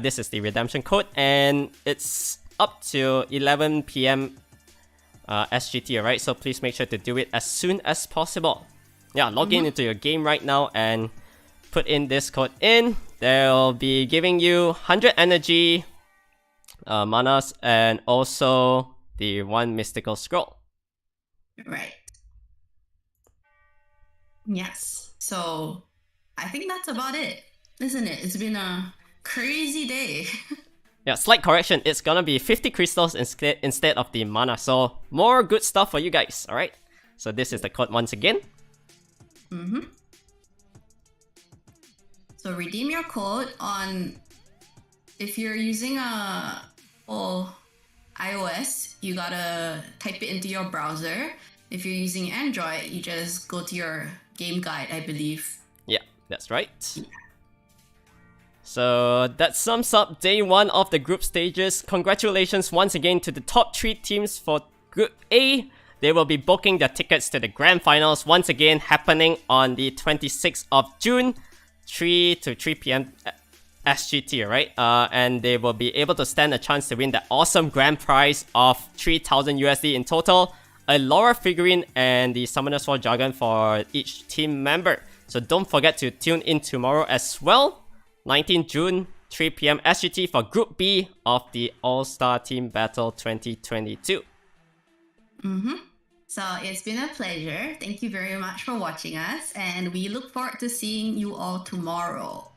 This is the redemption code, and it's up to 11 PM SGT, alright? So please make sure to do it as soon as possible. Yeah, log in into your game right now and put in this code in. They'll be giving you 100 energy, manas, and also the 1 mystical scroll. Right. Yes. So I think that's about it, isn't it? It's been a crazy day. Yeah, slight correction. It's gonna be 50 crystals instead of the mana. So more good stuff for you guys, alright? So this is the code once again. So redeem your code on, if you're using iOS, you gotta type it into your browser. If you're using Android, you just go to your game guide, I believe. Yeah, that's right. So that sums up day 1 of the group stages. Congratulations once again to the top 3 teams for Group A. They will be booking their tickets to the grand finals once again, happening on the 26th of June, 3 to 3 p.m. SGT, right? And they will be able to stand a chance to win the awesome grand prize of 3,000 USD in total, a Laura figurine, and the SEAEN jargon for each team member. So don't forget to tune in tomorrow as well, 19 June, 3 p.m. SGT for Group B of the All-Star Team Battle 2022. So it's been a pleasure. Thank you very much for watching us, and we look forward to seeing you all tomorrow.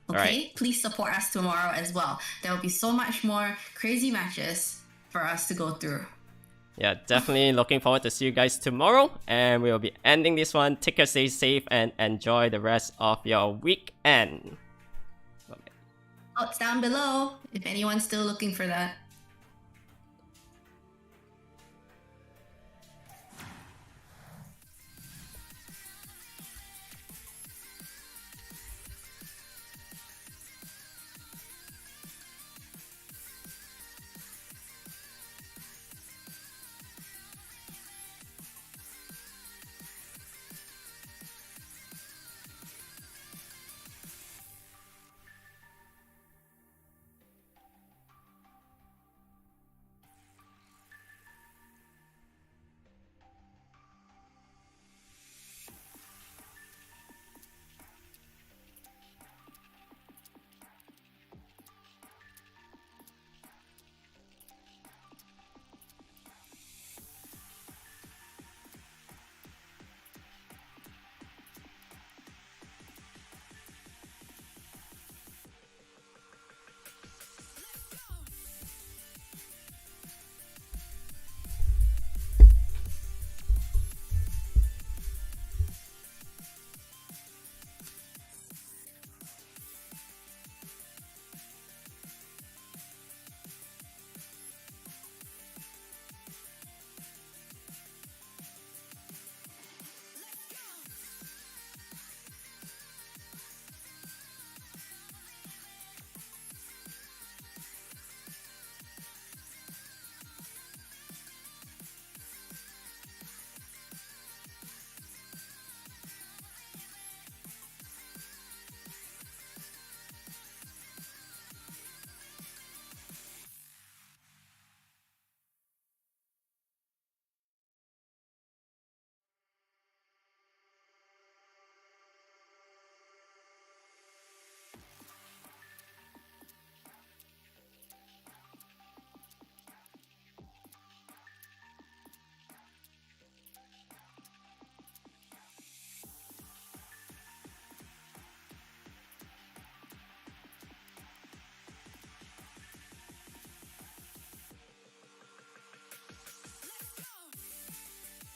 Okay? Right. Please support us tomorrow as well. There will be so much more crazy matches for us to go through. Yeah, definitely looking forward to see you guys tomorrow, and we'll be ending this one. Take care, stay safe, and enjoy the rest of your weekend. Oh, it's down below if anyone's still looking for that.